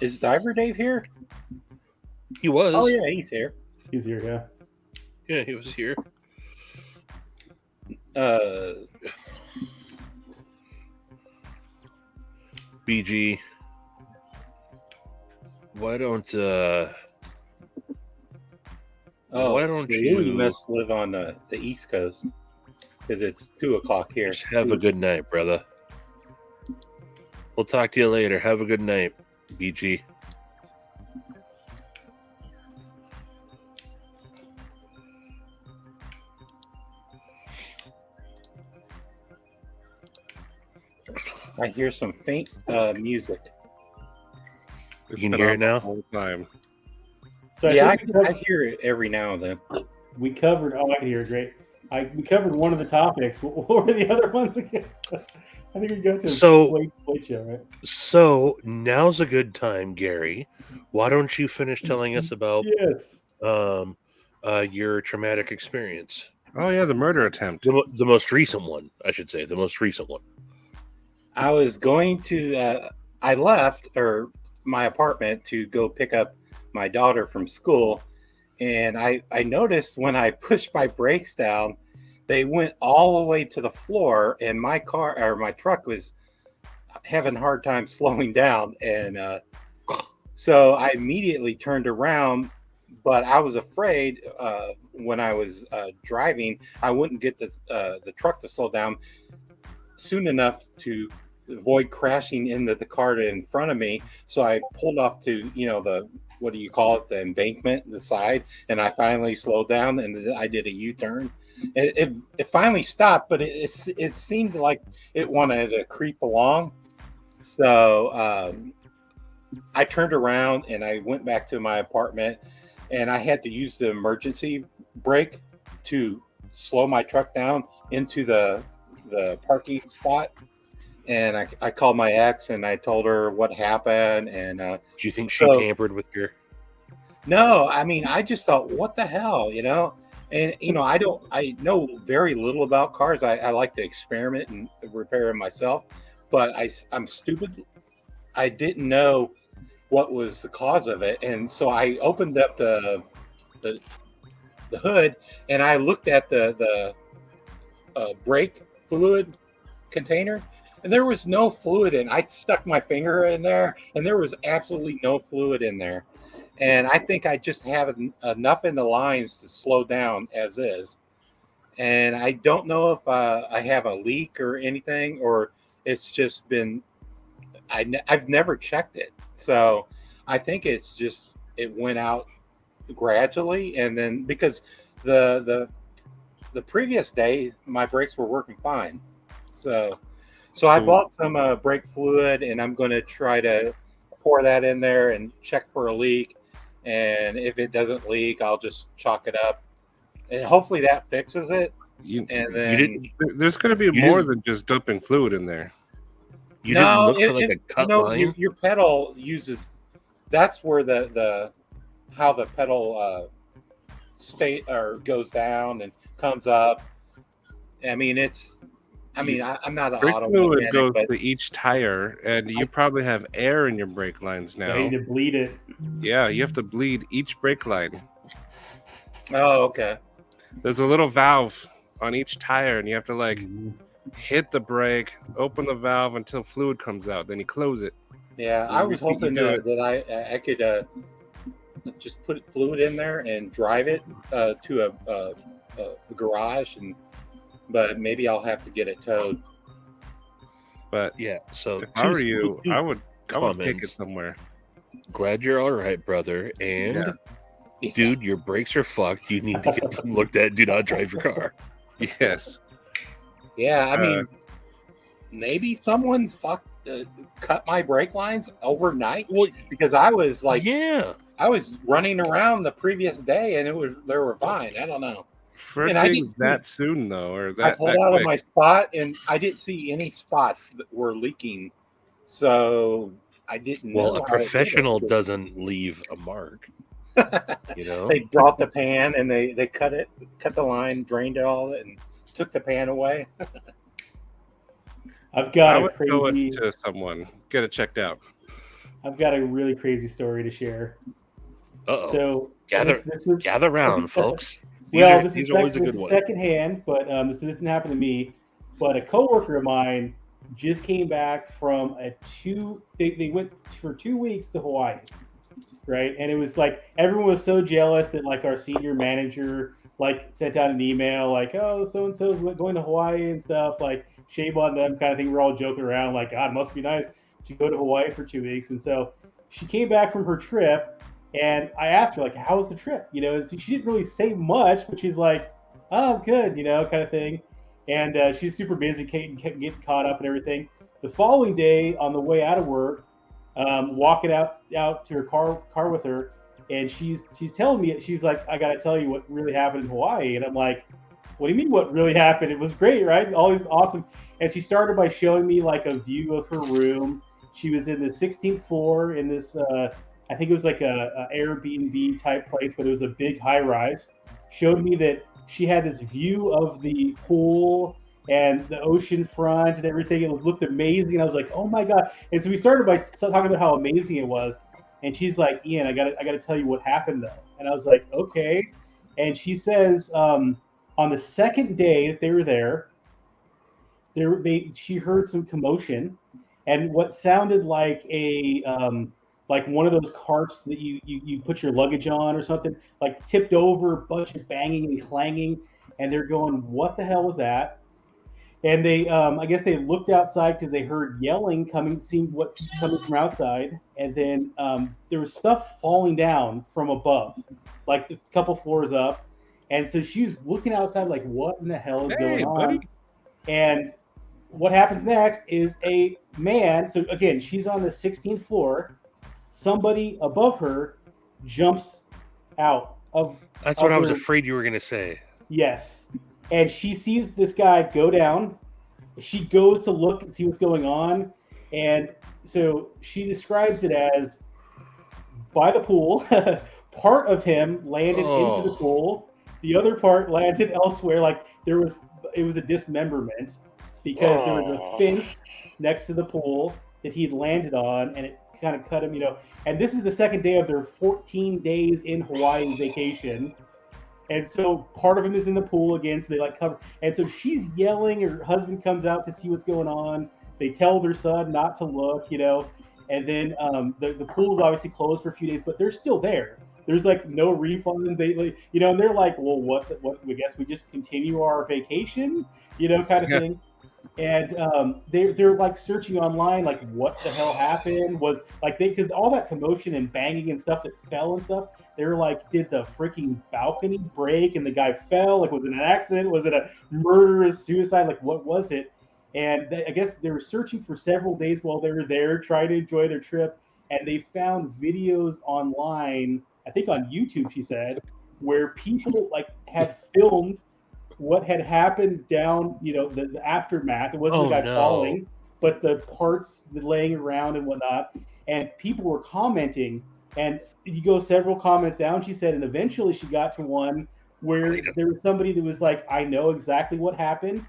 Is Diver Dave here? He was. Oh yeah, he's here. He's here, yeah. Yeah, he was here. BG, why don't Oh, why don't so you- must live on the East Coast because it's 2:00 here. just have a good night, brother? We'll talk to you later. Have a good night, BG. I hear some faint music. It's You can been hear on it now? all the time. So Yeah, I, think we I hear it every now and then. covered. Oh, I can hear it. Great. We covered one of the topics. What were the other ones again? I think we go to So- Wait show, right? So now's a good time, Gary. Why don't you finish telling us about Yes. your traumatic experience? Oh, yeah, the murder attempt. The most recent one, I should say. The most recent one. I was going to. I left my apartment to go pick up my daughter from school, and I noticed when I pushed my brakes down, they went all the way to the floor, and my truck was having a hard time slowing down, and so I immediately turned around. But I was afraid when I was driving, I wouldn't get the truck to slow down soon enough to avoid crashing into the car in front of me. So I pulled off to, the, what do you call it? The embankment, the side. And I finally slowed down and I did a U-turn. It finally stopped, but it seemed like it wanted to creep along. So I turned around and I went back to my apartment, and I had to use the emergency brake to slow my truck down into the parking spot. And I called my ex and I told her what happened. And Do you think she So- tampered with your? no, I mean, I just thought, what the hell, And I know very little about cars. I like to experiment and repair them myself, but I'm stupid. I didn't know what was the cause of it, and so I opened up the hood and I looked at the brake fluid container, and there was no fluid in. I stuck my finger in there, and there was absolutely no fluid in there. And I think I just have enough in the lines to slow down as is. and I don't know if I have a leak or anything, or it's just been I've never checked it, so I think it's just it went out gradually, and then because the the previous day my brakes were working fine, so I So bought some brake fluid, and I'm going to try to pour that in there and check for a leak, and if it doesn't leak, I'll just chalk it up, and hopefully that fixes it. You, And you then didn't there's going to be You more didn't- than just dumping fluid in there. you didn't no, look for like a cut line? your pedal uses. That's where the how the pedal state or goes down and comes up. I mean, I'm not an Brake auto fluid mechanic, goes but to each tire, and you probably have air in your brake lines I now. need to bleed it. Yeah, you have to bleed each brake line. oh, okay. There's a little valve on each tire, and you have to like hit the brake, open the valve until fluid comes out. Then you close it. Yeah, I was You hoping do it. that I could just put fluid in there and drive it to a garage, but maybe I'll have to get it towed. But Yeah. So if I were you, two I would take it comments. somewhere. Glad you're all right, brother. And Yeah. dude, your brakes are fucked. You need to get them looked at. Do not drive your car. Yes. Yeah, I mean, maybe someone cut my brake lines overnight, Well, because I was like, yeah. I was running around the previous day and they were fine. I don't know. For And I things didn't- that soon though, or I that pulled out of quick. my spot and I didn't see any spots that were leaking, so I didn't. Well, know a how to do it. professional doesn't leave a mark. You know. They brought the pan and they cut the line, drained it all, and took the pan away. I've got I a would go crazy. to someone, get it checked out. I've got a really crazy story to share. Uh-oh. So Gather- this was, Gather round, folks. this These is are always a good one. secondhand, but this didn't happen to me. But a coworker of mine just came back from they went for 2 weeks to Hawaii, right? And it was like everyone was so jealous that like our senior manager like sent out an email like, oh, so and so's going to Hawaii and stuff, like shame on them kind of thing. We're all joking around like, God, it must be nice to go to Hawaii for 2 weeks. And so she came back from her trip, and I asked her like, how was the trip? You know, and so she didn't really say much, but she's like, oh, it's good, you know, kind of thing. And she's super busy, getting caught up and everything. The following day, on the way out of work, walking out to her car with her, and she's telling me, she's like, I got to tell you what really happened in Hawaii. And I'm like, what do you mean what really happened? It was great, right? All these awesome. And she started by showing me like a view of her room. She was in the 16th floor in this, I think it was like a Airbnb type place, but it was a big high rise. Showed me that she had this view of the pool and the ocean front and everything. It looked amazing. I was like, oh my God. And so we started by talking about how amazing it was. And she's like, Ian, I gotta tell you what happened though. And I was like, okay. And she says, on the second day that they were there, she heard some commotion, and what sounded like like one of those carts that you put your luggage on or something, like tipped over, a bunch of banging and clanging, and they're going, what the hell was that? And they I guess they looked outside because they heard yelling seeing what's coming from outside, and then there was stuff falling down from above, like a couple floors up. And so she was looking outside like, what in the hell is going on? Buddy. And what happens next is a man, so again, she's on the 16th floor, somebody above her jumps out of... That's what I was her- afraid you were going to say. Yes. And she sees this guy go down. She goes to look and see what's going on. And so she describes it as by the pool, part of him landed into the pool. The other part landed elsewhere. Like it was a dismemberment because there was a fence next to the pool that he'd landed on, and it kind of cut him, you know. And this is the second day of their 14 days in Hawaii vacation. And so part of him is in the pool again, so they like cover. And so she's yelling, her husband comes out to see what's going on. They tell their son not to look, you know. And then the pool's obviously closed for a few days, but they're still there. There's like no refund. They like, and they're like, well, what? I guess we just continue our vacation, kind of Yeah. thing. And they're like searching online, like what the hell happened? Was like because all that commotion and banging and stuff that fell and stuff. They're like, did the freaking balcony break and the guy fell? Like, was it an accident? Was it a murderous suicide? Like, what was it? And I guess they were searching for several days while they were there, trying to enjoy their trip. And they found videos online, I think on YouTube, she said, where people like had filmed what had happened down, the aftermath. It wasn't Oh, the guy no. falling, but the parts laying around and whatnot. And people were commenting, and you go several comments down, she said, and eventually she got to one where there was somebody that was like, I know exactly what happened.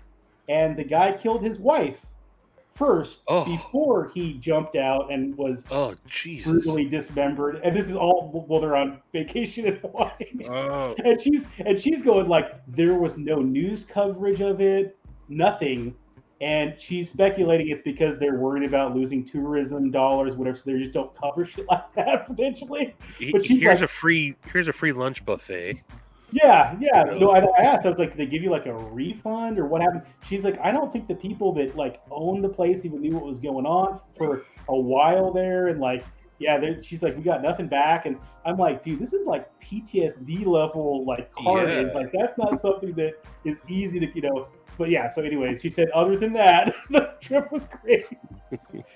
And the guy killed his wife first before he jumped out and was Jesus, brutally dismembered. And this is all while they're on vacation in Hawaii. Oh. And she's going like, there was no news coverage of it, nothing. And she's speculating it's because they're worried about losing tourism dollars, whatever, so they just don't cover shit like that potentially. But she's here's like, a free lunch buffet. Yeah. No, I asked. I was like, did they give you like a refund or what happened? She's like, I don't think the people that like owned the place even knew what was going on for a while there, and like, she's like, we got nothing back, and I'm like, dude, this is like PTSD level like carnage. Yeah. Like that's not something that is easy to. But yeah. So, anyways, she said, other than that, the trip was great.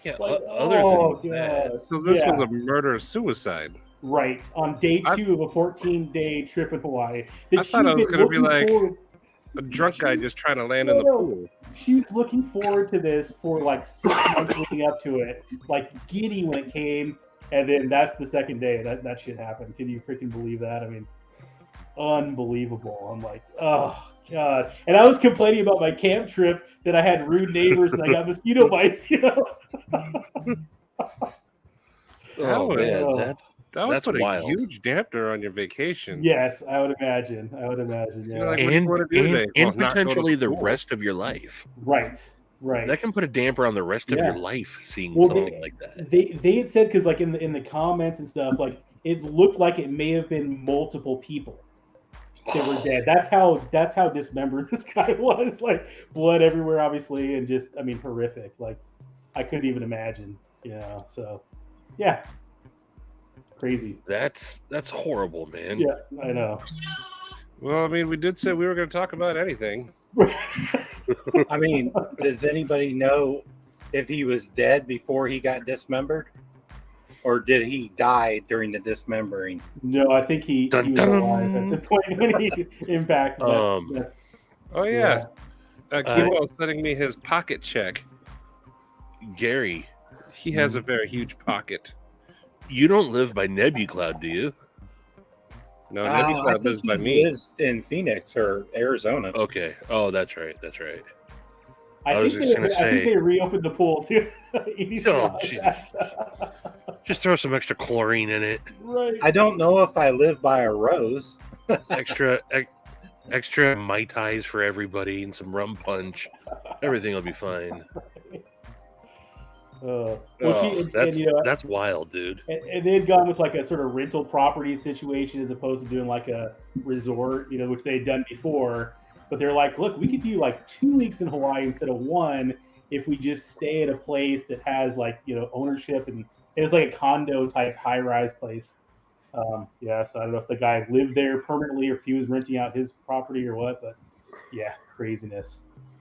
Yeah. Like, Other than that, So this was a murder suicide. Right, on day 2 of a 14-day trip in Hawaii. I thought it was going to be like a drunk guy just trying to land in the pool. She was looking forward to this for like 6 months leading up to it, like giddy when it came, and then that's the second day that shit happened. Can you freaking believe that? I mean, unbelievable. I'm like, oh god. And I was complaining about my camp trip that I had rude neighbors and I got mosquito bites. That would put wild. a huge damper on your vacation. Yes, I would imagine. Yeah. Like, and potentially the rest of your life. Right. That can put a damper on the rest of your life seeing something like that. They had said, because like in the comments and stuff, like it looked like it may have been multiple people that were dead. That's how dismembered this guy was. Like blood everywhere, obviously, and just horrific. Like I couldn't even imagine. So yeah. Crazy. That's horrible, man. Yeah, I know. Well, we did say we were going to talk about anything. Does anybody know if he was dead before he got dismembered? Or did he die during the dismembering? No, I think he was alive at the point when he impacted. Oh, yeah. Kibo was sending me his pocket check. Gary. He has a very huge pocket. You don't live by Nebucloud, do you? No, Nebucloud lives by me. He lives in Phoenix or Arizona. Okay. Oh, that's right. I think they reopened the pool too. Just throw some extra chlorine in it. Right. I don't know if I live by a rose. extra Mai Tais for everybody and some rum punch. Everything will be fine. That's wild, dude. And they had gone with like a sort of rental property situation as opposed to doing like a resort, which they had done before. But they're like, look, we could do like 2 weeks in Hawaii instead of 1 if we just stay at a place that has like ownership, and it's like a condo type high rise place. So I don't know if the guy lived there permanently or if he was renting out his property or what, but yeah, craziness.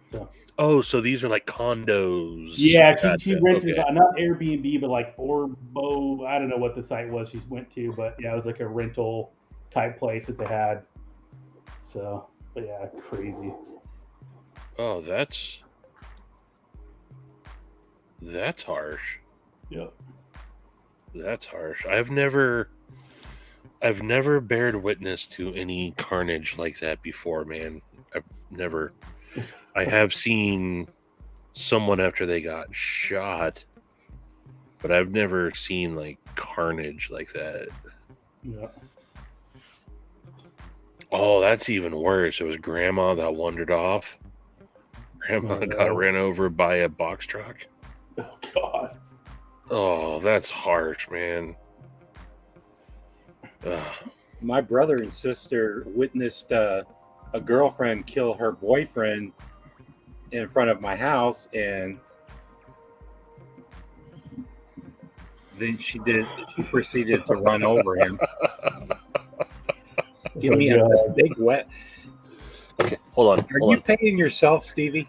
So these are like condos. Yeah, she rented not Airbnb, but like Orbo. I don't know what the site was she went to, but yeah, it was like a rental type place that they had. So, but yeah, crazy. Oh, that's harsh. Yep. That's harsh. I've never bared witness to any carnage like that before, man. I've never. I have seen someone after they got shot, but I've never seen like carnage like that. Yeah. Oh, that's even worse. It was grandma that wandered off. Grandma got ran over by a box truck. Oh God. Oh, that's harsh, man. My brother and sister witnessed a girlfriend kill her boyfriend in front of my house, and then she proceeded to run over him. Give me a big wet. Okay, hold on. Are you paying yourself, Stevie?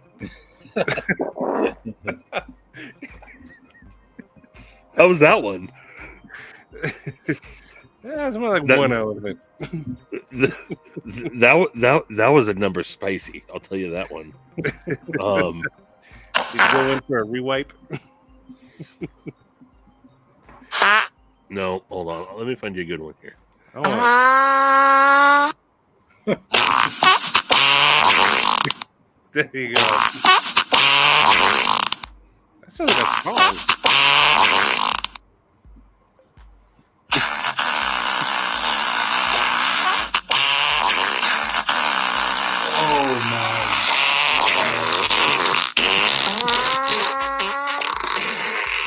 How was that one? That's more like one element. That was a number spicy. I'll tell you that one. You go in for a rewipe. No, hold on. Let me find you a good one here. There you go. That sounds like a song.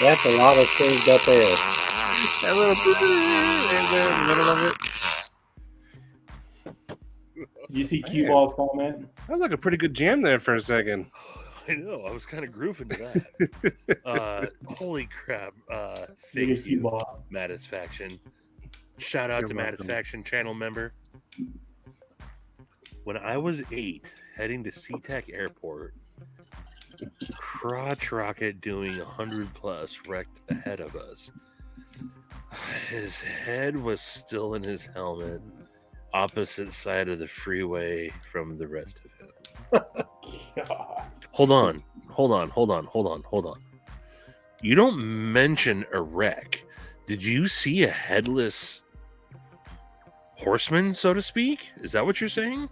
That's a lot of things up there. That little in the middle of it. Did you see Cue Ball's comment? That was like a pretty good jam there for a second. I know. I was kind of grooving to that. Holy crap. Thank you, Matisfaction. Shout out to Matisfaction channel member. When I was 8, heading to SeaTac Airport, crotch rocket doing 100 plus wrecked ahead of us. His head was still in his helmet, opposite side of the freeway from the rest of him. God. Hold on. You don't mention a wreck. Did you see a headless horseman, so to speak? Is that what you're saying?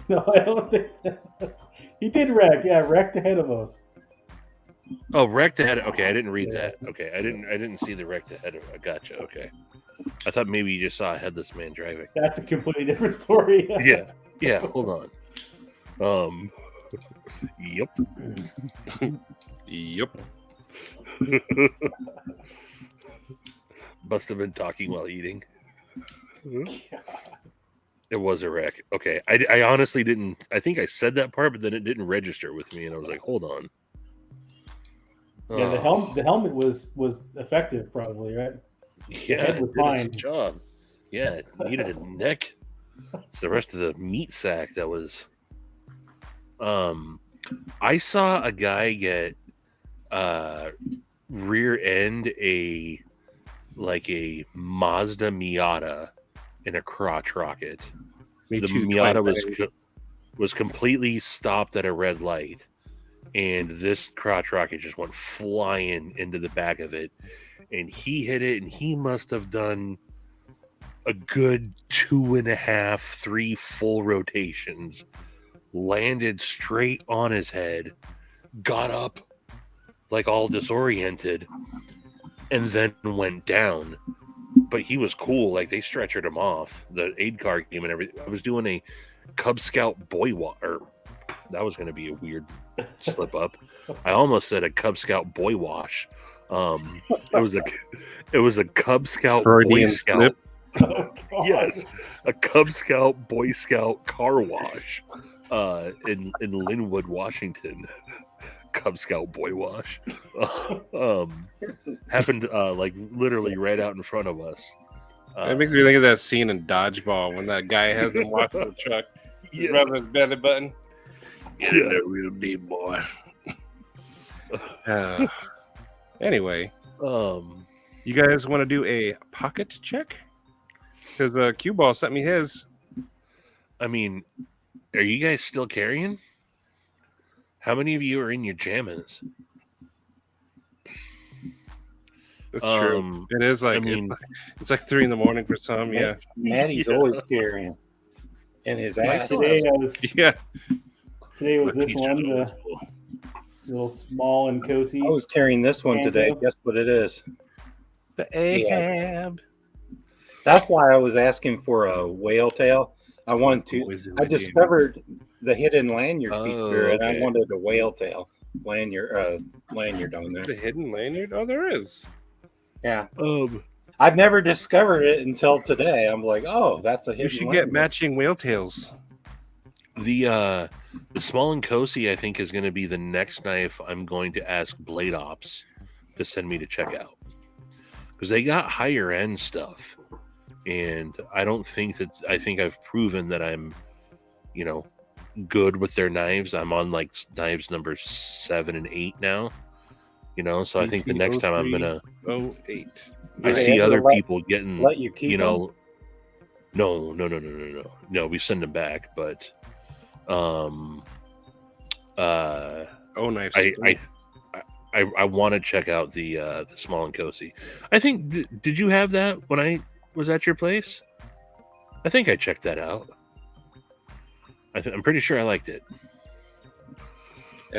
No, I don't think he did wreck. Yeah, wrecked ahead of us. Oh, wrecked ahead. Okay, I didn't read that. Okay, I didn't see the wrecked ahead of. Gotcha. Okay, I thought maybe you just saw a headless man driving. That's a completely different story. Yeah. Hold on. Yep. Yep. Must have been talking while eating. It was a wreck. Okay, I honestly didn't. I think I said that part, but then it didn't register with me, and I was like, "Hold on." Yeah, the helmet was effective, probably, right? Yeah, it was fine. Job. Yeah, it needed a neck. It's the rest of the meat sack that was. I saw a guy get rear end a Mazda Miata in a crotch rocket. The Miata was completely stopped at a red light, and this crotch rocket just went flying into the back of it, and he hit it, and he must have done a good 2.5, 3 full rotations, landed straight on his head, got up like all disoriented, and then went down. But he was cool. Like, they stretchered him off. The aid car came and everything. I was doing a Cub Scout boy wash. That was going to be a weird slip up. I almost said a Cub Scout boy wash. It was a Cub Scout Boy Scout. Yes, a Cub Scout Boy Scout car wash in Linwood, Washington. Cub Scout boy wash happened like literally right out in front of us. It makes me think of that scene in Dodgeball when that guy has him washing the truck, rubbing his belly button. Get in there, real deep boy. Anyway, you guys want to do a pocket check? Because Cue Ball sent me his. I mean, are you guys still carrying? How many of you are in your jammies? That's true. It is like, it's like 3 a.m. for some. Yeah, Maddie's always carrying in his ass. Today was this one, the little small and cozy. I was carrying this one today. Guess what it is? The Ahab. That's why I was asking for a whale tail. I wanted to. I discovered the hidden lanyard feature, and I wanted a whale tail lanyard on there. The hidden lanyard? Oh, there is. Yeah. I've never discovered it until today. I'm like, oh, that's a You hidden should lens. get matching whale tails. The small and Cosi, I think, is going to be the next knife I'm going to ask Blade Ops to send me to check out, because they got higher end stuff, and I think I've proven that I'm, good with their knives. I'm on like knives number 7 and 8 now, so I think the next time I'm gonna 08. I Do see they ever other people getting, let you keep them? no, we send them back, but Knives. I want to check out the small and Cosi. I think did you have that when I was at your place? I think I checked that out. I'm pretty sure I liked it.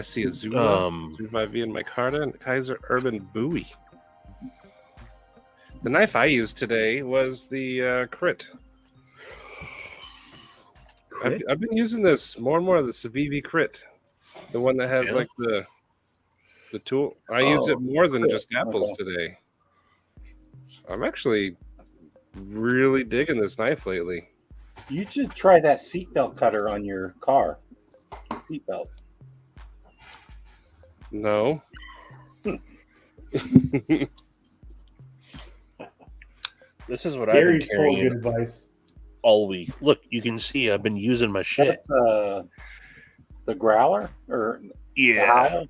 SC Azula, V and Micarta, and Kaiser Urban Bowie. The knife I used today was the Crit. I've been using this more and more, the Stevie Crit. The one that has like the tool. I use it more than just apples today. I'm actually really digging this knife lately. You should try that seatbelt cutter on your car. Seatbelt. No. This is what Gary's I've been full of carrying good advice. all week. Look, you can see I've been using my shit. That's the growler or the Yeah, howl?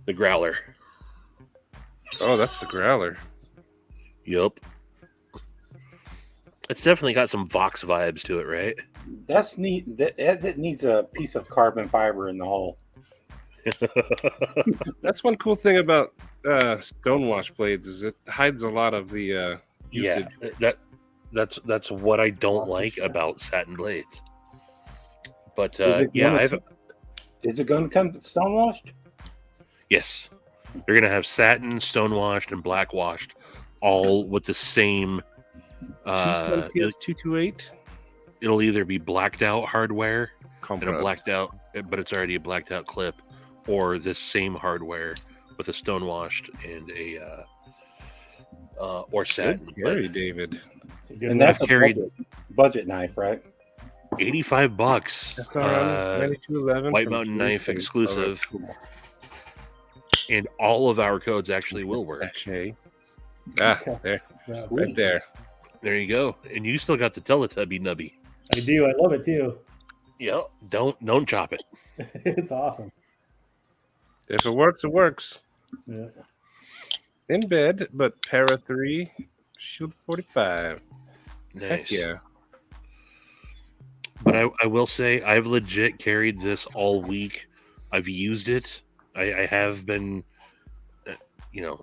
the growler. Oh, that's the growler. Yup. It's definitely got some Vox vibes to it, right? That's neat. That needs a piece of carbon fiber in the hole. That's one cool thing about stonewash blades is it hides a lot of the usage. Yeah, that's what I don't like about satin blades. But Is it going to come stonewashed? yes, they're gonna have satin, stonewashed, and black washed, all with the same. 228. It'll either be blacked out hardware and a Compressed. blacked out, but it's already a blacked out clip, or this same hardware with a stonewashed and a or satin. Good carry, David. It's a good And one. that's I've a carried- budget knife, right? $85. That's around 9211. White from Mountain Knife Jason. exclusive. Oh, that's cool. And all of our codes actually will work. Sachet. Ah, there, Yeah, right there. There you go. And you still got the Teletubby nubby. I do. I love it too. Yep. Don't chop it. It's awesome. If it works, it works. Yeah. In bed, but para 3, shield 45. Nice. Heck yeah. But I will say I've legit carried this all week. I've used it. I have been,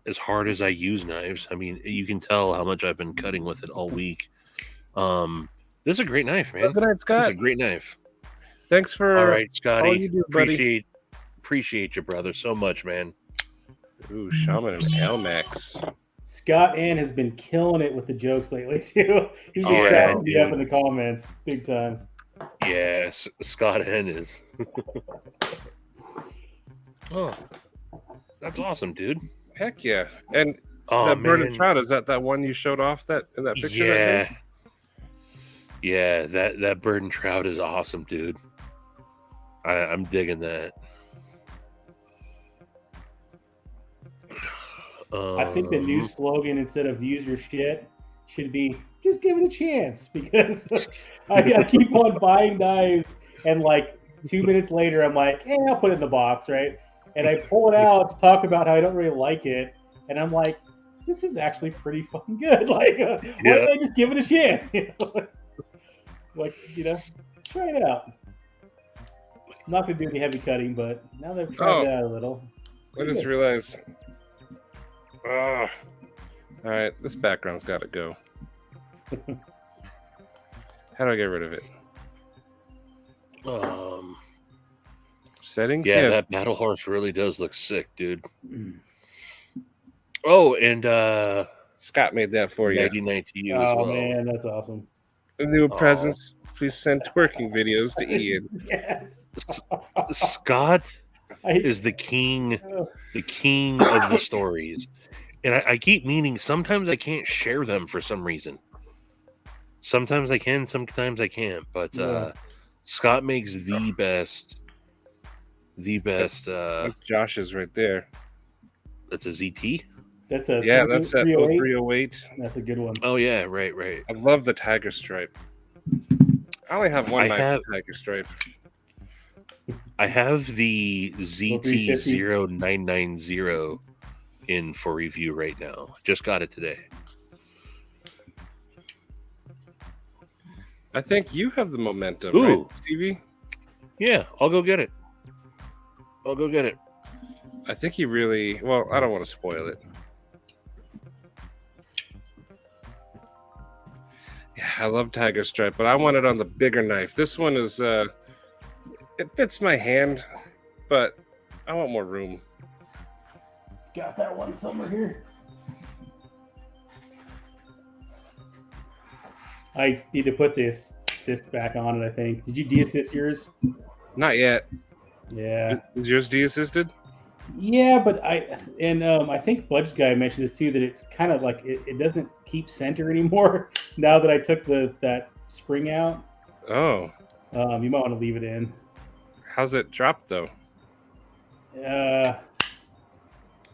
as hard as I use knives. I mean, you can tell how much I've been cutting with it all week. This is a great knife, man. Good night, This Scott. is a great knife. Thanks for All right, Scotty. all you do, buddy. Appreciate you, brother, so much, man. Ooh, Shaman and Elmax. Scott Ann has been killing it with the jokes lately too. He's been Yeah, cracking me up dude. in the comments, big time. Yes, Scott N is. Oh, that's awesome, dude. Heck yeah. And Oh that bird man, and trout, is that one you showed off that in that picture? yeah, yeah. That bird and trout is awesome, dude. I'm digging that. I think the new slogan instead of "use your shit" should be "just give it a chance," because I keep on buying knives, and like 2 minutes later, I'm like, I'll put it in the box, right? And I pull it out to talk about how I don't really like it, and I'm like, this is actually pretty fucking good. Like, why don't I just give it a chance? Try it out. I'm not gonna do any heavy cutting, but now that I've tried that a little, I just realized. All right, this background's got to go. How do I get rid of it? Settings? Yeah, Yes. that battle horse really does look sick, dude. Oh, and Scott made that for you. 99 to you as oh well. man, that's awesome. New presents. Please send twerking videos to Ian. Yes. Scott I, is the king of the stories. And I keep meaning sometimes I can't share them for some reason. Sometimes I can, sometimes I can't. But Yeah. Scott makes the best. That's Josh's right there. That's a ZT. That's a Yeah, that's that 308. 0308. That's a good one. Oh yeah, right. I love the Tiger Stripe. I only have one I knife have- for Tiger Stripe. I have the 350. ZT0990 in for review right now. Just got it today. I think you have the momentum, Ooh. right, Stevie? Yeah, I'll go get it. I think he really. Well, I don't want to spoil it. Yeah, I love Tiger Stripe, but I want it on the bigger knife. This one is. It fits my hand, but I want more room. Got that one somewhere here. I need to put this assist back on it, I think. Did you de-assist yours? Not yet. Yeah. Is yours de-assisted? Yeah, but I think Budge Guy mentioned this too, that it's kind of like it doesn't keep center anymore now that I took that spring out. Oh, You might want to leave it in. how's it dropped though?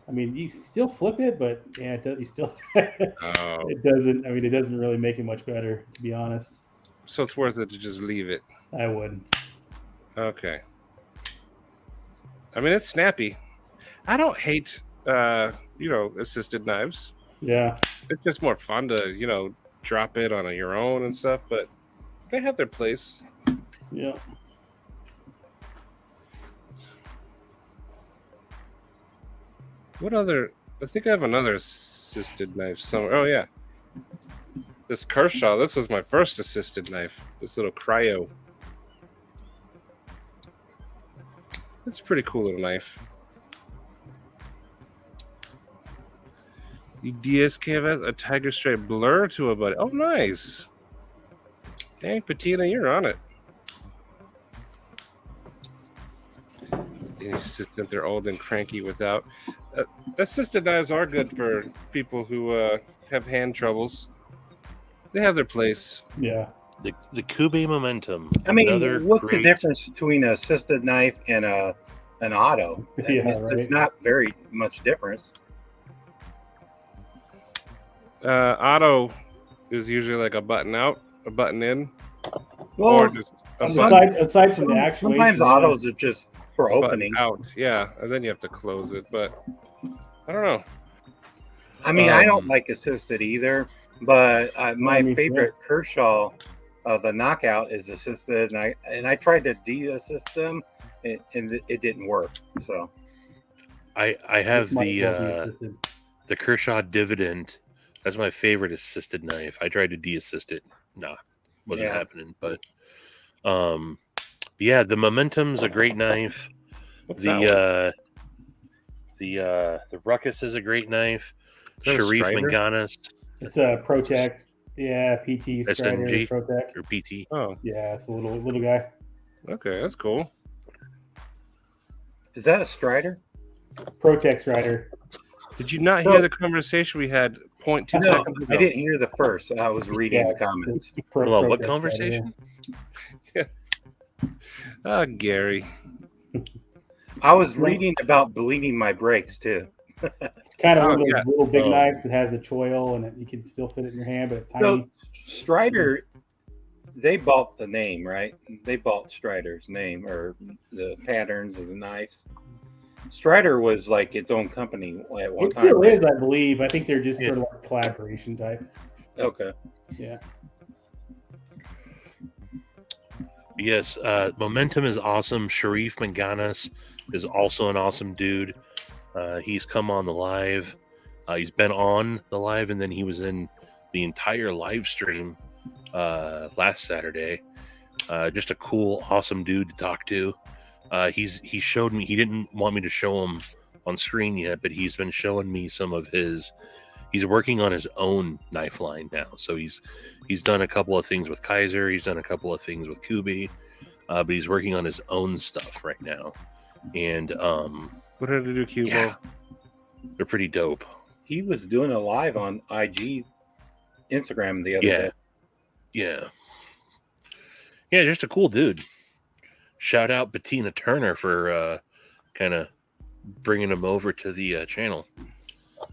I mean, you still flip it, but yeah, it does. You still Oh, it doesn't. I mean, it doesn't really make it much better, to be honest. so it's worth it to just leave it. I would. Okay. I mean, it's snappy. I don't hate, assisted knives. Yeah. It's just more fun to, drop it on your own and stuff, but they have their place. Yeah. What other? I think I have another assisted knife somewhere. Oh, yeah. This Kershaw, this was my first assisted knife. This little cryo. It's a pretty cool little knife. You DSKFS a Tiger Stripe blur to a buddy. Oh, nice. Dang, Patina, you're on it. You just sit there old and cranky without. Assisted knives are good for people who have hand troubles. They have their place. Yeah. The Kube Momentum. I mean, another what's great- the difference between an assisted knife and an auto? I Yeah, mean, right. There's not very much difference. Auto is usually like a button out, a button in, Well, or just a button, Aside from the actuation, sometimes yeah. autos are just for button opening. out. Yeah, and then you have to close it. But I don't know. I mean, I don't Um, like assisted either, but my me too. favorite Kershaw, the knockout, is assisted, and I tried to de-assist them, and it didn't work. So I have Might as well be the assisted. the Kershaw Dividend. That's my favorite assisted knife. I tried to de-assist it. Nah, wasn't Yeah. happening. But yeah, the Momentum's a great knife. What's that one? The Ruckus is a great knife. Is that a Sharif Strider? Manganas It's a Protect. Yeah, PT Strider SNG? Protect. or PT. Oh, Yeah, it's the little guy. okay, that's cool. is that a Strider? Protect Strider. Did you not So- hear the conversation we had 0.2 No, seconds ago? I didn't hear the first. I was reading Yeah, the comments. Hold on, what Protect conversation? Ah, Gary. I was reading about bleeding my brakes too. Strider. It's kind of Oh, one of those yeah. little big Oh. knives that has the choil and you can still fit it in your hand, but it's tiny. So Strider, they bought the name, right? They bought Strider's name or the patterns of the knives. Strider was like its own company at one It time. still is, I believe. I think they're just Yeah. sort of like collaboration type. Okay. Yeah. Yes, Momentum is awesome. Sharif Manganas is also an awesome dude. He's come on the live. He's been on the live, and then he was in the entire live stream last Saturday. Just a cool, awesome dude to talk to. He showed me. He didn't want me to show him on screen yet, but he's been showing me some of his. He's working on his own knife line now. So he's done a couple of things with Kaiser. He's done a couple of things with Kubi, but he's working on his own stuff right now. And What did I do, Cubo? yeah, they're pretty dope. he was doing a live on Instagram the other day. Yeah. Yeah, just a cool dude. Shout out Bettina Turner for kind of bringing him over to the channel.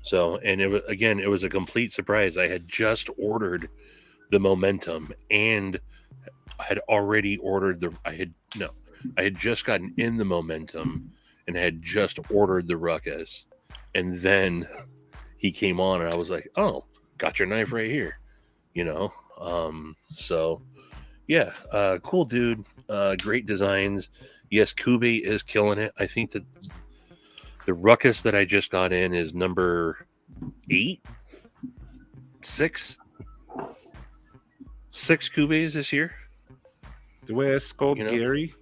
So, and it was a complete surprise. I had just ordered the Momentum and had already ordered I had just gotten in the Momentum and had just ordered the Ruckus. And then he came on and I was like, oh, got your knife right here. So yeah, cool dude, great designs. Yes, Kube is killing it. I think that the Ruckus that I just got in is number 6 Kubes this year. The way I scold Gary,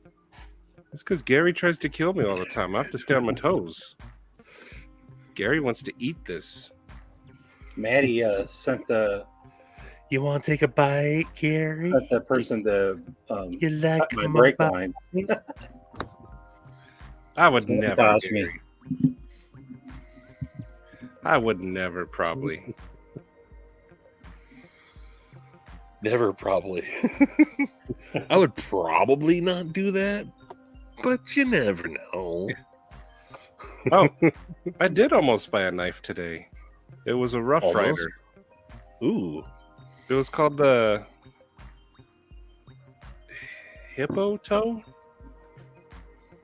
it's because Gary tries to kill me all the time. I have to stay on my toes. Gary wants to eat this. Maddie sent You want to take a bite, Gary? the person to You like cut my brake lines. I would Someone never. tossed me. Gary. I would never, probably. Never, probably. I would probably not do that, but you never know. Oh, I did almost buy a knife today. It was a Rough Almost? Rider. Ooh. It was called the Hippo Toe.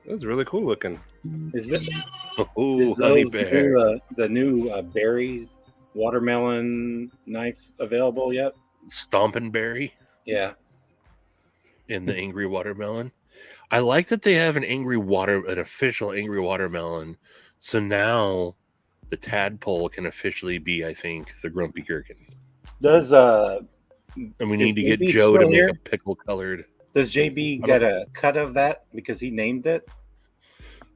It was really cool looking. Is it? Oh, Is honey those bear. the new berries watermelon knives available yet? Stompin' Berry Yeah. and the Angry Watermelon. I like that they have an official Angry Watermelon. So now the tadpole can officially be, I think, the Grumpy Gherkin. Does And we need to get JB Joe to still make here? a pickle colored. Does JB get a cut of that because he named it?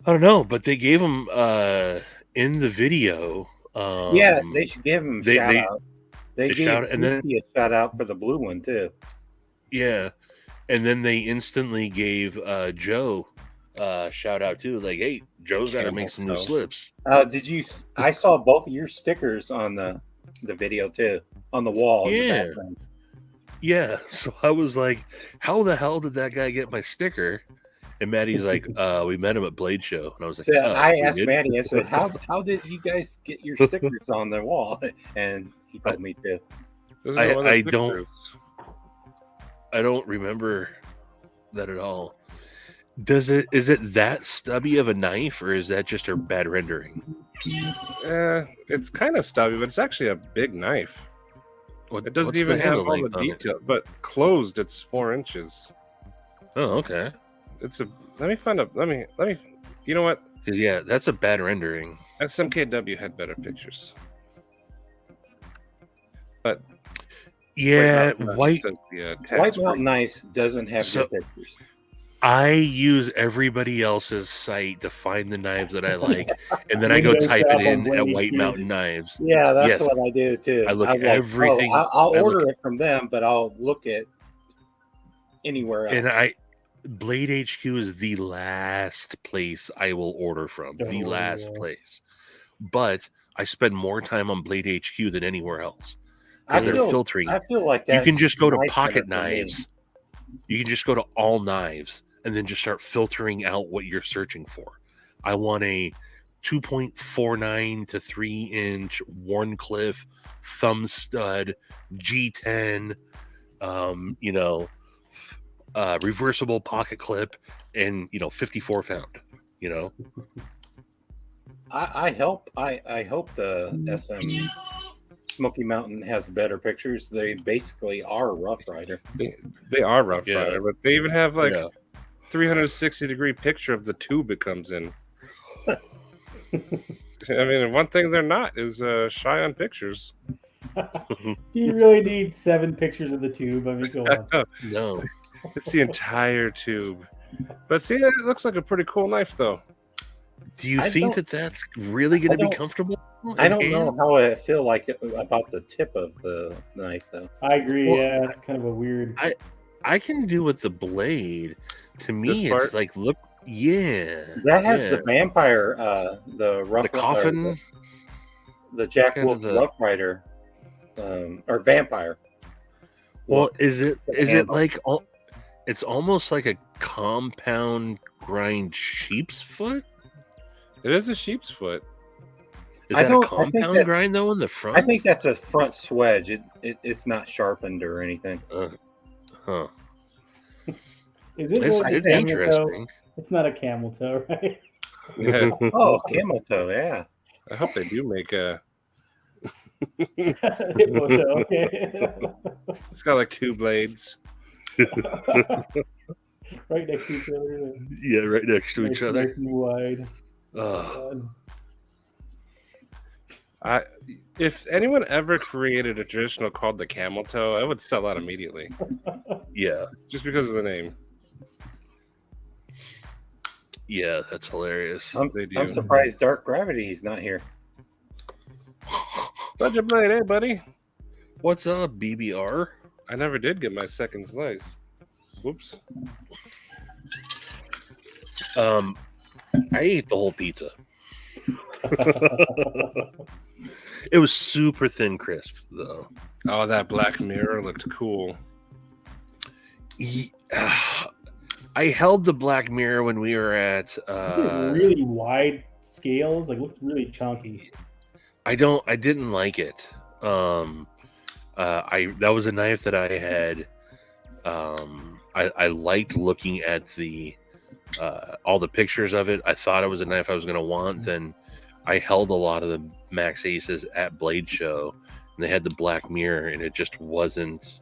I don't know, but they gave him in the video. Yeah, they should give him a shout out. They gave and then Stevie a shout out for the blue one too. yeah, and then they instantly gave Joe shout out too. Like, hey, Joe's got to make some new slips. Did you? I saw both of your stickers on the video too on the wall. Yeah. In the background. Yeah, so I was like, how the hell did that guy get my sticker? And Maddie's like, we met him at Blade Show. And I was like, So oh, I asked Maddie, I said, how did you guys get your stickers on the wall? And he told me to. I don't remember that at all. Is it that stubby of a knife, or is that just a bad rendering? It's kind of stubby, but it's actually a big knife. It doesn't What's even the have handle all the length on it? detail, but closed, it's 4 inches. Oh, okay. Let me find a. Let me. You know what? Because yeah, that's a bad rendering. SMKW had better pictures. But Yeah, White Mountain Knives doesn't have good pictures. I use everybody else's site to find the knives that I like, and then I go type it in at White Mountain Knives. Yeah, that's what I do too. I look I'm everything. Like, I'll order it from them, but I'll look at anywhere else. And Blade HQ is the last place I will order from. The last place. But I spend more time on Blade HQ than anywhere else. Because they're filtering. I feel like you can just go to Pocket Knives. You can just go to All Knives and then just start filtering out what you're searching for. I want a 2.49 to 3 inch Warncliffe thumb stud G10, reversible pocket clip, and 54 pound. I hope the SM Smoky Mountain has better pictures. They basically are Rough Rider. They are Rough Rider, but they even have 360-degree picture of the tube it comes in. I mean, one thing they're not is shy on pictures. Do you really need 7 pictures of the tube? I mean, go on. No. It's the entire tube. But see, it looks like a pretty cool knife, though. Do you think that's really going to be comfortable? I don't know how I feel like about the tip of the knife, though. I agree. Yeah, it's kind of a weird. I can do with the blade. To me, it's like, look, that has the vampire, the rough, the coffin, the Jack Kind Wolf of the- Rough Rider, or vampire. Well, look. is it handle. like it's almost like a compound grind sheep's foot? It is a sheep's foot. Is I that a don't- I think compound that- grind though in the front? I think that's a front swedge. It's not sharpened or anything. Huh. Is it It's, really a it's camel toe? interesting. It's not a camel toe, right? Yeah, Oh, camel toe, yeah. I hope they do make a. Hippo toe, okay. It's got like 2 blades. Right next to each other. Yeah, right next to each Nice- other. Nice and wide. Oh, If anyone ever created a traditional called the camel toe, I would sell out immediately, yeah, just because of the name. yeah, that's hilarious. They do. I'm surprised Dark Gravity's not here. Budget blade, hey buddy. What's up, BBR? I never did get my second slice. Whoops. I ate the whole pizza. It was super thin crisp though. Oh, that black mirror looked cool. I held the Black Mirror when we were at. Is it really wide scales? Like, looks really chunky. I didn't like it. That was a knife that I had. I liked looking at the all the pictures of it. I thought it was a knife I was going to want. Then I held a lot of the Max Aces at Blade Show, and they had the Black Mirror, and it just wasn't.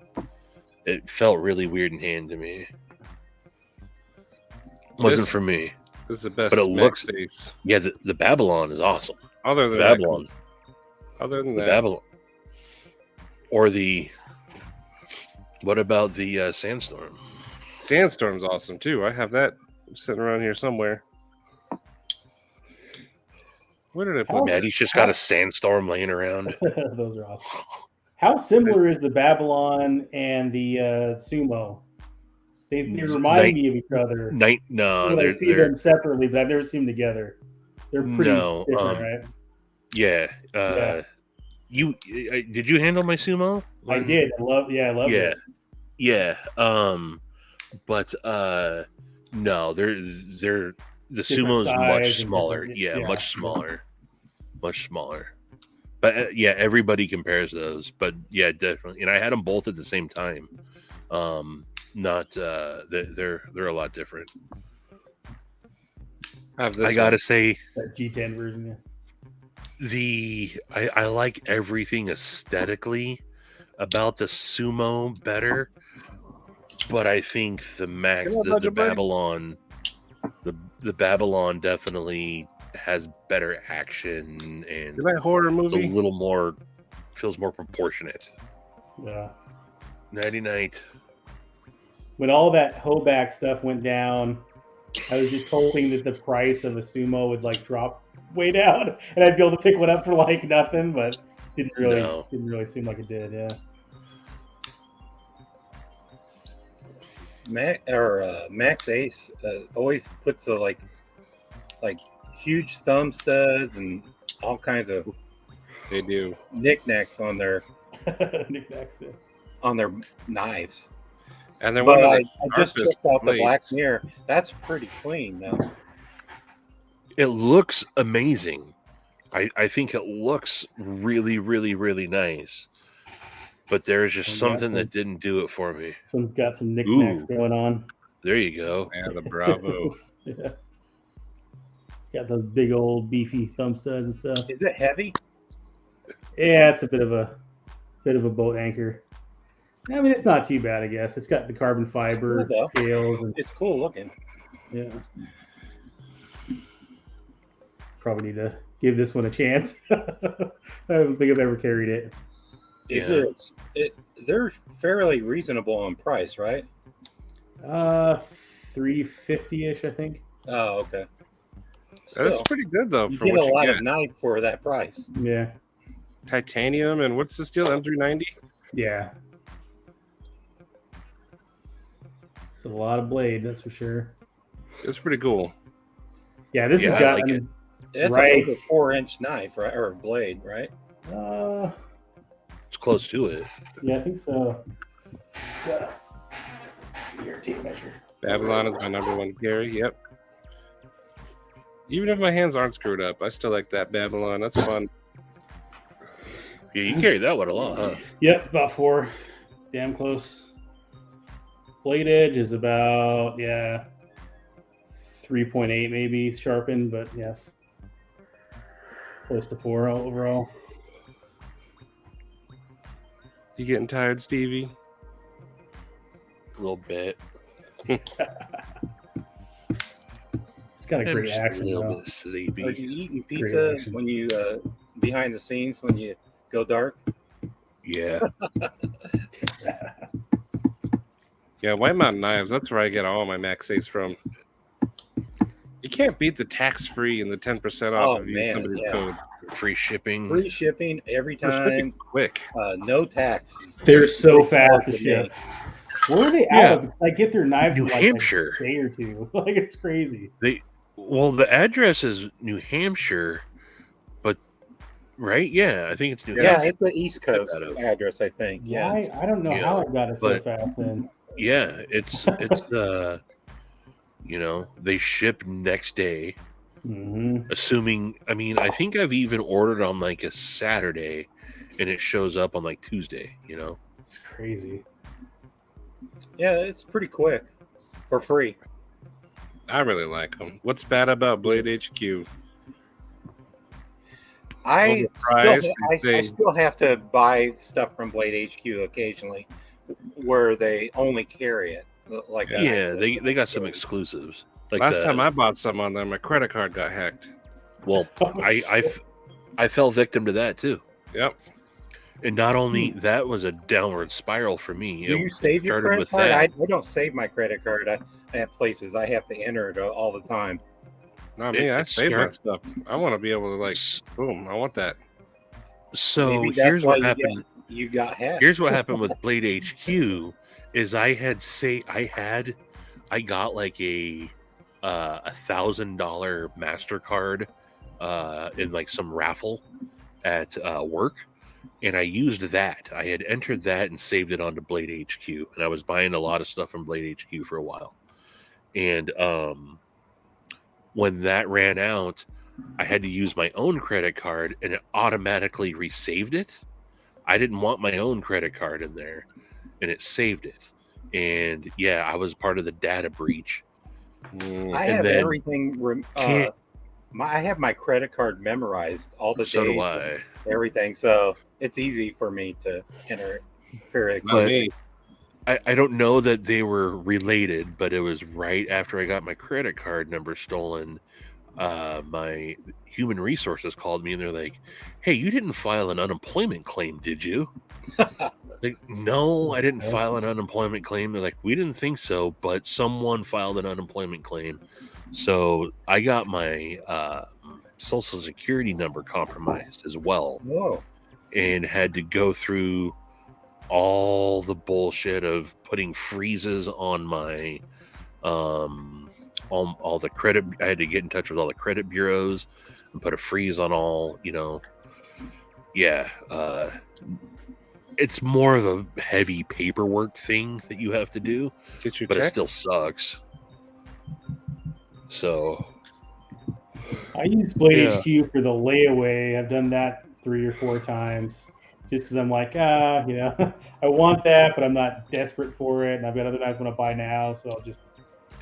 It felt really weird in hand to me. Wasn't This- for me. This is the best. But it Max looks- Ace. Yeah, the Babylon is awesome. Other than Babylon. That, other than The that, Babylon. Or the. What about the Sandstorm? Sandstorm's awesome too. I have that sitting around here somewhere. Where did I put How- that? Maddie's just got a Sandstorm laying around. Those are awesome. How similar is the Babylon and the Sumo? They remind me of each other. No, When I they're, see them separately, but I've never seen them together. They're pretty No, different, right? yeah. Yeah. You did you handle my sumo? I did. I love Yeah, it. yeah. But no, they're the Different sumo is size much and smaller. different- Yeah, yeah. much smaller. But yeah, everybody compares those. But yeah, definitely. And I had them both at the same time. Not they're a lot different. I have this I gotta one. say, That G10 version. Yeah. I like everything aesthetically about the sumo better, but I think the Max Come on, the buddy. Babylon the Babylon definitely has better action and Is that horror a movie? little more feels more proportionate. Yeah. Nighty night. When all that Hoback stuff went down, I was just hoping that the price of a sumo would like drop way down, and I'd be able to pick one up for like nothing. But didn't really seem like it did. Yeah. Max Ace always puts like huge thumb studs and all kinds of They do. knickknacks on their Knickknacks, yeah. knives. And then But one of I the just sharpest checked out the Black blades. Mirror. That's pretty clean though. It looks amazing. I think it looks really, really, really nice. But there's just Yeah, something that didn't do it for me. This one's got some knickknacks Ooh. going on. There you go. Yeah, the Bravo. Yeah. It's got those big old beefy thumb studs and stuff. Is it heavy? Yeah, it's a bit of a boat anchor. I mean, it's not too bad, I guess. It's got the carbon fiber Cool, though. scales and It's cool looking. yeah. Probably need to give this one a chance. I don't think I've ever carried it. Is they're fairly reasonable on price, right? $350-ish, I think. Oh, okay. That's Still, pretty good though you for get what a you lot get. of knife for that price. Yeah, Titanium and what's the steel? M390. yeah. It's a lot of blade, that's for sure. It's pretty cool. Yeah, this Yeah, has I got like it. It's Right. a 4-inch knife, right, or blade, right? It's close to it. Yeah, I think so. Yeah. Your tape measure. Babylon is my number one carry. Yep. Even if my hands aren't screwed up, I still like that Babylon. That's fun. Yeah, you carry that one a lot, huh? Yep, about 4. Damn close. Blade edge is about 3.8 maybe sharpened, but yeah, close to 4 overall. You getting tired, Stevie? A little bit. It's got a I'm great just action. a little though. bit sleepy. Are you eating pizza action. when you behind the scenes when you go dark? Yeah. Yeah, White Mountain Knives. That's where I get all my Max Ace from. You can't beat the tax-free and the 10% off Oh, if you use man, somebody's yeah. code. Free shipping. Free shipping every Their time. shipping's quick. No tax. They're so Pretty fast slow to for ship. me. Where are they Yeah. out of? Because I get their knives New in like Hampshire. a day or two. Like it's crazy. Well, the address is New Hampshire, but right? Yeah, I think it's New Yeah, Hampshire. it's the East Coast that up. address, I think. Yeah. Why? I don't know Yeah, how I got it so but- fast then. Yeah, it's they ship next day. Mm-hmm. Assuming, I think I've even ordered on like a Saturday, and it shows up on like Tuesday. It's crazy. Yeah, it's pretty quick for free. I really like them. What's bad about Blade HQ? I Overpriced, I they- still have to buy stuff from Blade HQ occasionally where they only carry it. Like that. Yeah, they got some exclusives. Like Last time I bought some on them, my credit card got hacked. well, I fell victim to that too. Yep. And not only that was a downward spiral for me. Do you save your started credit with card? that. I don't save my credit card at places. I have to enter it all the time. Not me. I It save my start- stuff. I want to be able to like, boom. I want that. So Maybe that's here's why what happened. You got hacked. Here's what happened with Blade HQ is I got like a $1,000 MasterCard in like some raffle at work, and I used that. I had entered that and saved it onto Blade HQ, and I was buying a lot of stuff from Blade HQ for a while. And when that ran out, I had to use my own credit card, and it automatically resaved it. I didn't want my own credit card in there, and it saved it. And yeah, I was part of the data breach. Mm. I and have then everything. can't- I have my credit card memorized, all the So days, do and I. everything. So it's easy for me to enter it fairly Not But- me. I don't know that they were related, but it was right after I got my credit card number stolen. My human resources called me and they're like, "Hey, you didn't file an unemployment claim, did you?" Like, no, I didn't file an unemployment claim. They're like, "We didn't think so, but someone filed an unemployment claim." So I got my social security number compromised as well, Whoa. and had to go through all the bullshit of putting freezes on my all the credit. I had to get in touch with all the credit bureaus and put a freeze on all, it's more of a heavy paperwork thing that you have to do, Get your but it check. still sucks. So I use Blade Yeah. HQ for the layaway. I've done that 3 or 4 times just because I'm like, I want that, but I'm not desperate for it. And I've got other knives I want to buy now, so I'll just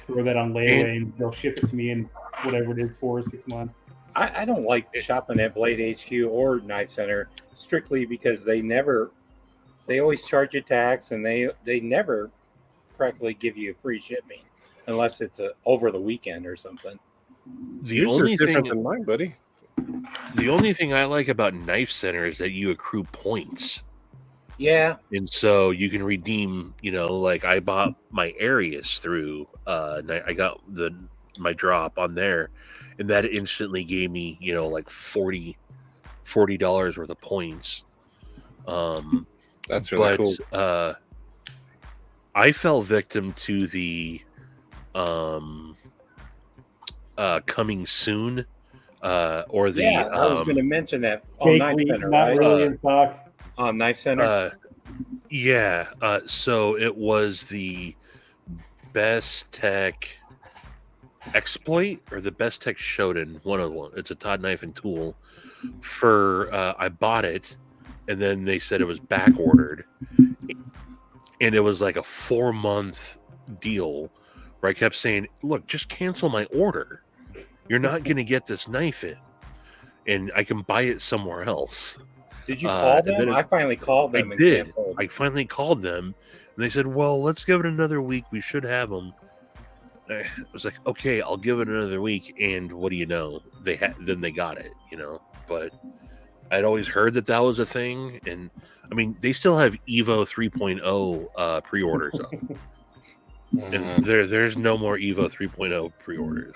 throw that on layaway and they'll ship it to me in whatever it is, 4 or 6 months. I don't like shopping at Blade HQ or Knife Center strictly because they always charge you tax and they never practically give you free shipping unless it's over the weekend or something. the Yours are only different thing than mine, buddy. the only thing I like about Knife Center is that you accrue points. Yeah, And so you can redeem, like I bought my Arius through, I got my drop on there, and that instantly gave me, like $40 worth of points. That's really But cool. I fell victim to the coming soon or the Yeah, I was going to mention that on Fake Knife leaf, Center, not right? really in stock. On Knife Center. Yeah. So it was the Best Tech Exploit or the Best Tech Shodan. One of them. It's a Todd knife and tool. I bought it, and then they said it was back ordered, and it was like a 4-month deal where I kept saying, "Look, just cancel my order. You're not going to get this knife in, and I can buy it somewhere else." Did you call and them? then I finally called them I and did. canceled. I finally called them, and they said, "Well, let's give it another week. We should have them." I was like, "Okay, I'll give it another week." And what do you know? Then they got it, But I'd always heard that was a thing, and I mean, they still have Evo 3.0 pre-orders up, and there's no more Evo 3.0 pre-orders.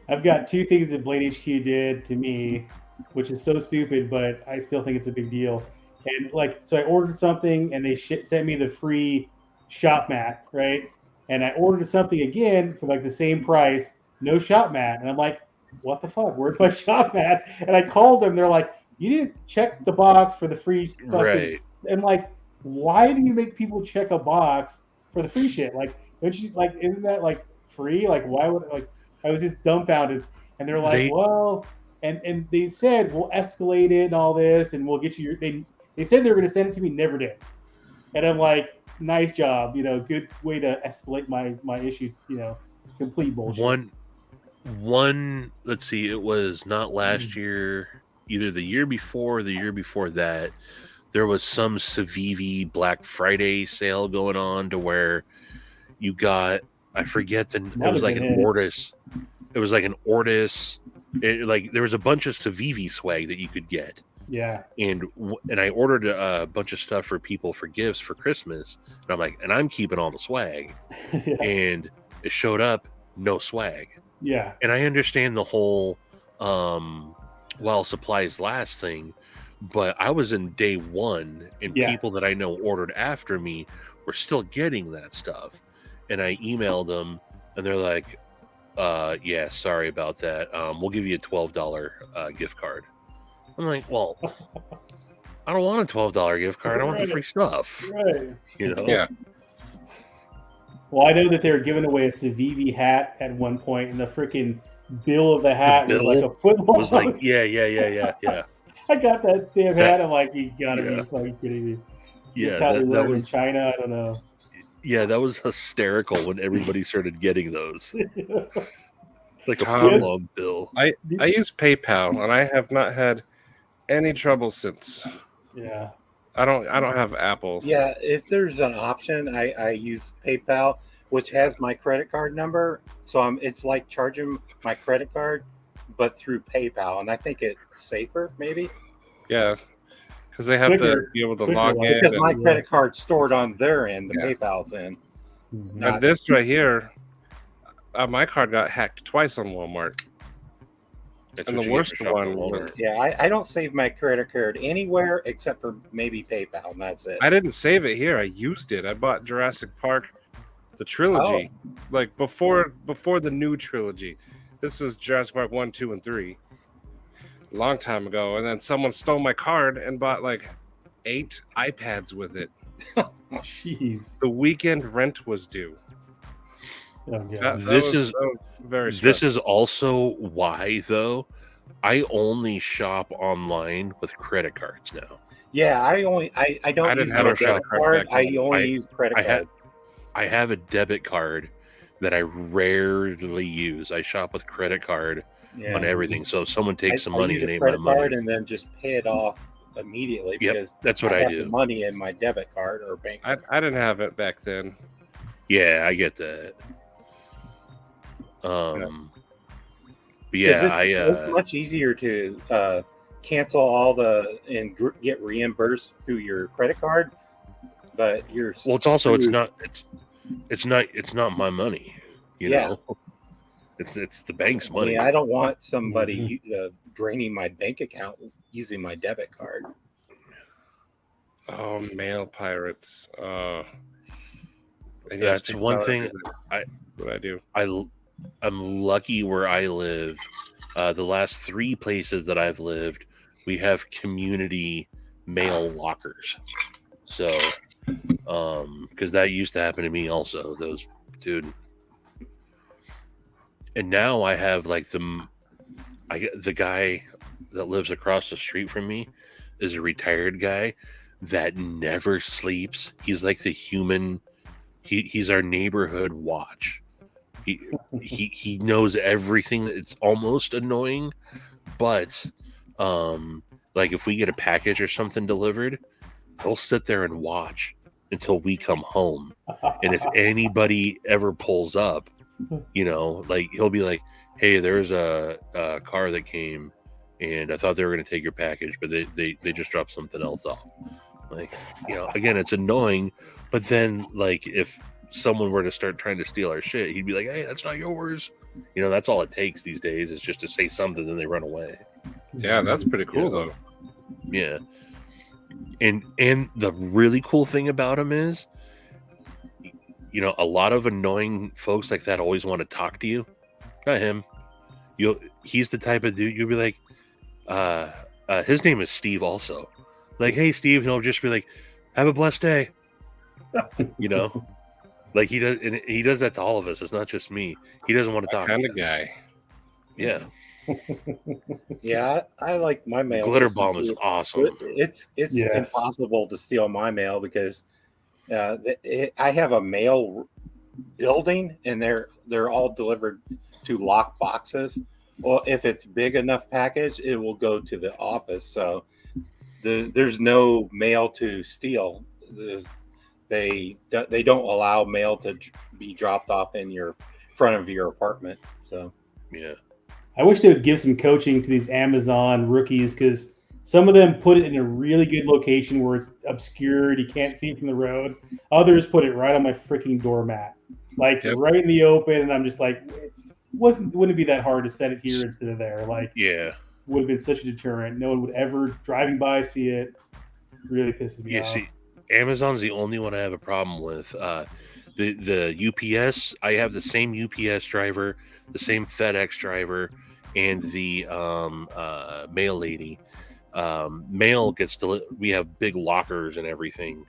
I've got two things that Blade HQ did to me, which is so stupid, but I still think it's a big deal. And so I ordered something, and they sent me the free shop mat, right? And I ordered something again for like the same price, no shop mat, and I'm like, what the fuck? Where's my shop mat? And I called them. They're like, you didn't check the box for the free fucking. Right. And like, why do you make people check a box for the free shit? Like, don't you isn't that like free? Like, why would I was just dumbfounded. And they're like, well, and they said we'll escalate it and all this, and we'll get you they said they were going to send it to me, never did. And I'm like, nice job, good way to escalate my issue, complete bullshit. One, let's see, it was not last year, either the year before or the year before that. There was some Stevie Black Friday sale going on to where you got, I forget it was like an Ortis. It was like an Ortis. There was a bunch of Stevie swag that you could get. Yeah. And I ordered a bunch of stuff for people for gifts for Christmas. And I'm like, and I'm keeping all the swag. Yeah. And it showed up, no swag. Yeah. And I understand the whole while supplies last thing, but I was in day one, and people that I know ordered after me were still getting that stuff. And I emailed them, and they're like, yeah, sorry about that. We'll give you a $12 gift card. I'm like, well, I don't want a $12 gift card. I want the free stuff. Right. Yeah. Well, I know that they were giving away a Stevie hat at one point, and the freaking bill of the hat was like a foot long. Was like, yeah. I got that damn hat. I'm like, you gotta be fucking kidding me. Yeah, that was in China. I don't know. Yeah, that was hysterical when everybody started getting those. Like a foot long bill. I use PayPal, and I have not had any trouble since. Yeah. I don't have Apple. Yeah, if there's an option, I use PayPal, which has my credit card number. So it's like charging my credit card, but through PayPal, and I think it's safer, maybe. Yeah, because they have to be able to log in. Because my credit card's stored on their end, the PayPal's in. And this right here, my card got hacked twice on Walmart. And the worst one was... Yeah, I don't save my credit card anywhere except for maybe PayPal, and that's it. I didn't save it here. I used it. I bought Jurassic Park, the trilogy, like before the new trilogy. This is Jurassic Park 1, 2, and 3. A long time ago. And then someone stole my card and bought like 8 iPads with it. Jeez. The weekend rent was due. Oh, yeah. This is very stressful. This is also why, though, I only shop online with credit cards now. Yeah, I don't use my debit card. I only use credit card. I have a debit card that I rarely use. I shop with credit card on everything. So if someone takes some money, use it a ain't my credit money. card and then just pay it off immediately because that's what I I have do. the money in my debit card or bank card. I didn't have it back then. Yeah, I get that. But yeah, it's much easier to cancel all and get reimbursed through your credit card, but it's also it's not my money, you know. It's the bank's money. I don't want somebody draining my bank account using my debit card. Oh, mail pirates. That's one thing what I do. I'm lucky where I live. the last 3 places that I've lived, we have community mail lockers. So, because that used to happen to me also. Those, dude. And now I have like the guy that lives across the street from me is a retired guy that never sleeps. He's like the human. He's our neighborhood watch. He knows everything. It's almost annoying, but like if we get a package or something delivered, he'll sit there and watch until we come home. And if anybody ever pulls up, like he'll be like, "Hey, there's a car that came, and I thought they were going to take your package, but they just dropped something else off." Like, again, it's annoying, but then like if someone were to start trying to steal our shit, he'd be like, "Hey, that's not yours." That's all it takes these days is just to say something, then they run away. Yeah, that's pretty cool though. Yeah. And the really cool thing about him is, a lot of annoying folks like that always want to talk to you. Not him. He's the type of dude you'll be like, his name is Steve also. Like, "Hey Steve," and he'll just be like, "Have a blessed day." Like he does, and he does that to all of us. It's not just me. He doesn't want to talk. Kind to of guy. Yeah. Yeah, I like my mail. Glitter system bomb is too. awesome. It's Yes. impossible to steal my mail because I have a mail building and they're all delivered to lock boxes. Well, if it's big enough package, it will go to the office. So there's no mail to steal. They don't allow mail to be dropped off in your front of your apartment. So Yeah. I wish they would give some coaching to these Amazon rookies because some of them put it in a really good location where it's obscured, you can't see it from the road. Others put it right on my freaking doormat, like right in the open, and I'm just like, wouldn't it be that hard to set it here instead of there? Like, Yeah. would have been such a deterrent. No one would ever driving by see it. Really pisses me off. See, Amazon's the only one I have a problem with. The UPS, I have the same UPS driver, the same FedEx driver, and the mail lady. Mail gets we have big lockers and everything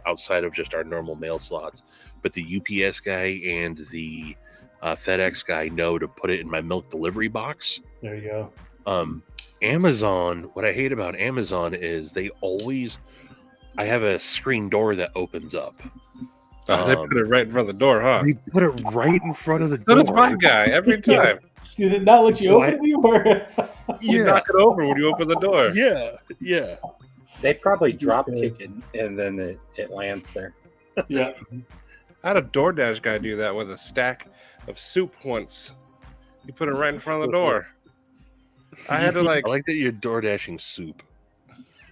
outside of just our normal mail slots. But the UPS guy and the FedEx guy know to put it in my milk delivery box. There you go. Amazon, what I hate about Amazon is I have a screen door that opens up. They put it right in front of the door, huh? They put it right in front of the So door. does my guy every time. Does it not let you open it anymore? You knock it over when you open the door. Yeah. they probably drop kick it and then it lands there. Yeah. I had a DoorDash guy do that with a stack of soup once. He put it right in front of the door. I had to I like that you're door dashing soup.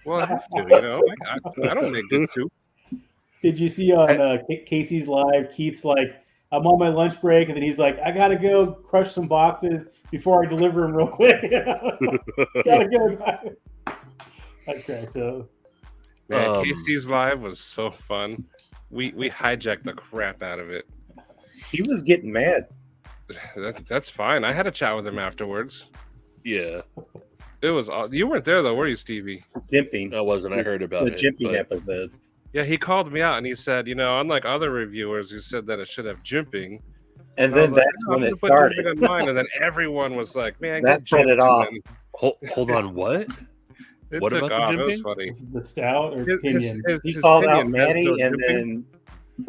well, I have to, I don't make good soup. Did you see on Casey's live? Keith's like, "I'm on my lunch break," and then he's like, "I gotta go crush some boxes before I deliver them real quick." Gotta go. I cracked up. Man, Casey's live was so fun. We hijacked the crap out of it. He was getting mad. That's fine. I had a chat with him afterwards. Yeah. It was you weren't there though, were you, Stevie? Jimping. I wasn't. I heard about the it. jimping episode. Yeah, he called me out and he said, unlike other reviewers who said that it should have jimping. And then that's when it started. On mine, and then everyone was like, "Man, that set it off." Hold on, what? It What took about off. the It was jimping? funny. The stout or pinion? He called out pinion, Maddie, and jimping. then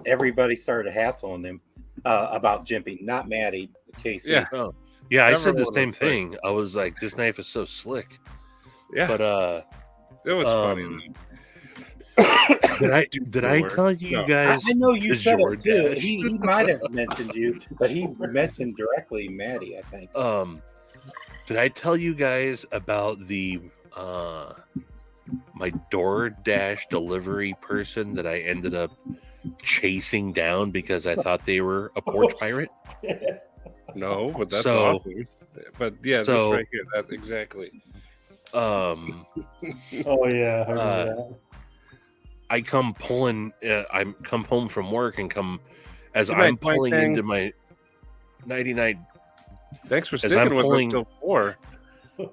everybody started hassling him about jimping. Not Maddie, Casey. Yeah. Oh, yeah. I said the Everyone same was like- thing. I was like, "This knife is so slick." Yeah, But it was funny. did I tell you No. guys? I know you to said it too. DoorDash? He might have mentioned you, but he mentioned directly Maddie, I think. Did I tell you guys about the my DoorDash delivery person that I ended up chasing down because I thought they were a porch pirate? No, but that's So- awesome. But yeah, so- this right here, that exactly. Oh yeah, I remember that. I come pulling. I come home from work and come as Good I'm night, Mike pulling Tang. into my 99 Thanks for As sticking I'm with pulling- us till 4.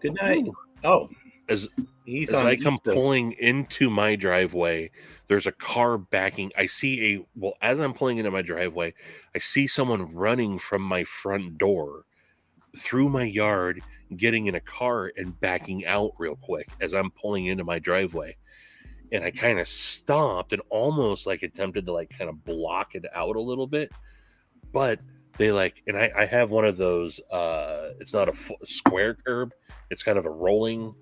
Good night. Oh, As he's as on I the come East Coast. pulling into my driveway, there's a car backing. I see as I'm pulling into my driveway, I see someone running from my front door through my yard, getting in a car and backing out real quick as I'm pulling into my driveway. And I kind of stopped and almost like attempted to like kind of block it out a little bit, but they like, and I have one of those, it's not a square curb, it's kind of a rolling,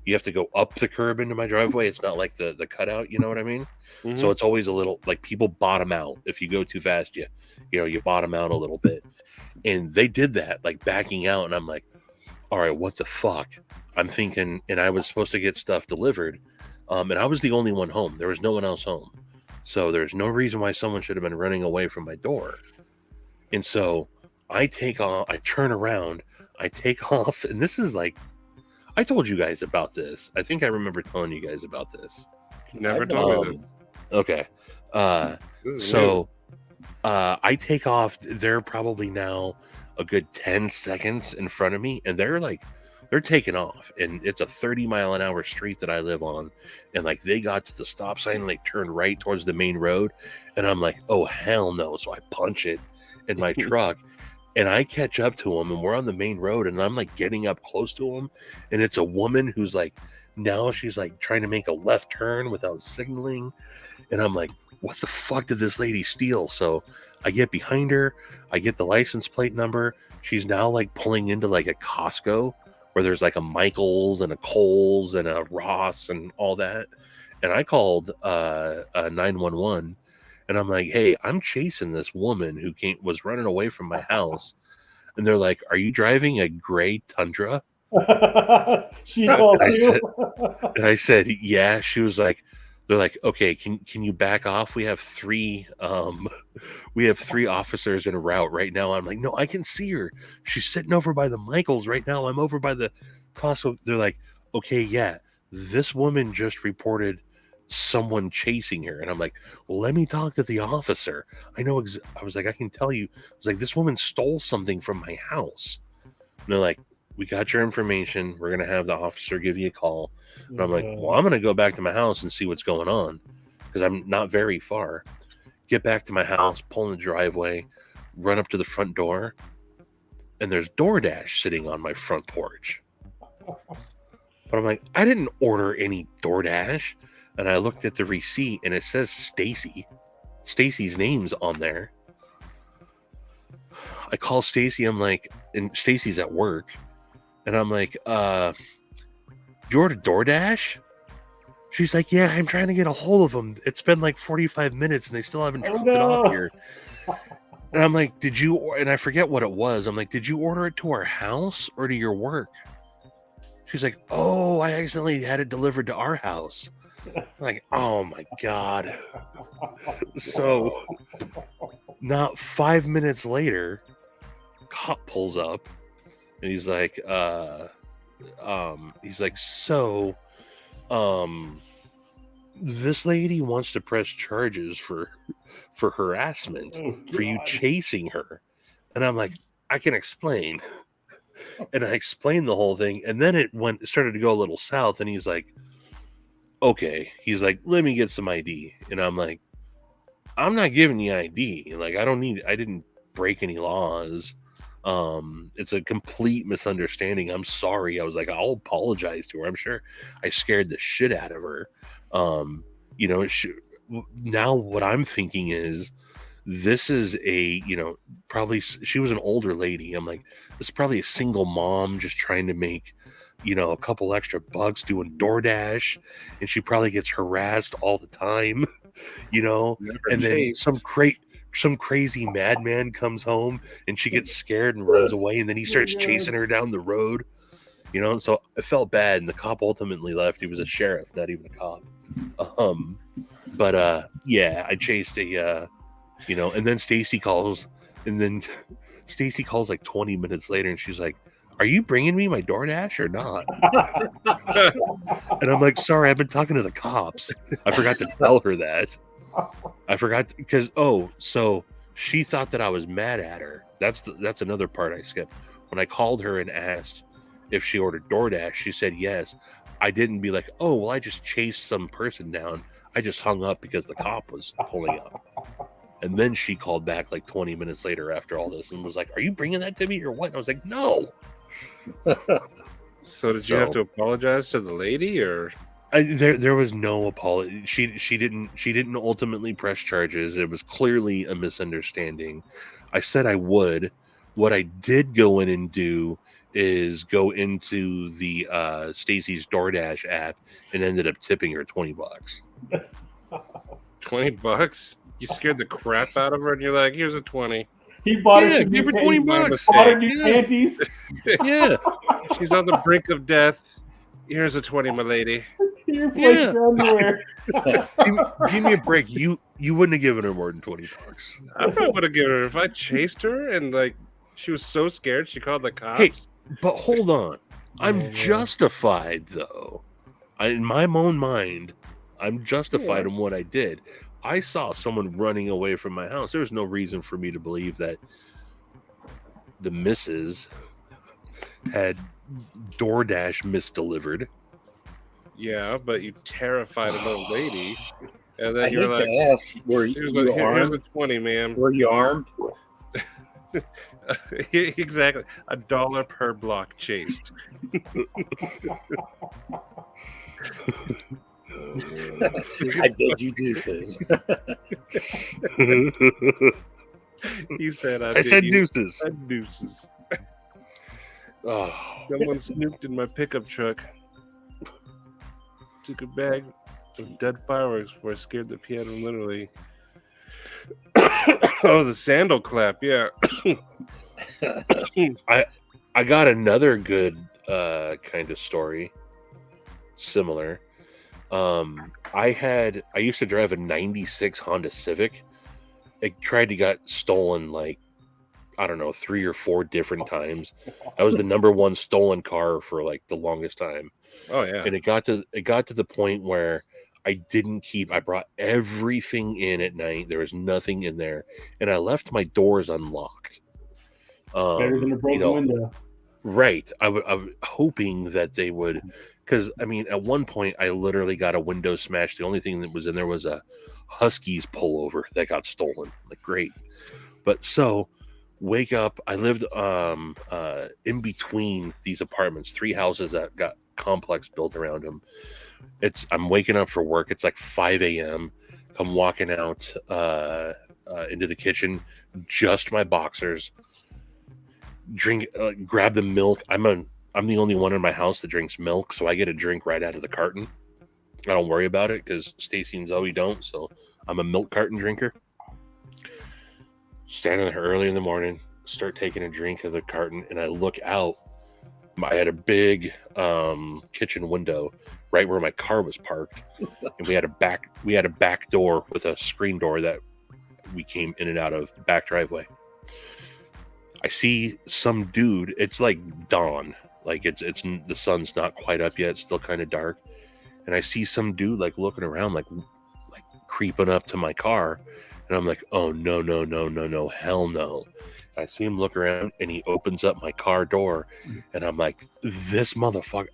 you have to go up the curb into my driveway. It's not like the cutout, you know what I mean? Mhm. So it's always a little like people bottom out. If you go too fast, you bottom out a little bit. And they did that, like backing out, and I'm like, all right, what the fuck? I'm thinking, and I was supposed to get stuff delivered, and I was the only one home. There was no one else home, so there's no reason why someone should have been running away from my door. And so I take off, I turn around, I take off, and this is like, I told you guys about this. I think I remember telling you guys about this. Never I've told known me this. Okay. This is So I take off. They're probably now a good 10 seconds in front of me, and they're taking off. And it's a 30-mile-an-hour street that I live on. And like they got to the stop sign and they turned right towards the main road. And I'm like, oh, hell no. So I punch it in my truck. And I catch up to him, and we're on the main road, and I'm like getting up close to him, and it's a woman who's like, now she's like trying to make a left turn without signaling, and I'm like, what the fuck did this lady steal? So I get behind her, I get the license plate number. She's now like pulling into like a Costco where there's like a Michaels and a Kohl's and a Ross and all that, and I called 911. And I'm like, hey, I'm chasing this woman who was running away from my house. And they're like, are you driving a gray Tundra? She called And I you. said, and I said, yeah. She was like, they're like, okay, can you back off? We have three officers en route right now. I'm like, no, I can see her. She's sitting over by the Michaels right now. I'm over by the Costco. They're like, okay, yeah, this woman just reported someone chasing her. And I'm like, well, let me talk to the officer. I know. I was like, I can tell you. I was like, this woman stole something from my house. And they're like, we got your information. We're going to have the officer give you a call. And I'm like, well, I'm going to go back to my house and see what's going on because I'm not very far. Get back to my house, pull in the driveway, run up to the front door, and there's DoorDash sitting on my front porch. But I'm like, I didn't order any DoorDash. And I looked at the receipt and it says Stacy. Stacy's name's on there. I call Stacy. I'm like, and Stacy's at work. And I'm like, you ordered DoorDash? She's like, yeah, I'm trying to get a hold of them. It's been like 45 minutes and they still haven't dropped it off here. And I'm like, and I forget what it was. I'm like, did you order it to our house or to your work? She's like, oh, I accidentally had it delivered to our house. I'm like, oh my God. So not 5 minutes later, cop pulls up and he's like, so this lady wants to press charges for harassment for you chasing her. And I'm like, I can explain. And I explained the whole thing, and then it started to go a little south, and he's like, okay. He's like, let me get some ID. And I'm like, I'm not giving you ID. Like, I didn't break any laws. It's a complete misunderstanding. I'm sorry. I was like, I'll apologize to her. I'm sure I scared the shit out of her. Now what I'm thinking is this is probably she was an older lady. I'm like, this is probably a single mom just trying to make, a couple extra bucks doing DoorDash, and she probably gets harassed all the time, and then some crazy madman comes home and she gets scared and runs away, and then he starts chasing her down the road, so I felt bad, and the cop ultimately left. He was a sheriff, not even a cop. Yeah, I chased and then Stacy calls, like 20 minutes later, and she's like, are you bringing me my DoorDash or not? And I'm like, sorry, I've been talking to the cops. I forgot to tell her that. I forgot because, so she thought that I was mad at her That's another part I skipped. When I called her and asked if she ordered DoorDash, she said yes. I didn't be like, oh, well, I just chased some person down. I just hung up because the cop was pulling up. And then she called back like 20 minutes later after all this and was like, are you bringing that to me or what? And I was like, no. So did you have to apologize to the lady, or there was no apology. She didn't ultimately press charges. It was clearly a misunderstanding. I said I would. What I did go in and do is go into the Stacy's DoorDash app and ended up tipping her $20. $20? You scared the crap out of her, and you're like, "Here's a 20." He bought her Yeah, some give her new $20. panties. Bought her new Yeah. panties. Yeah. She's on the brink of death. Here's a 20, my lady. He replaced Yeah. her underwear. Give me a break. You wouldn't have given her more than $20. I probably would have given her if I chased her and like she was so scared she called the cops. Hey, but hold on. I'm Yeah. justified though. In my own mind, I'm justified in what I did. I saw someone running away from my house. There was no reason for me to believe that the missus had DoorDash misdelivered. Yeah, but you terrified an old lady, and then I you're hate like, to ask, were here's you a armed? 20, ma'am. Were you armed? Exactly. $1 per block chased. I bid you deuces. He said, I said you deuces. said deuces. Oh, Someone snooped in my pickup truck. Took a bag of dead fireworks before I scared the piano literally. Oh, the sandal clap, yeah. I got another good kind of story. Similar. I used to drive a 96 Honda Civic. It tried to get stolen like, I don't know, 3 or 4 different times. That was the number one stolen car for like the longest time. Oh yeah. And it got to the point where I brought everything in at night. There was nothing in there. And I left my doors unlocked. Better than a broken window. Right. I was hoping that they would, because I mean, at one point I literally got a window smashed. The only thing that was in there was a Husky's pullover that got stolen. Like, great. But so wake up. I lived in between these apartments, 3 houses that got complex built around them. I'm waking up for work. It's like 5 a.m. I'm walking out into the kitchen, just my boxers. Grab the milk. I'm the only one in my house that drinks milk, so I get a drink right out of the carton. I don't worry about it because Stacy and Zoe don't, so I'm a milk carton drinker. Standing there early in the morning, start taking a drink of the carton, and I look out. I had a big kitchen window right where my car was parked, and we had a back door with a screen door that we came in and out of, back driveway. I see some dude. It's like dawn, like it's the sun's not quite up yet. It's still kind of dark, and I see some dude like looking around, like creeping up to my car, and I'm like, oh no, hell no. I see him look around, and he opens up my car door, and I'm like, this motherfucker.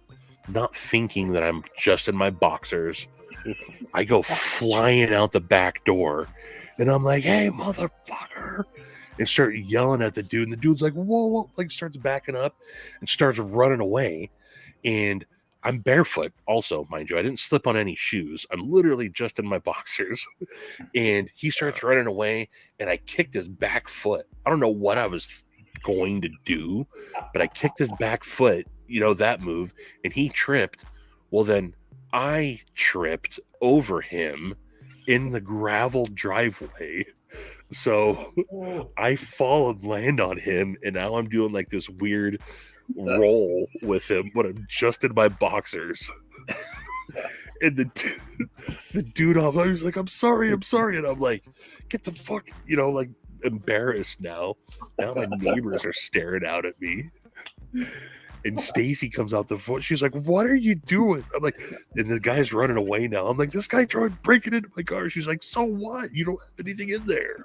Not thinking that I'm just in my boxers, I go flying out the back door, and I'm like, hey, motherfucker. And start yelling at the dude, and the dude's like, whoa, like starts backing up and starts running away. And I'm barefoot also, mind you. I didn't slip on any shoes. I'm literally just in my boxers. And he starts running away, and I kicked his back foot. I don't know what I was going to do, but I kicked his back foot, that move, and he tripped. Well, then I tripped over him in the gravel driveway. So I fall and land on him, and now I'm doing like this weird roll with him when I'm just in my boxers. And the dude off, I was like, I'm sorry. And I'm like, get the fuck, like embarrassed now. Now my neighbors are staring out at me. And Stacy comes out the front. She's like, what are you doing? I'm like, and the guy's running away now. I'm like, this guy tried breaking into my car. She's like, so what? You don't have anything in there.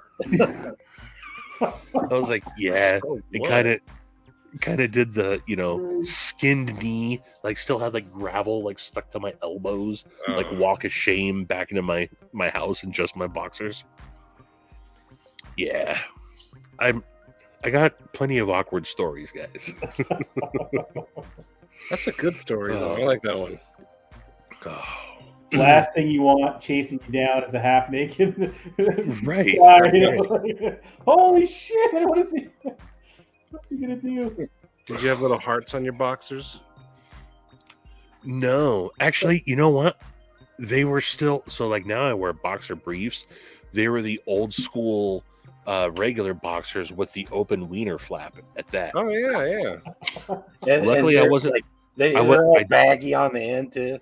I was like, yeah, So it what? kind of did the skinned knee, like still had like gravel like stuck to my elbows, like Oh. walk of shame back into my house in just my boxers. Yeah, I got plenty of awkward stories, guys. That's a good story, though. I like that one. Oh. Last thing you want chasing you down is a half naked Right. guy. You know? Holy shit! What is he? What's he gonna do? Did you have little hearts on your boxers? No, actually, you know what? They were still so like now I wear boxer briefs. They were the old school regular boxers with the open wiener flap at that. Oh yeah. Luckily, I they're, wasn't. Like, they're I wa- all I- baggy on the end too.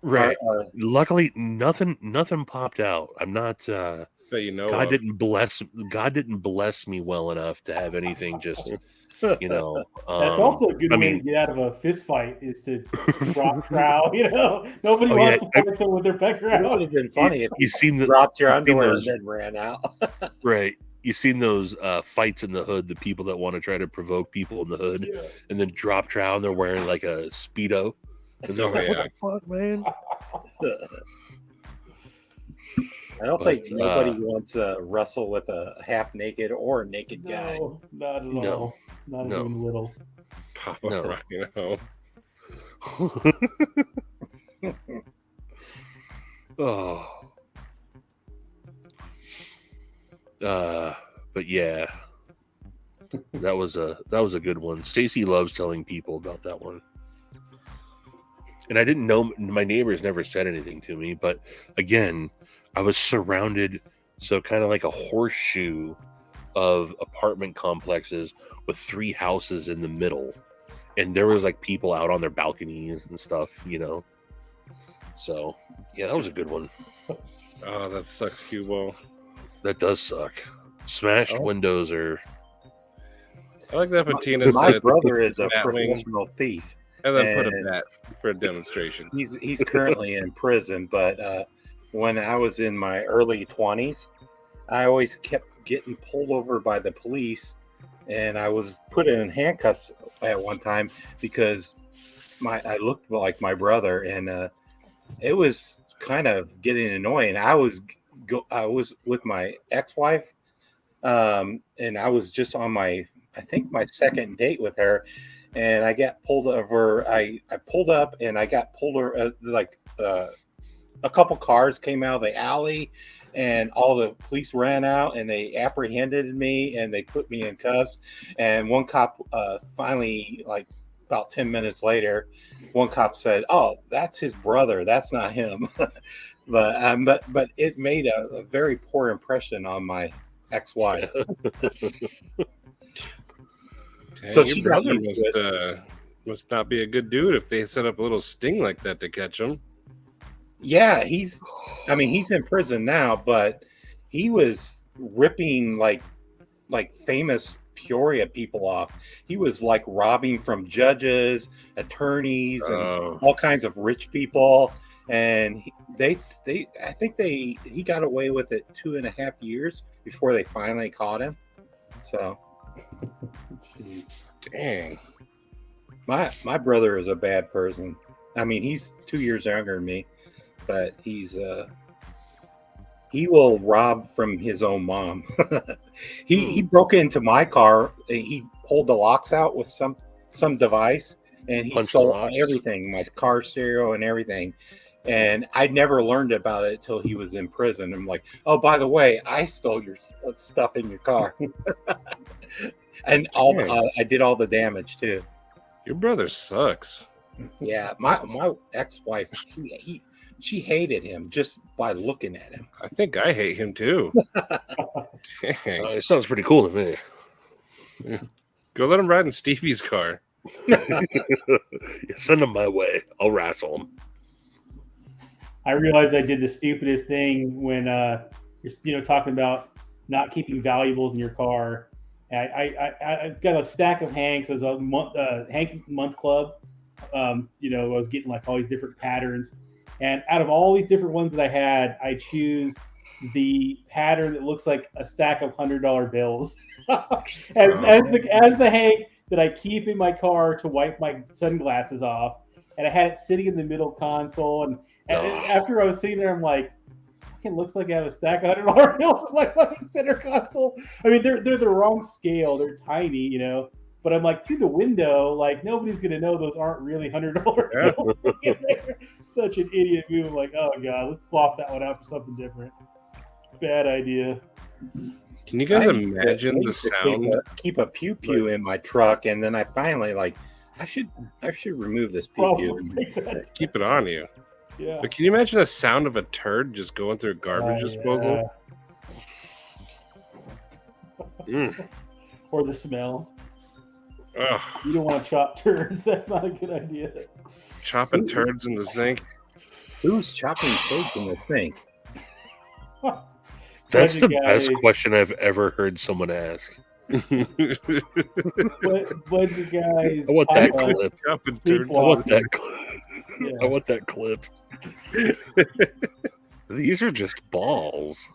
Right. Or- Luckily, nothing popped out. I'm not. That you know God of. didn't bless me well enough to have anything just. You know. That's also a good I way mean, to get out of a fist fight is to drop trow. You know, nobody Oh, wants yeah. to fight someone with their It would background. have been funny if you seen the dropped your you've seen underwear those- and then ran out. right. You seen those fights in the hood? The people that want to try to provoke people in the hood, Yeah. and then drop trow, and they're wearing like a speedo, and they're Oh, like, yeah. "What the fuck, man?" I don't But, think nobody wants to wrestle with a half naked or naked guy. No, not at No. all. Not No. even little. Papa No. rocking home. Oh. But yeah, that was a good one. Stacy loves telling people about that one, and I didn't know, my neighbors never said anything to me, but again, I was surrounded, so kind of like a horseshoe of apartment complexes with 3 houses in the middle, and there was like people out on their balconies and stuff, you know. So yeah, that was a good one. Oh, that sucks, Cubo. That does suck. Smashed Oh. windows are. I like that Patina My said, brother is a bat wing. professional thief. and then put a and- bat for a demonstration. He's currently in prison, but when I was in my early 20s, I always kept getting pulled over by the police, and I was put in handcuffs at one time because I looked like my brother, and it was kind of getting annoying. I was with my ex-wife, and I was just on I think my second date with her, and I got pulled over. I pulled up and I got pulled over, a couple cars came out of the alley, and all the police ran out and they apprehended me and they put me in cuffs. And one cop finally, like about 10 minutes later, one cop said, "Oh, that's his brother. That's not him." but it made a very poor impression on my ex-wife. Dang, So your she got brother used to must not be a good dude if they set up a little sting like that to catch him. Yeah, he's in prison now, but he was ripping like famous Peoria people off. He was like robbing from judges, attorneys, and Oh, all kinds of rich people. And I think he got away with it 2.5 years before they finally caught him. So Jeez. dang. my brother is a bad person. I mean, he's 2 years younger than me, but he will rob from his own mom. He broke into my car. He pulled the locks out with some device, and he Punched the stole locks? everything, my car stereo and everything. And I never learned about it until he was in prison. I'm like, oh, by the way, I stole your stuff in your car, and I did all the damage too. Your brother sucks. Yeah, my ex-wife, she hated him just by looking at him. I think I hate him too. Dang. It sounds pretty cool to me. Go let him ride in Stevie's car. Send him my way. I'll wrestle him. I realized I did the stupidest thing when you're talking about not keeping valuables in your car. And I got a stack of Hanks. There's a Hank Month Club. I was getting like all these different patterns, and out of all these different ones that I had, I choose the pattern that looks like a stack of $100 bills as the Hank that I keep in my car to wipe my sunglasses off, and I had it sitting in the middle console. And after I was sitting there, I'm like, it looks like I have a stack of $100 bills in my fucking center console. I mean, they're the wrong scale. They're tiny, you know. But I'm like, through the window, like nobody's gonna know those aren't really $100 bills. Such an idiot move. I'm like, oh god, let's swap that one out for something different. Bad idea. Can you guys imagine the sound? Keep a pew pew in my truck, and then I finally I should remove this pew pew. Keep it on you. Yeah. But can you imagine the sound of a turd just going through garbage disposal? Or the smell. Ugh. You don't want to chop turds. That's not a good idea. Chopping turds in the sink. Who's chopping turds in the sink? That's the best question I've ever heard someone ask. But you guys, I want that clip. Chopping turds. I want that clip. Yeah. I want that clip. These are just balls.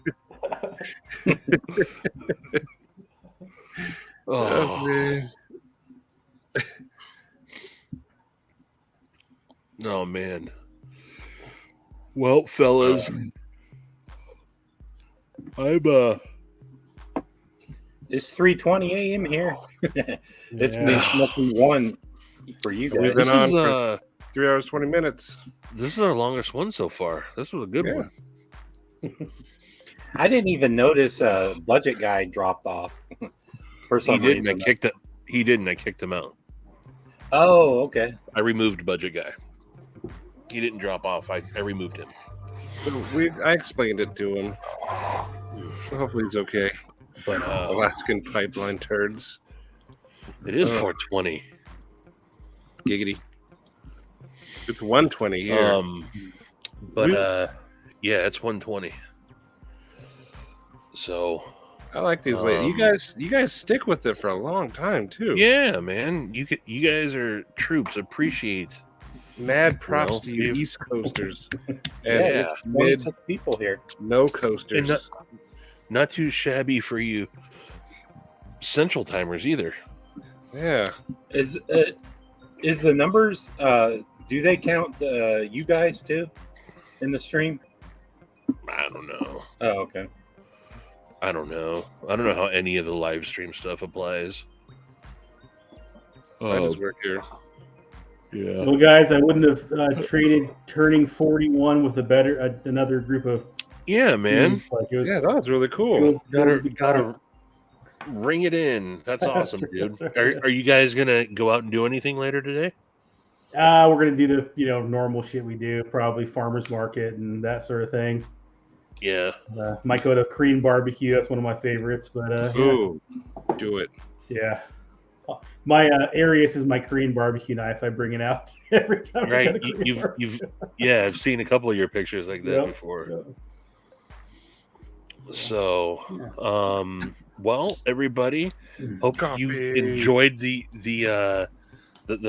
Oh man. Oh man. Well, fellas, it's 3:20 a.m. here. This must be 1 for you guys. We've been on for 3 hours 20 minutes. This is our longest one so far. This was a good one. I didn't even notice Budget Guy dropped off for some reason. He didn't. I kicked him out. Oh, okay. I removed Budget Guy. He didn't drop off. I removed him. I explained it to him. Hopefully he's okay. But Alaskan pipeline turds. It is 420. Giggity. It's 120 here. Yeah, it's 120. So I like these ladies. You guys stick with it for a long time too. Yeah, man. You guys are troops. Appreciate. Mad props to you East Coasters. And mid people here. No coasters. And not too shabby for you Central timers either. Yeah. Is the numbers do they count you guys too in the stream? I don't know. Oh, okay. I don't know how any of the live stream stuff applies. I just work here. Yeah. Well, guys, I wouldn't have traded turning 41 with another group of. Yeah, man. That was really cool. Gotta ring it in. That's awesome, dude. Are you guys gonna go out and do anything later today? We're gonna do the normal shit we do, probably farmers market and that sort of thing. Yeah. Might go to Korean barbecue. That's one of my favorites. But do it. Yeah. My Arius is my Korean barbecue knife. I bring it out every time. Right. I've seen a couple of your pictures like that before. Yep. So, well, everybody, hope you enjoyed the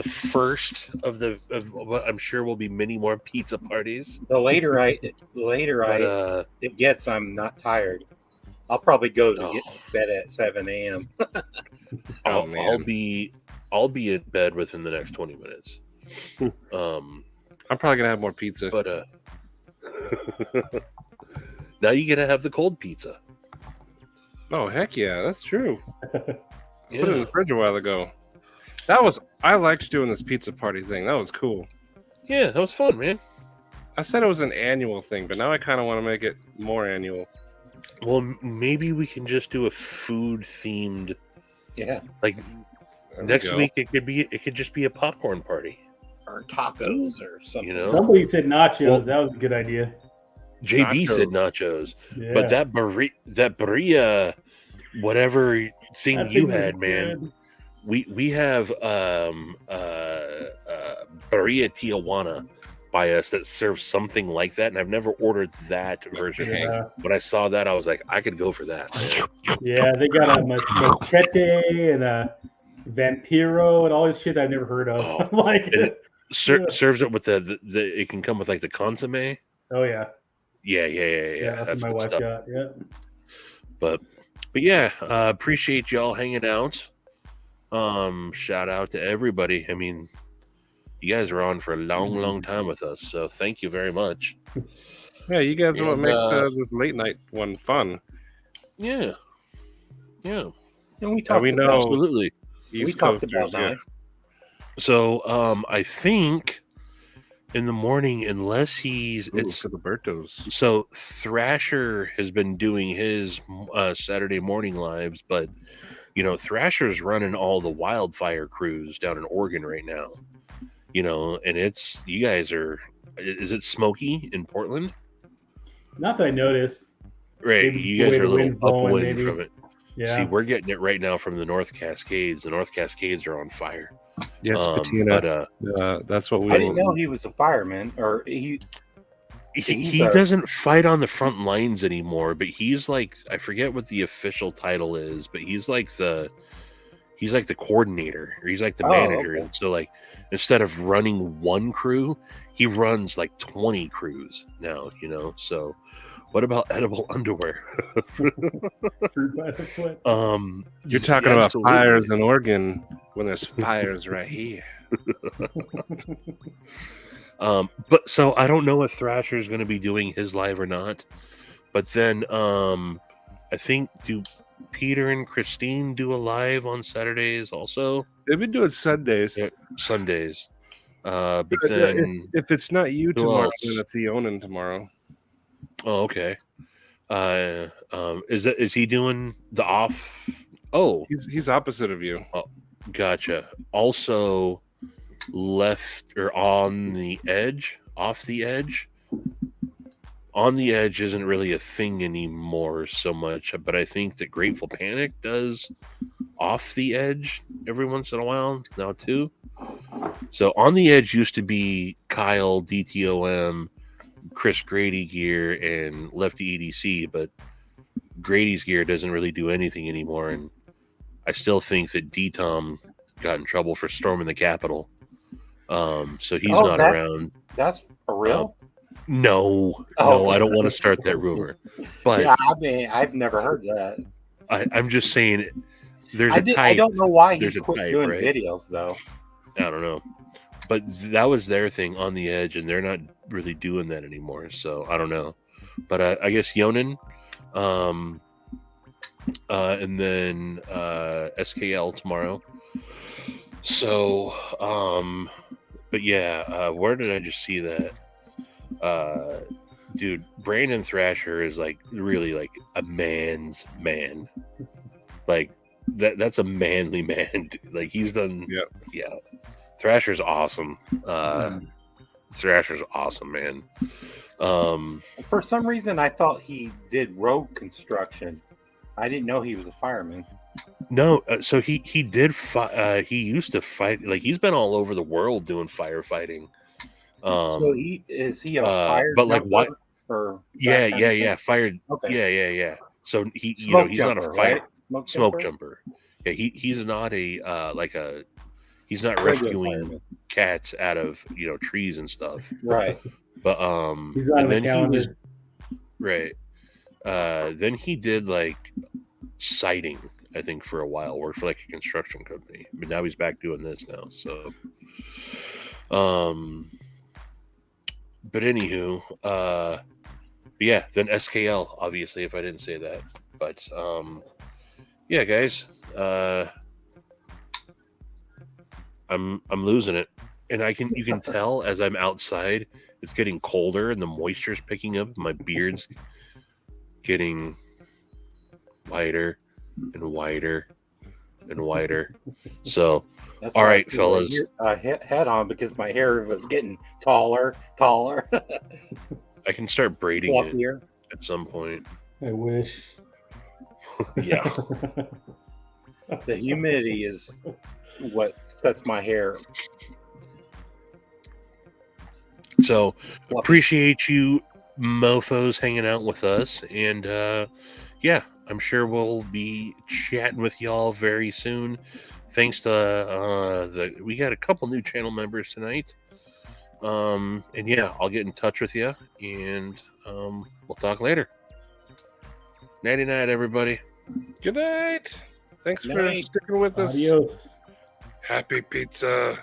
first of what I'm sure will be many more pizza parties. The later it gets, I'm not tired. I'll probably go to get to bed at 7 a.m. I'll be in bed within the next 20 minutes. I'm probably gonna have more pizza. But now you gotta have the cold pizza. Oh heck yeah, that's true. Put it in the fridge a while ago. I liked doing this pizza party thing. That was cool. Yeah, that was fun, man. I said it was an annual thing, but now I kind of want to make it more annual. Well, maybe we can just do a food themed. Yeah. Like next week, it could just be a popcorn party or tacos or something. Somebody said nachos. That was a good idea. JB said nachos, but that burrito, whatever thing you had, man. Good. We have Burrito Tijuana by us that serves something like that, and I've never ordered that version. Yeah. When I saw that, I was like, I could go for that. Yeah, they got a machete and a vampiro and all this shit I've never heard of. Serves it with the it can come with like the consomme. Oh yeah. Yeah. That's That's what my good wife stuff. got. Yeah. But yeah, appreciate y'all hanging out. Shout out to everybody. I mean, you guys were on for a long time with us, so thank you very much. Yeah, you guys are what And, makes this late night one fun. Yeah. And we And talked we about, know Absolutely. we East talked about Coasters, yeah. knife. So I think in the morning, unless he's Ooh, it's Filiberto's. so Thrasher has been doing his Saturday morning lives, but Thrasher's running all the wildfire crews down in Oregon right now. And it's you guys are. Is it smoky in Portland? Not that I noticed. Right, Maybe you the guys way are a the little wind's blowing, upwind maybe. from it. Yeah. See, we're getting it right now from the North Cascades. The North Cascades are on fire. Yes, Patina. But that's what we. I didn't know he was a fireman, or he He's a- doesn't fight on the front lines anymore. But he's like, I forget what the official title is, but he's like the coordinator, or he's like the manager. okay. And so like instead of running one crew, he runs like 20 crews now. So. What about edible underwear? Fruit by the foot. You're talking yeah, about absolutely. fires in Oregon when there's fires right here. But so I don't know if Thrasher is going to be doing his live or not. But then I think do Peter and Christine do a live on Saturdays also? They've been doing Sundays. Yeah, Sundays. But But, then if it's not you who tomorrow, else? then it's Eonin tomorrow. Oh, okay. Is he doing the off? Oh, He's opposite of you. gotcha. Also left or on the edge, off the edge. On the edge isn't really a thing anymore so much, but I think that Grateful Panic does off the edge every once in a while now too. So on the edge used to be Kyle, DTOM, Chris Grady gear, and Lefty EDC, but Grady's gear doesn't really do anything anymore, and I still think that D-Tom got in trouble for storming the Capitol. So he's not around. That's for real? No, Oh. I don't want to start that rumor. But Yeah, I mean, I've never heard that. I'm just saying there's I a type. I don't know why he there's a quit type, doing right? videos, though. I don't know. But that was their thing on the edge, and they're not really doing that anymore. So I don't know. But I guess Yonan, and then SKL tomorrow. So, but yeah, where did I just see that? Dude, Brandon Thrasher is like really like a man's man. Like that's a manly man. Like he's done. Yeah. Thrasher's awesome. Thrasher's awesome, man. For some reason, I thought he did road construction. I didn't know he was a fireman. No, so he did. He used to fight. Like he's been all over the world doing firefighting. So is he a fire? But like what? Or Yeah. Fired. Okay. Yeah. So he, Smoke he's jumper, not a fire right? smoke jumper. Yeah, he's not a he's not Regular rescuing fireman. cats out of trees and stuff. Right. But He's not on the then calendar. he was right. Then he did like sighting, I think, for a while. Worked for like a construction company, but now he's back doing this now. So, but anywho, yeah. Then SKL, obviously, if I didn't say that, but yeah, guys, I'm losing it, and you can tell as I'm outside, it's getting colder and the moisture's picking up. My beard's getting whiter and whiter and whiter. So, That's all why right, I put fellas. a head on because my hair was getting taller, I can start braiding it fluffier. at some point. I wish. Yeah. The humidity is what sets my hair. So appreciate you mofos hanging out with us, and yeah, I'm sure we'll be chatting with y'all very soon. Thanks to we got a couple new channel members tonight. And yeah, I'll get in touch with you, and we'll talk later. Nighty night, everybody. Good night. Thanks for Night. sticking with us. Adios. Happy pizza.